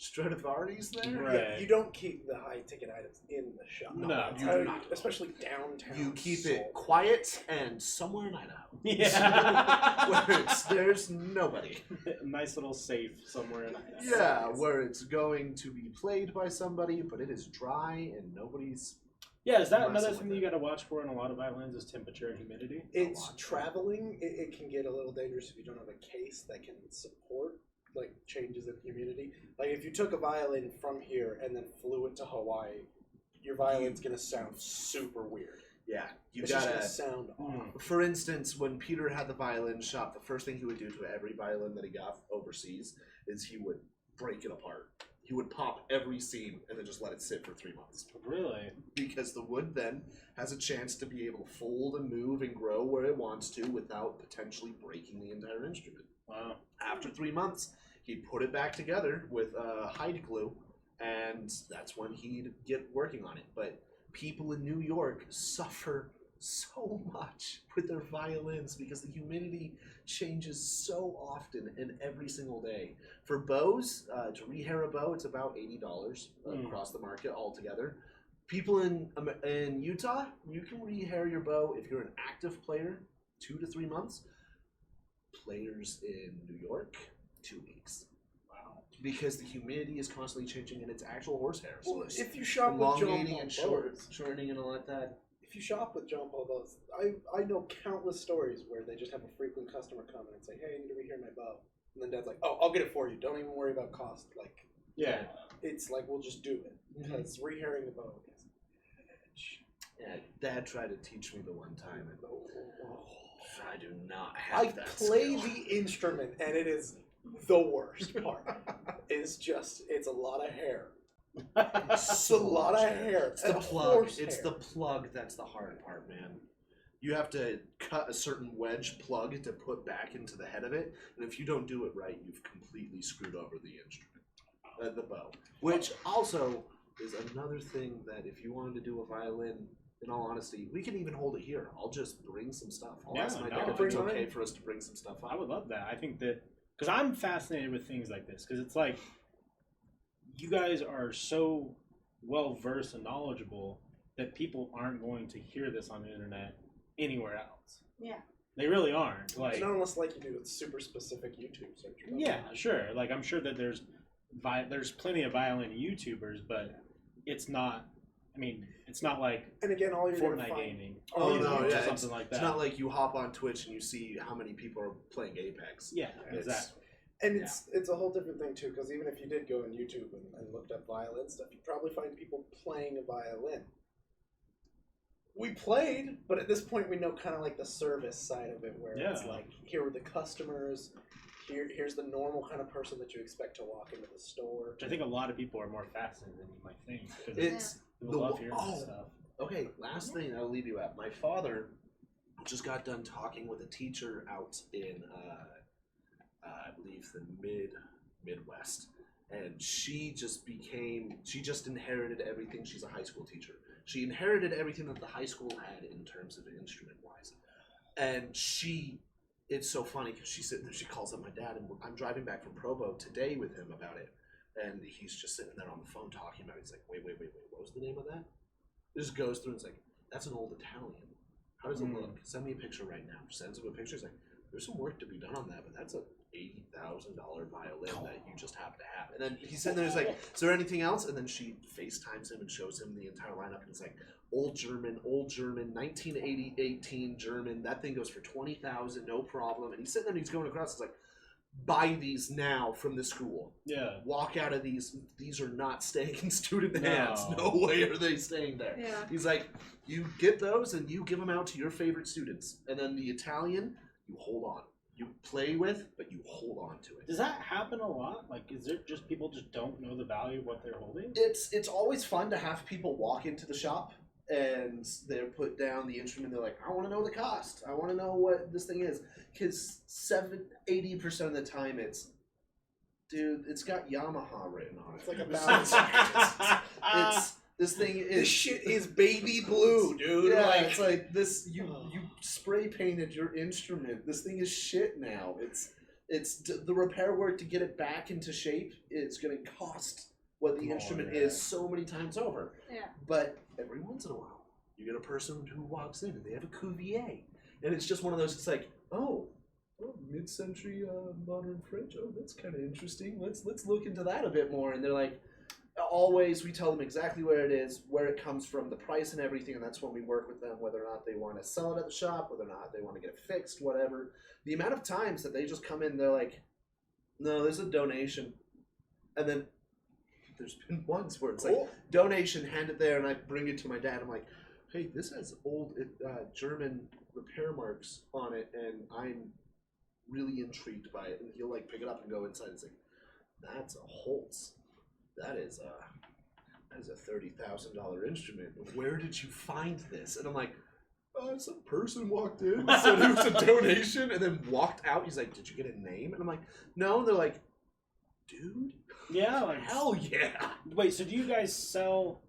Stradivari's there. Right. Yeah, you don't keep the high ticket items in the shop. No, That's you how do not. Especially downtown. You keep Seoul. it quiet and somewhere in Idaho. Yeah. Where there's nobody. A nice little safe somewhere in Idaho. Yeah, where it's going to be played by somebody, but it is dry and nobody's Yeah, is that another messing thing with that it. you got to watch for in a lot of violins is temperature and humidity? It's traveling. It can get a little dangerous if you don't have a case that can support like changes in humidity. Like if you took a violin from here and then flew it to Hawaii, your violin's gonna sound super weird. Yeah, you It's just gotta. gonna sound off. For instance, when Peter had the violin shop, the first thing he would do to every violin that he got overseas is he would break it apart. He would pop every seam and then just let it sit for 3 months. Really? Because the wood then has a chance to be able to fold and move and grow where it wants to without potentially breaking the entire instrument. Wow. After 3 months, he'd put it back together with hide glue, and that's when he'd get working on it. But people in New York suffer so much with their violins because the humidity changes so often and every single day. For bows, to rehair a bow, it's about $80 across the market altogether. People in Utah, you can rehair your bow if you're an active player, 2 to 3 months. Players in New York, 2 weeks. Wow. Because the humidity is constantly changing and it's actual horsehair. So Well, it's if you shop with John elongating Paul and bows, shortening and all like that. if you shop with John Paul bows, I know countless stories where they just have a frequent customer come in and say, "Hey, I need to rehear my bow," and then Dad's like, "Oh, I'll get it for you. Don't even worry about cost." Like, Yeah. it's like we'll just do it because rehearing a bow is. Yeah, Dad tried to teach me the one time, and I do not I have that play skill. the instrument, and it is the worst part. It's a lot of hair. It's a lot of hair. It's the and plug. horse It's hair. the plug that's the hard part, man. You have to cut a certain wedge plug to put back into the head of it, and if you don't do it right, you've completely screwed over the instrument, the bow. Which also is another thing that if you wanted to do a violin, in all honesty, we can even hold it here. I'll just bring some stuff. I'll Yeah, ask my no, dad if bring it's mine. okay for us to bring some stuff I up. would love that. I think that because I'm fascinated with things like this because it's like you guys are so well versed and knowledgeable that people aren't going to hear this on the internet anywhere else. Yeah. They really aren't. Like, Not unless like you do a super specific YouTube search. yeah, sure. Like I'm sure that there's plenty of violin YouTubers, but it's not. I mean, it's not like And again, all you're gonna Fortnite find. gaming. Oh, or no, yeah, something like that. It's not like you hop on Twitch and you see how many people are playing Apex. Yeah, It's- exactly. And it's a whole different thing too, because even if you did go on YouTube and looked up violin stuff, you'd probably find people playing a violin. We played, but at this point we know kind of like the service side of it, where it's Yeah. like here are the customers, here's the normal kind of person that you expect to walk into the store. Which I think a lot of people are more fascinated than you might think. Because It's people love hearing this stuff. Okay, last thing I'll leave you at. My father just got done talking with a teacher out in, I believe, the Midwest. And she just inherited everything. She's a high school teacher. She inherited everything that the high school had in terms of instrument-wise. And it's so funny because she's sitting there, she calls up my dad, and I'm driving back from Provo today with him about it. And he's just sitting there on the phone talking about it. He's like, wait, what was the name of that? It just goes through and it's like, that's an old Italian. How does it look? Send me a picture right now. Sends him a picture. He's like, there's some work to be done on that, but that's a $80,000 violin that you just happen to have. And then he's sitting there, he's like, is there anything else? And then she FaceTimes him and shows him the entire lineup. And it's like, old German, 1918 German. That thing goes for $20,000, no problem. And he's sitting there and he's going across. It's like, buy these now from the school. Yeah. Walk out of these. These are not staying in student No. hands. No way are they staying there. Yeah. He's like, you get those and you give them out to your favorite students. And then the Italian, you hold on. You play with, but you hold on to it. Does that happen a lot? Like, is it just people just don't know the value of what they're holding? It's always fun to have people walk into the shop and they're put down the instrument. They're like, I want to know the cost. I want to know what this thing is. Because 80% of the time dude, it's got Yamaha written on it. It's like a balance. This thing This is shit is baby blue, dude. Yeah, Like, it's like this. You spray painted your instrument. This thing is shit now. It's the repair work to get it back into shape. It's going to cost what the instrument is so many times over. Yeah. But every once in a while, you get a person who walks in and they have a Cuvier, and it's just one of those. It's like, oh, mid-century modern French. Oh, that's kind of interesting. Let's look into that a bit more. And they're like, always we tell them exactly where it is, where it comes from, the price and everything, and that's when we work with them, whether or not they want to sell it at the shop, whether or not they want to get it fixed, whatever. The amount of times that they just come in, they're like, no, there's a donation. And then there's been ones where it's like, donation, hand it there, and I bring it to my dad. I'm like, hey, this has old German repair marks on it, and I'm really intrigued by it. And he'll like pick it up and go inside and say, that's a Holtz. That is a $30,000 instrument. Where did you find this? And I'm like, some person walked in, said it was a donation, and then walked out. He's like, did you get a name? And I'm like, no. And they're like, dude, yeah, like, hell yeah. Wait, so do you guys sell?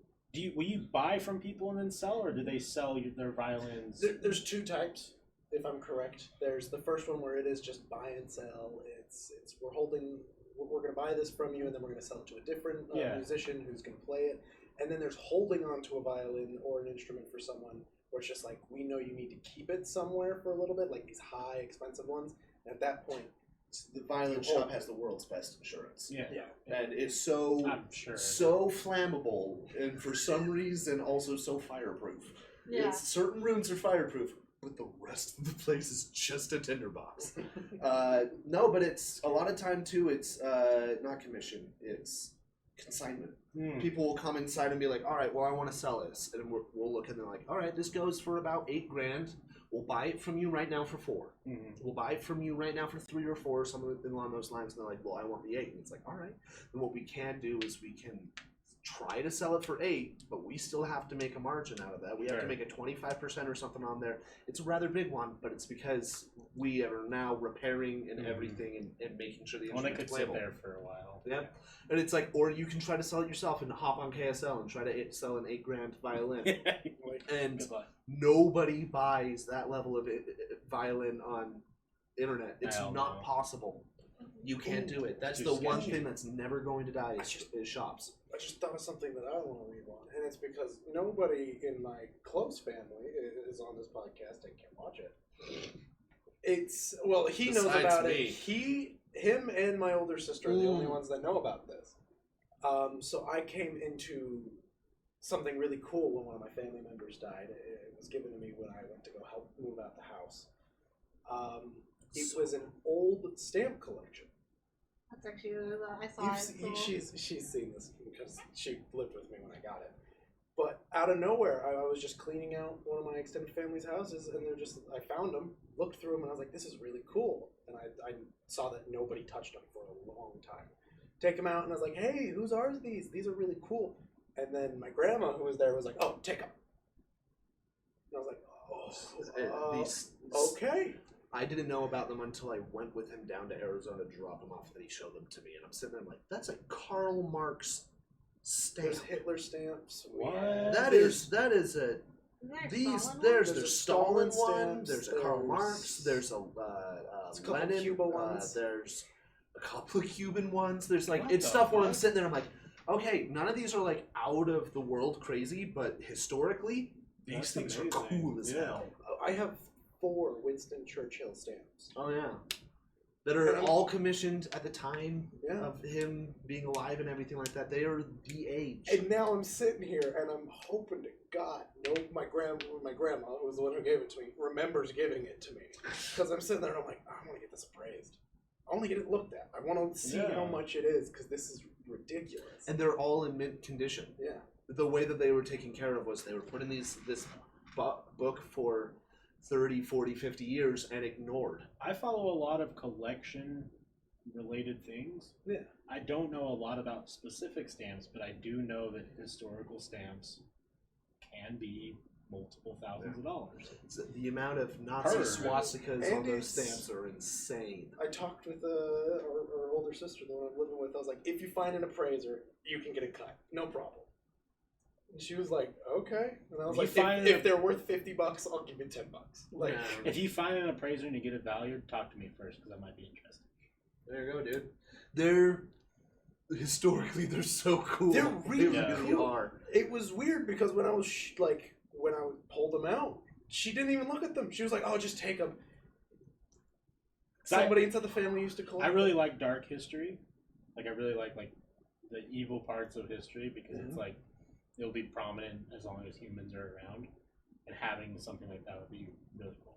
Will you buy from people and then sell, or do they sell their violins? There's two types, if I'm correct. There's the first one where it is just buy and sell. It's we're going to buy this from you, and then we're going to sell it to a different musician who's going to play it. And then there's holding on to a violin or an instrument for someone where it's just like, we know you need to keep it somewhere for a little bit, like these high, expensive ones. And at that point, the violin shop has the world's best insurance. Yeah. And it's so flammable, and for some reason also so fireproof. Yeah. Certain rooms are fireproof, but the rest of the place is just a tinderbox. No, but it's a lot of time too. It's not commission. It's consignment. People will come inside and be like, "All right, well, I want to sell this," and we'll look and they're like, "All right, this goes for about $8,000. We'll buy it from you right now for $4. We'll buy it from you right now for $3 or $4, something along those lines." And they're like, "Well, I want the $8." And it's like, "All right." And what we can do is we can try to sell it for $8, but we still have to make a margin out of that. We have to make a 25% or something on there. It's a rather big one, but it's because we are now repairing and everything and making sure the instrument's playable. Sit there for a while. Yeah, and it's like, or you can try to sell it yourself and hop on KSL and try to sell an $8,000 violin. And nobody buys that level of violin on internet. It's not possible. You can't do it. That's the one thing that's never going to die is shops. I just thought of something that I want to leave on, and it's because nobody in my close family is on this podcast and can watch it. He knows about it. Him and my older sister are the only ones that know about this. So I came into something really cool when one of my family members died. It was given to me when I went to go help move out the house. It was an old stamp collection. That's actually I saw it. She's seen this because she lived with me when I got it. But out of nowhere, I was just cleaning out one of my extended family's houses, and I found them, looked through them, and I was like, this is really cool. And I saw that nobody touched them for a long time. Take them out, and I was like, hey, whose are these? These are really cool. And then my grandma, who was there, was like, oh, take them. And I was like, okay. I didn't know about them until I went with him down to Arizona to drop them off, and he showed them to me. And I'm sitting there, I'm like, that's a Karl Marx stamp. There's Hitler stamps. What? That is a... There's a Stalin one, there's a Karl Marx, there's a Lenin, Cuban ones. there's a couple of Cuban ones. There's it's stuff where I'm sitting there, I'm like, okay, none of these are like out of the world crazy, but historically, these things are cool as hell. I have 4 Winston Churchill stamps. Oh yeah, that are all commissioned at the time of him being alive and everything like that. They are the age. And now I'm sitting here and I'm hoping to God, my grandma, who was the one who gave it to me, remembers giving it to me. Because I'm sitting there and I'm like, I want to get this appraised. I want to get it looked at. I want to see how much it is, because this is ridiculous. And they're all in mint condition. Yeah. The way that they were taken care of was they were put in this book for 30, 40, 50 years and ignored. I follow a lot of collection-related things. Yeah. I don't know a lot about specific stamps, but I do know that historical stamps can be multiple thousands of dollars. The amount of Nazi swastikas on those stamps are insane. I talked with our older sister, the one I'm living with. I was like, if you find an appraiser, you can get it cut. No problem. And she was like, okay. And I was like, if they're worth $50, I'll give you $10. Like, if you find an appraiser and you get it valued, talk to me first, because I might be interested. There you go, dude. They're so cool. They're really cool. Are. It was weird because when I pulled them out, she didn't even look at them. She was like, oh, just take them. Somebody inside the family used to collect I really like dark history. Like, I really like the evil parts of history because it's like it'll be prominent as long as humans are around, and having something like that would be really cool.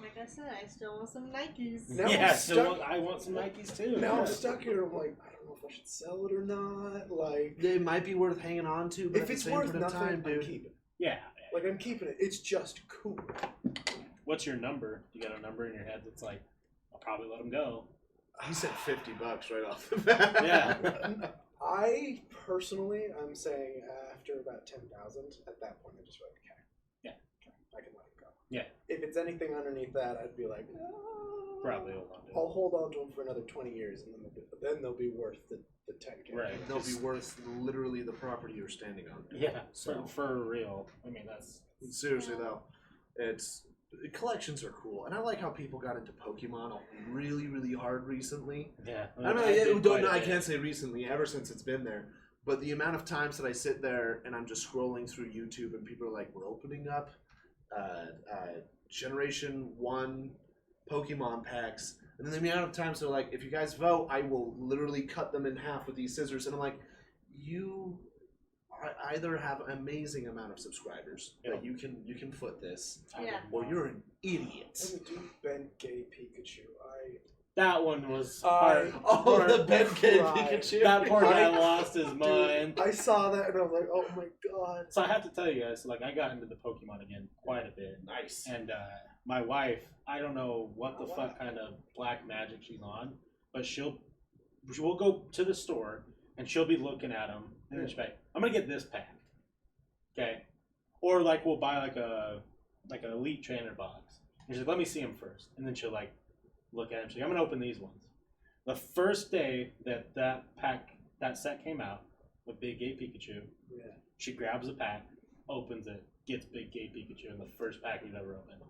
Like I said, I still want some Nikes. Now yeah, I'm I want some Nikes too. Now I'm stuck here. I'm like, I don't know if I should sell it or not. Like, They might be worth hanging on to, but if at the it's same worth point of nothing, time, I'm dude. keeping it. Yeah. Like, I'm keeping it. It's just cool. What's your number? You got a number in your head that's like, I'll probably let them go. He said $50 right off the bat. Yeah. I personally, I'm saying after about 10,000, at that point, I just went, okay. Yeah. I can let it go. Yeah. If it's anything underneath that, I'd be like, oh, Probably hold on to it. I'll hold on to them for another 20 years, and then they'll be worth the 10K. Right. They'll be worth literally the property you're standing on. Yeah. So For real. I mean, that's seriously though, it's collections are cool, and I like how people got into Pokemon really, really hard recently. yeah. I mean, I can't say recently, ever since it's been there. But the amount of times that I sit there and I'm just scrolling through YouTube and people are like, we're opening up Generation 1 Pokemon packs. And then the amount of times they're like, if you guys vote, I will literally cut them in half with these scissors. And I'm like, you either have an amazing amount of subscribers that you can foot this, Yeah. or you're an idiot. I would do Ben Gay Pikachu. That one was I- hard. Oh, the Ben K cried. Pikachu. That poor guy I- lost his mind. I saw that and I was like, oh my god. So I have to tell you guys, like I got into the Pokemon again quite a bit. Nice. And my wife, I don't know what the fuck kind of black magic she's on, but we'll go to the store and she'll be looking at them and then she'll be like, I'm gonna get this pack, okay? Or like we'll buy like an elite trainer box. And she's like, let me see them first, and then she'll like look at them. She's like, I'm gonna open these ones. The first day that set came out with Big Gay Pikachu, she grabs a pack, opens it, gets Big Gay Pikachu in the first pack we've ever opened.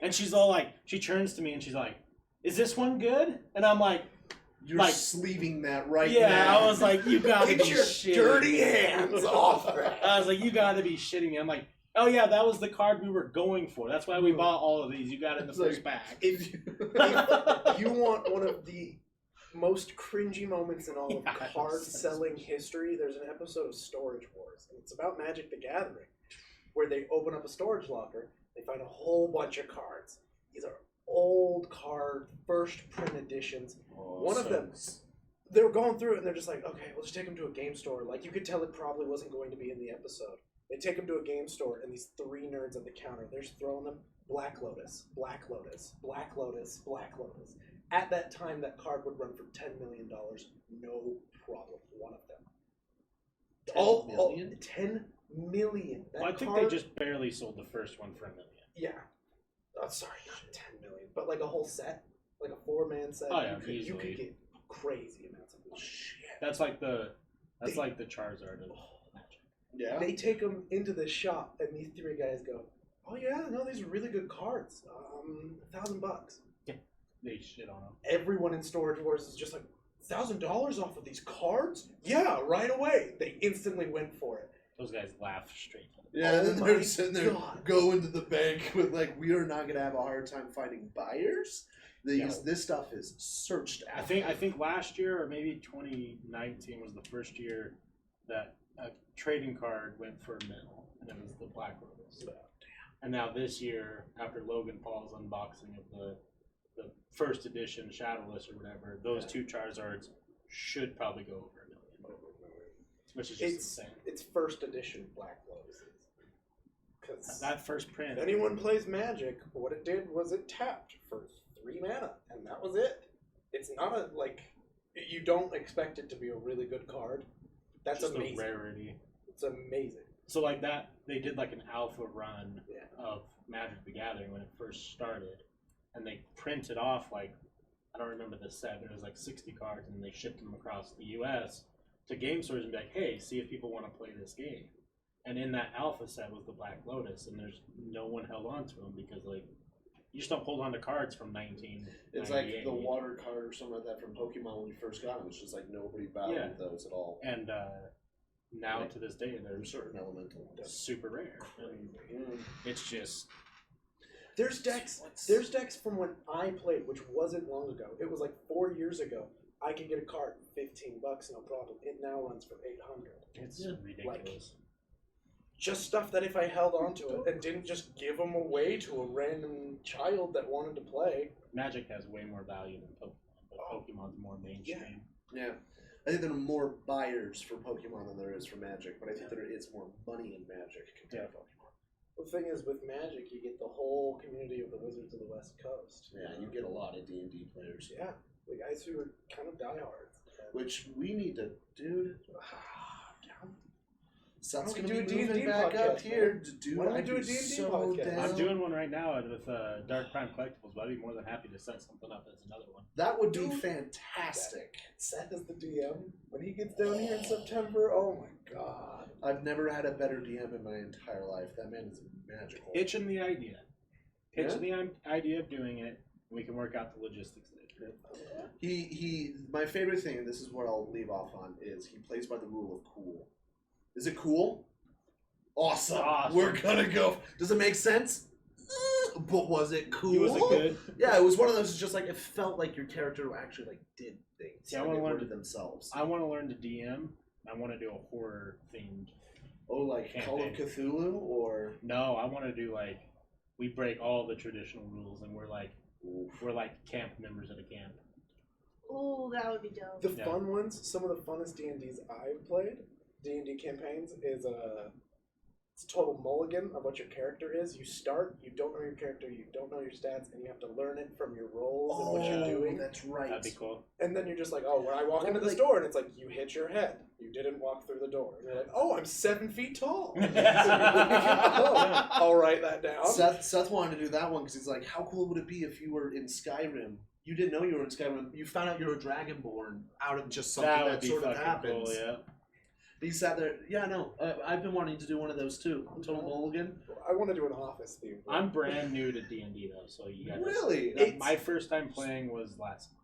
And she's all like, she turns to me and she's like, is this one good? And I'm like, You're like, sleeving that right yeah, now. I was like, you gotta Get be your shitting. dirty hands off that. I was like, you gotta be shitting me. I'm like, oh yeah, that was the card we were going for. That's why we bought all of these. You got it in the It's first like- pack. If you want one of the most cringy moments in all of Yeah, card that's selling history, there's an episode of Storage Wars, and it's about Magic the Gathering, where they open up a storage locker, they find a whole bunch of cards. These are old card, first print editions. One of them, they were going through it, and they're just like, okay, we'll just take them to a game store. Like, you could tell it probably wasn't going to be in the episode. They take them to a game store, and these three nerds at the counter, they're just throwing them Black Lotus, Black Lotus, Black Lotus, Black Lotus. At that time, that card would run for $10 million. No problem. One of them. 10 million? 10 million. That Well, I think card, they just barely sold the first one for $1 million. Yeah. Oh, sorry, not 10 million, but like a whole set, like a 4-man set. Oh, yeah, you easily. could get crazy amounts of money. Shit. That's like the Charizard of Magic. Yeah. They take them into the shop, and these three guys go, "Oh yeah, no, these are really good cards. $1,000." They shit on them. Everyone in Storage Wars is just like, $1,000 off of these cards? Yeah, right away. They instantly went for it. Those guys laugh straight. Yeah, and then Oh they're my sitting there God. going to the bank with like, we are not gonna have a hard time finding buyers. This stuff is searched I out. think last year or maybe 2019 was the first year that a trading card went for $1 million, and it was the Black Lotus. And now this year, after Logan Paul's unboxing of the first edition Shadowless or whatever, those two Charizards should probably go over $1 million, which is just insane. It's first edition Black Lotus. Because That first print. if anyone plays Magic, what it did was it tapped for 3 mana, and that was it. It's not a, like, you don't expect it to be a really good card. That's just amazing. a rarity. It's amazing. So like that, they did like an alpha run Yeah. of Magic the Gathering when it first started, and they printed off like, I don't remember the set, but it was like 60 cards, and they shipped them across the U.S. to game stores and be like, hey, see if people want to play this game. And in that alpha set was the Black Lotus, and there's no one held on to them because like you just don't hold on to cards from 1998. It's like the water card or something like that from Pokemon when you first got them. It's just like nobody valued those at all. And now to this day, they're There's certain elemental. super rare. And it's just There's decks from when I played, which wasn't long ago. It was like 4 years ago. I could get a cart $15, no problem. It now runs for $800. It's ridiculous. Just stuff that if I held onto it and didn't just give them away to a random child that wanted to play. Magic has way more value than Pokemon, but Pokemon's more mainstream. Yeah. I think there are more buyers for Pokemon than there is for Magic, but I think there is more money in Magic compared to Pokemon. The thing is, with Magic, you get the whole community of the Wizards of the West Coast. Yeah, you get a lot of D&D players. Yeah, the guys who are kind of diehards. Which we need to, dude. Seth's Why going don't to we be do a moving D&D back podcast, up here. man? Dude, Why don't we I'd do a be D&D so podcast? down. I'm doing one right now with Dark Prime Collectibles, but I'd be more than happy to set something up as another one. That would be Dude. fantastic. Seth is the DM. When he gets down here in September, oh my god. I've never had a better DM in my entire life. That man is magical. Pitching the idea. Pitch Yeah? the idea of doing it, and we can work out the logistics later. He my favorite thing, and this is what I'll leave off on, is he plays by the rule of cool. Is it cool? Awesome. We're gonna go. Does it make sense? But was it cool? Was it good? Yeah, it was one of those. Just like it felt like your character actually like did things. Yeah, I like, wanna they learn were to- themselves. I want to learn to DM. I want to do a horror themed. Oh, like Call of campaign. Cthulhu, or No, I want to do like we break all the traditional rules, and we're like camp members at a camp. Oh, that would be dope. The Yeah. fun ones, some of the funnest D&Ds I've played, D&D campaigns, is it's a total mulligan of what your character is. You start, you don't know your character, you don't know your stats, and you have to learn it from your roles and what you're doing. That's right. That'd be cool. And then you're just like, oh, when I walk into the store, and it's like, you hit your head. You didn't walk through the door. And you're like, oh, I'm 7 feet tall. Oh, I'll write that down. Seth wanted to do that one because he's like, how cool would it be if you were in Skyrim? You didn't know you were in Skyrim. You found out you were a dragonborn out of just something That that, would be sort of fucking happens. cool, yeah. He sat there. Yeah, no, I've been wanting to do one of those too. Total Mulligan. I want to do an office theme. I'm brand new to D&D though, so you guys. Really? My first time playing was last month.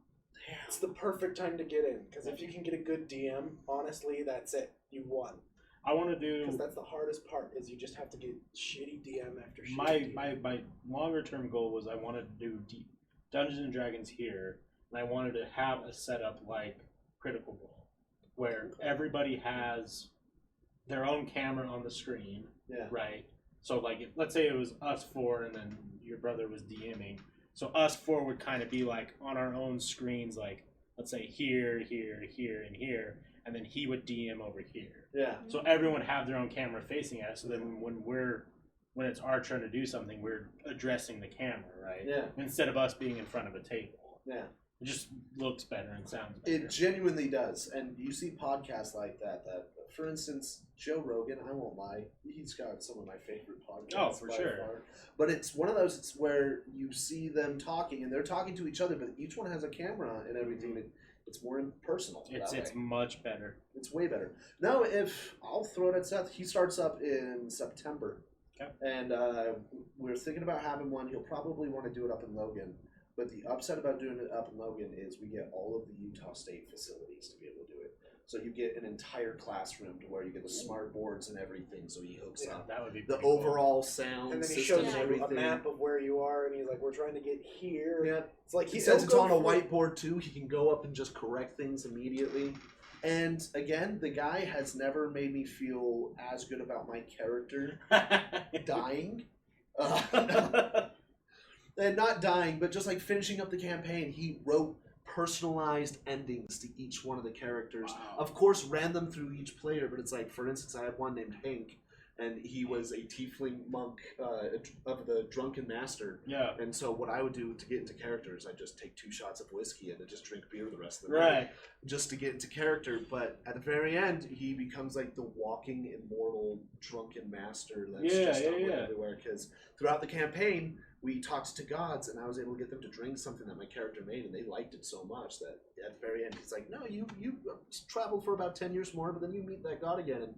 It's the perfect time to get in, because if you can get a good DM, honestly, that's it. You won. I want to do Because that's the hardest part, is you just have to get shitty DM after shitty my DM. my longer term goal was I wanted to do Dungeons and Dragons here, and I wanted to have a setup like Critical Role, where everybody has their own camera on the screen, Yeah. right? So like, let's say it was us four, and then your brother was DMing. So us four would kind of be like on our own screens, like let's say here, here, here, and here, and then he would DM over here. Yeah. So everyone have their own camera facing at us. So then when it's our turn to do something, we're addressing the camera, right? Yeah. Instead of us being in front of a table. Yeah. It just looks better and sounds better. It genuinely does. And you see podcasts like that, for instance, Joe Rogan, I won't lie, he's got some of my favorite podcasts. Oh, for by sure. far. But it's one of those it's where you see them talking, and they're talking to each other, but each one has a camera and everything. It's more impersonal. It's that way. much better. It's way better. No, if I'll throw it at Seth, he starts up in September. Okay. And we're thinking about having one. He'll probably want to do it up in Logan. But the upside about doing it up in Logan is we get all of the Utah State facilities to be able to do it. So you get an entire classroom to where you get the smart boards and everything. So he hooks up That would be the pretty cool. overall sound And then he system shows and you everything. a map of where you are, and he's like, we're trying to get here. Yeah. It's like He says it's on a go for- whiteboard too. He can go up and just correct things immediately. And again, the guy has never made me feel as good about my character dying. And not dying, but just like finishing up the campaign. He wrote personalized endings to each one of the characters. Wow. Of course, ran them through each player, but it's like, for instance, I have one named Hank, and he was a tiefling monk of the Drunken Master. Yeah. And so what I would do to get into character is I'd just take 2 shots of whiskey and I'd just drink beer the rest of the night. Right. Just to get into character. But at the very end, he becomes like the walking immortal drunken master that's just everywhere. Because throughout the campaign, we talked to gods, and I was able to get them to drink something that my character made, and they liked it so much that at the very end, he's like, no, you travel for about 10 years more, but then you meet that god again, and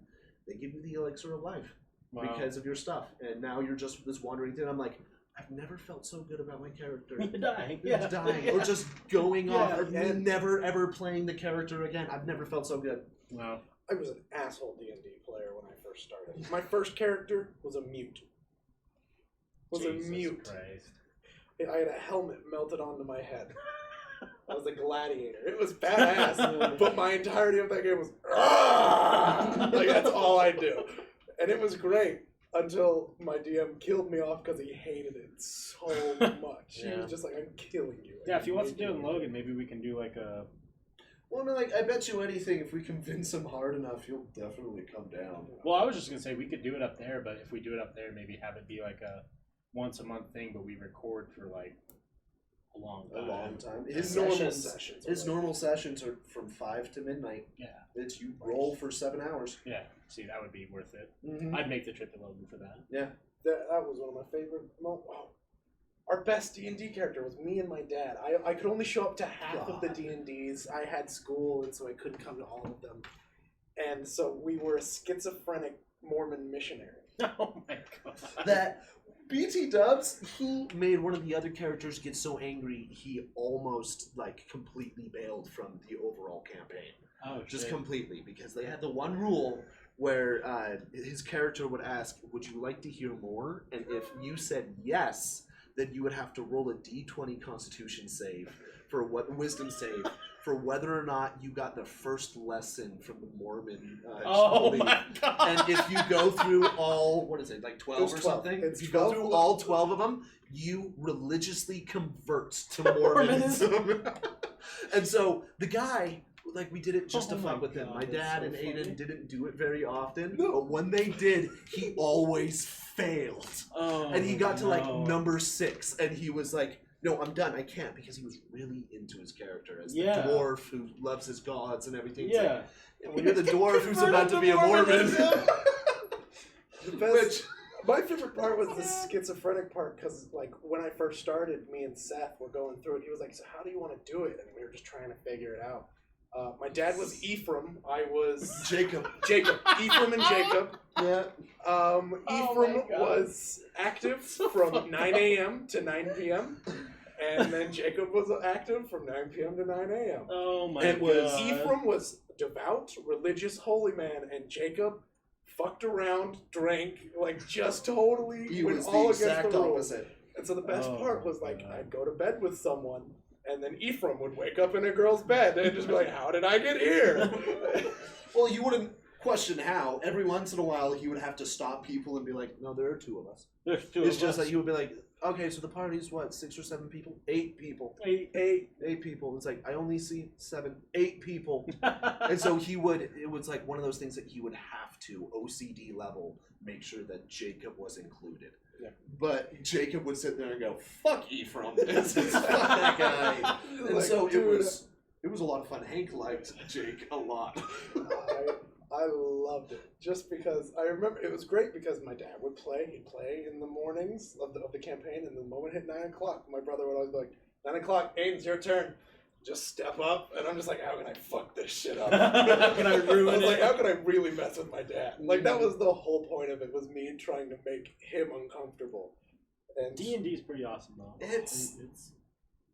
they give you the elixir of life because of your stuff. And now you're just this wandering thing. I'm like, I've never felt so good about my character. Dying. Just dying. Or just going off, or and- never ever playing the character again. I've never felt so good. Wow. I was an asshole D&D player when I first started. My first character was a mute. Jesus Christ. Christ. I had a helmet melted onto my head. I was a gladiator. It was badass, but my entirety of that game was like that's all I do, and it was great until my DM killed me off because he hated it so much. He was just like, "I'm killing you." Yeah, if he wants to do it in Logan, maybe we can do like a. Well, I mean, like, I bet you anything, if we convince him hard enough, he'll definitely come down. Well, I was just gonna say we could do it up there, but if we do it up there, maybe have it be like a once a month thing, but we record for like a long time. His normal sessions are from 5 to midnight. Yeah. It's you roll for 7 hours. Yeah. See, that would be worth it. Mm-hmm. I'd make the trip to Logan for that. Yeah. That was one of my favorite moments. Oh. Our best D&D character was me and my dad. I could only show up to half of the D&Ds. I had school, and so I couldn't come to all of them. And so we were a schizophrenic Mormon missionary. Oh my god. That BT Dubs, he made one of the other characters get so angry he almost like completely bailed from the overall campaign. Oh, just shit. Completely, because they had the one rule where his character would ask, "Would you like to hear more?" And if you said yes, then you would have to roll a D20 Constitution save for what wisdom save for whether or not you got the first lesson from the Mormon. Oh belief. my god! And if you go through all, what is it, like 12 or 12. something? It's if you go 12. through all 12 of them, you religiously convert to Mormonism. And so the guy, like, we did it just to fuck with him. My dad and Aiden didn't do it very often, but when they did, he always failed. And he got to like number 6, and he was like, "No, I'm done. I can't," because he was really into his character as the dwarf who loves his gods and everything. It's like, and when you're the dwarf who's about to be a Mormon. My favorite part was the schizophrenic part, because like when I first started, me and Seth were going through it. He was like, "So how do you want to do it?" And we were just trying to figure it out. My dad was Ephraim. I was Jacob. Ephraim and Jacob. Yeah. Ephraim was active from 9 a.m. to 9 p.m. And then Jacob was active from 9 p.m. to 9 a.m. Oh my god. god. Ephraim was devout, religious, holy man, and Jacob fucked around, drank, like just totally He went was all the against exact the rules. opposite. And so the best part was like, God. I'd go to bed with someone, and then Ephraim would wake up in a girl's bed and just be like, "How did I get here?" Well, you wouldn't question how. Every once in a while, he would have to stop people and be like, "No, there are 2 of us." There's 2 It's of just us. like he would be like, "Okay, so the party's what, 6 or 7 people? 8 people. 8 people." It's like, I only see 7, 8 people. And so it was like one of those things that he would have to, OCD level, make sure that Jacob was included. Yeah. But Jacob would sit there and go, "Fuck Ephraim." It's fuck that guy. And Like, so dude, it was a lot of fun. Hank liked Jake a lot. I loved it just because I remember it was great because my dad would play. He'd play in the mornings of the campaign, and the moment it hit 9 o'clock, my brother would always be like, "9 o'clock, Aiden's your turn. Just step up." And I'm just like, "How can I fuck this shit up? How can I ruin I was like, it? how can I really mess with my dad?" Like that was the whole point of it, was me trying to make him uncomfortable. And D&D is pretty awesome though.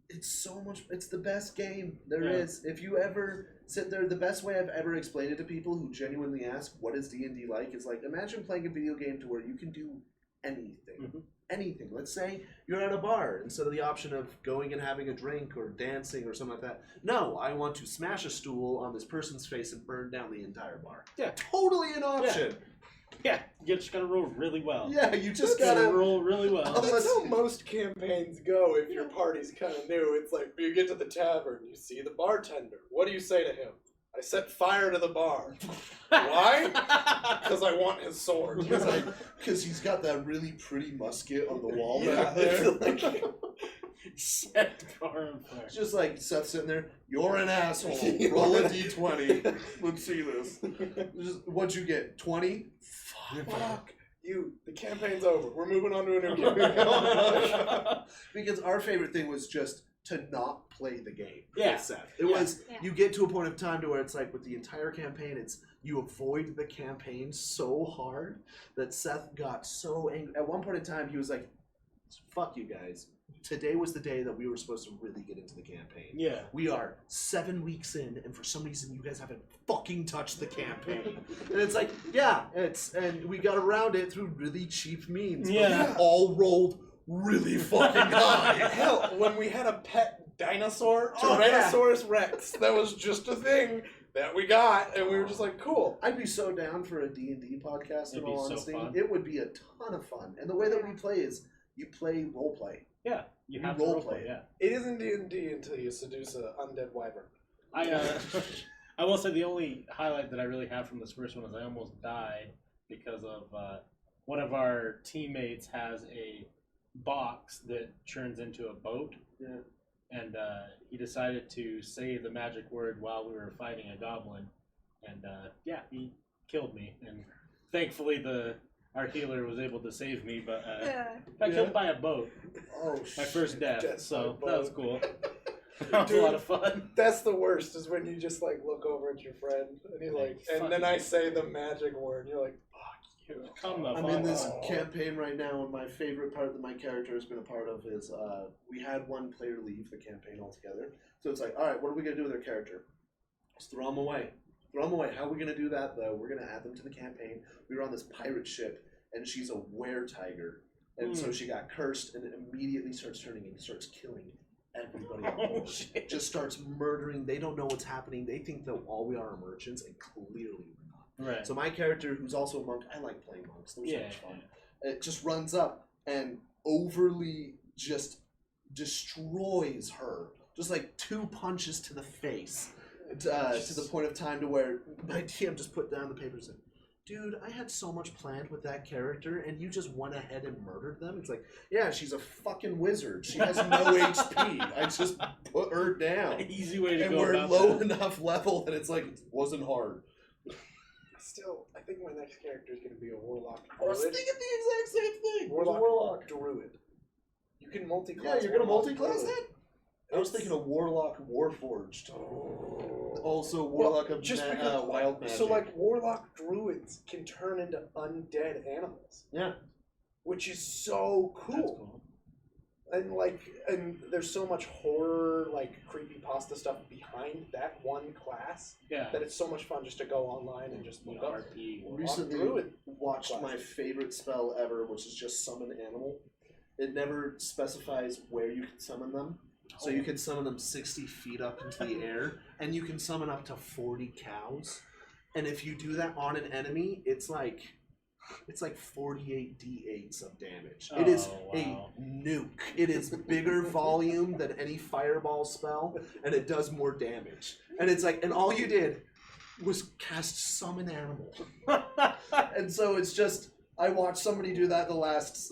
It's so much. It's the best game there is. If you ever sit there, the best way I've ever explained it to people who genuinely ask, "What is D&D like?" is like, imagine playing a video game to where you can do anything. Mm-hmm. Anything. Let's say you're at a bar, instead of the option of going and having a drink or dancing or something like that. No, I want to smash a stool on this person's face and burn down the entire bar. Yeah. Totally an option. Yeah, you just gotta roll really well. Yeah, you just Gotta gotta roll really well. that's how most campaigns go. If your party's kind of new, it's like you get to the tavern, you see the bartender. What do you say to him? "I set fire to the bar." Why? Because I want his sword. Because he's got that really pretty musket on the wall Yeah, back there. it's like- Set bar on fire. It's just like Seth sitting there, "You're an asshole. Roll a d20. Let's see this." What'd you get? 20? Fuck. The campaign's over. We're moving on to a new campaign. Because our favorite thing was just to not play the game. Yeah. With Seth. It was, you get to a point of time to where it's like with the entire campaign, it's you avoid the campaign so hard that Seth got so angry. At one point in time, he was like, "Fuck you guys. Today was the day that we were supposed to really get into the campaign. Yeah. We are 7 weeks in, and for some reason you guys haven't fucking touched the campaign." And it's like, and we got around it through really cheap means. Yeah. But we all rolled really fucking high. Hell, when we had a pet dinosaur Oh, yeah. Tyrannosaurus Rex. That was just a thing that we got, and we were just like, cool. I'd be so down for a D&D podcast, in It'd be all so honesty. fun. It would be a ton of fun. And the way that we play is you play role play. Yeah, you You have role to roleplay. play. Yeah, It isn't D&D until you seduce an undead wyvern. I will say the only highlight that I really have from this first one is I almost died because of one of our teammates has a box that turns into a boat. Yeah. And he decided to say the magic word while we were fighting a goblin, and yeah, he killed me. And thankfully, our healer was able to save me, but got killed by a boat. Oh, My first death, Death so by a that was boat. cool. That was a Dude. lot of fun. That's the worst, is when you just like look over at your friend and he's like, Fuck and then you. I say the magic word, and you're like, fuck you. Come the I'm fuck in this on. campaign right now, and my favorite part that my character has been a part of is we had one player leave the campaign altogether. So it's like, all right, what are we going to do with their character? Just throw them away. Throw them away. How are we going to do that, though? We're going to add them to the campaign. We were on this pirate ship, and she's a were-tiger. And so she got cursed and immediately starts turning and starts killing everybody on Oh, board. shit. Just starts murdering. They don't know what's happening. They think that all we are merchants, and clearly we're not. Right. So my character, who's also a monk, I like playing monks. They're so much fun. It just runs up and overly just destroys her. Just like 2 punches to the face. To the point of time to where my DM just put down the papers and, dude, I had so much planned with that character, and you just went ahead and murdered them? It's like, yeah, she's a fucking wizard. She has no HP. I just put her down. Easy way to And go we're about low that. enough level that it's like, it wasn't hard. Still, I think my next character is going to be a warlock. I was druid. thinking the exact same thing. Warlock druid. You can multi-class. Yeah, you're gonna warlock multi-class druid. that? I was thinking a warlock warforged. Oh. Also warlock Well, of just because wild magic. So like warlock druids can turn into undead animals, yeah. which is so cool. That's cool. And there's so much horror, like creepypasta stuff behind that one class Yeah. that it's so much fun just to go online and just look up. RP. Warlock Recently druid. watched my favorite spell ever, which is just summon animal. It never specifies where you can summon them. So you can summon them 60 feet up into the air, and you can summon up to 40 cows. And if you do that on an enemy, it's like 48 d8s of damage. It is wow. a nuke. It is bigger volume than any fireball spell, and it does more damage. And it's like, and all you did was cast summon animal. And so it's just, I watched somebody do that the last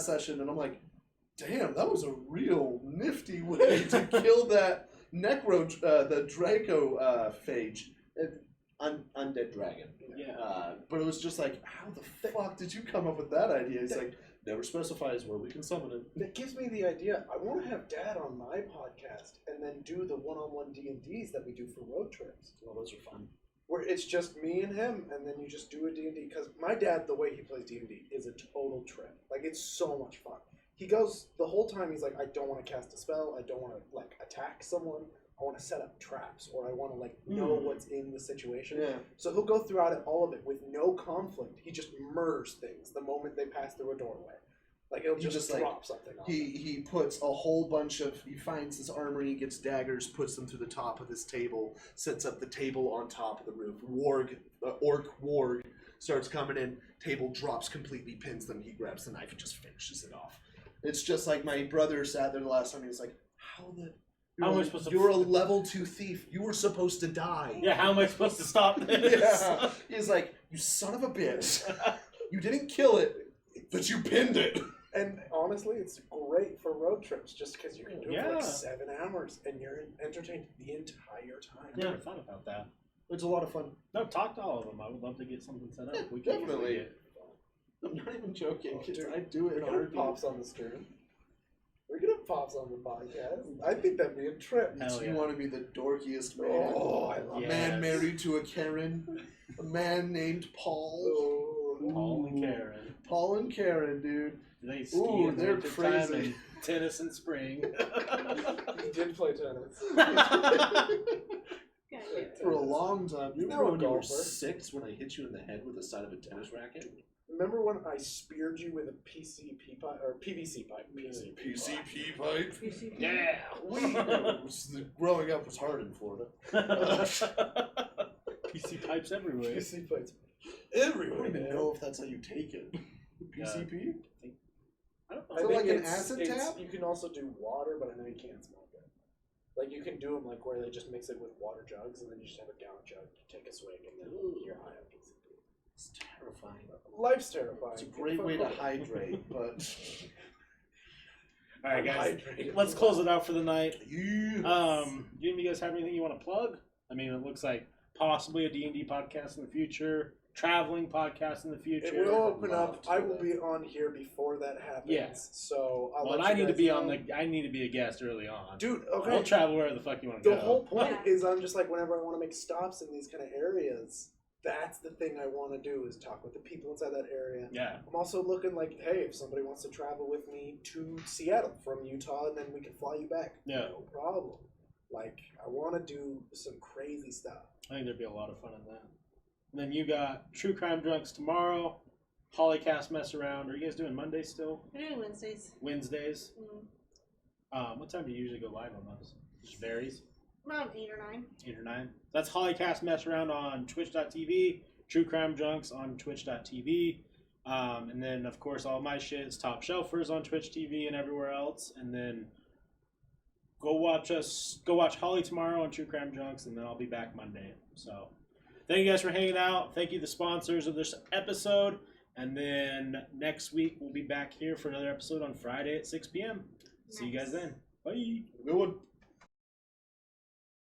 session, and I'm like, damn, that was a real nifty way to kill that the Draco phage. Undead dragon. Yeah. But it was just like, how the fuck did you come up with that idea? He's like, never specifies where we can summon it. That gives me the idea. I want to have Dad on my podcast and then do the one-on-one D&Ds that we do for road trips. Well, those are fun. Where it's just me and him, and then you just do a D&D. Because my dad, the way he plays D&D, is a total trip. Like, it's so much fun. He goes, the whole time he's like, I don't want to cast a spell, I don't want to, like, attack someone, I want to set up traps, or I want to, like, know what's in the situation. Yeah. So he'll go throughout it, all of it, with no conflict. He just murders things the moment they pass through a doorway. Like, he'll just drop something on them. He puts a whole bunch of, he finds his armory, gets daggers, puts them through the top of this table, sets up the table on top of the roof. Orc warg starts coming in, table drops completely, pins them, he grabs the knife and just finishes it off. It's just like my brother sat there the last time, he was like, How am I supposed to... You're a level 2 thief. You were supposed to die. Yeah, how am I supposed to stop this? Yeah. He's like, you son of a bitch. You didn't kill it, but you pinned it. And honestly, it's great for road trips just because you can do it for Yeah. like 7 hours and you're entertained the entire time. I never thought about that. It's a lot of fun. No, talk to all of them. I would love to get something set up. Yeah, We can definitely. easily get- I'm not even joking. Oh, dude. I do it in We're a gonna heartbeat. Pops on the stream. We're gonna Pops on the podcast. I think that'd be a trip. Hell You yeah. want to be the dorkiest man. Oh, I love A Yes. man married to a Karen. A man named Paul. Oh, Paul and Karen. Paul and Karen, dude. They ski Ooh, in the they're winter time crazy. and tennis in spring. he did play tennis. For a long time. You He's remember now a when you were golfer. 6 when I hit you in the head with the side of a tennis racket? Remember when I speared you with a PCP pipe or PVC pipe? PCP pipe. Yeah. Growing up was hard in Florida. PC pipes everywhere. PC pipes. Everywhere. I don't even know if that's how you take it. PCP? I don't know. I Is it think like an it's- acid it's- tap? You can also do water, but I know you can't smoke it. Like you can do them like where they just mix it with water jugs, and then you just have a gallon jug. You take a swig, and then you're high on PCP. It's terrifying. Life's terrifying. It's a great way to hydrate, but All right, guys. Hydrated. Let's close it out for the night. yes. Do you guys have anything you want to plug? I mean, it looks like possibly a D&D podcast in the future, traveling podcast in the future. It will open Love up. to I do will that. be on here before that happens. Yeah. So I'll Well, let and I you need to guys be know. on the. I need to be a guest early on. Dude, okay. We'll travel wherever the fuck you want to The go. whole point Yeah. is I'm just like, whenever I want to make stops in these kind of areas, that's the thing I want to do is talk with the people inside that area. Yeah. I'm also looking like, hey, if somebody wants to travel with me to Seattle from Utah, and then we can fly you back. Yeah. No problem. Like, I want to do some crazy stuff. I think there'd be a lot of fun in that. And then you got True Crime Drunks tomorrow. Hollycast Mess Around. Are you guys doing Mondays still? We're doing Wednesdays. Wednesdays? Mm. What time do you usually go live on those? Just varies. Around 8 or 9. 8 or 9. That's Hollycast Mess Around on twitch.tv. True Crime Drunks on twitch.tv. And then, of course, all my shit is Top Shelfers on Twitch TV and everywhere else. And then go watch Holly tomorrow on True Crime Drunks, and then I'll be back Monday. So thank you guys for hanging out. Thank you, the sponsors of this episode. And then next week, we'll be back here for another episode on Friday at 6 p.m. See you guys Nice. then. Bye. Good one.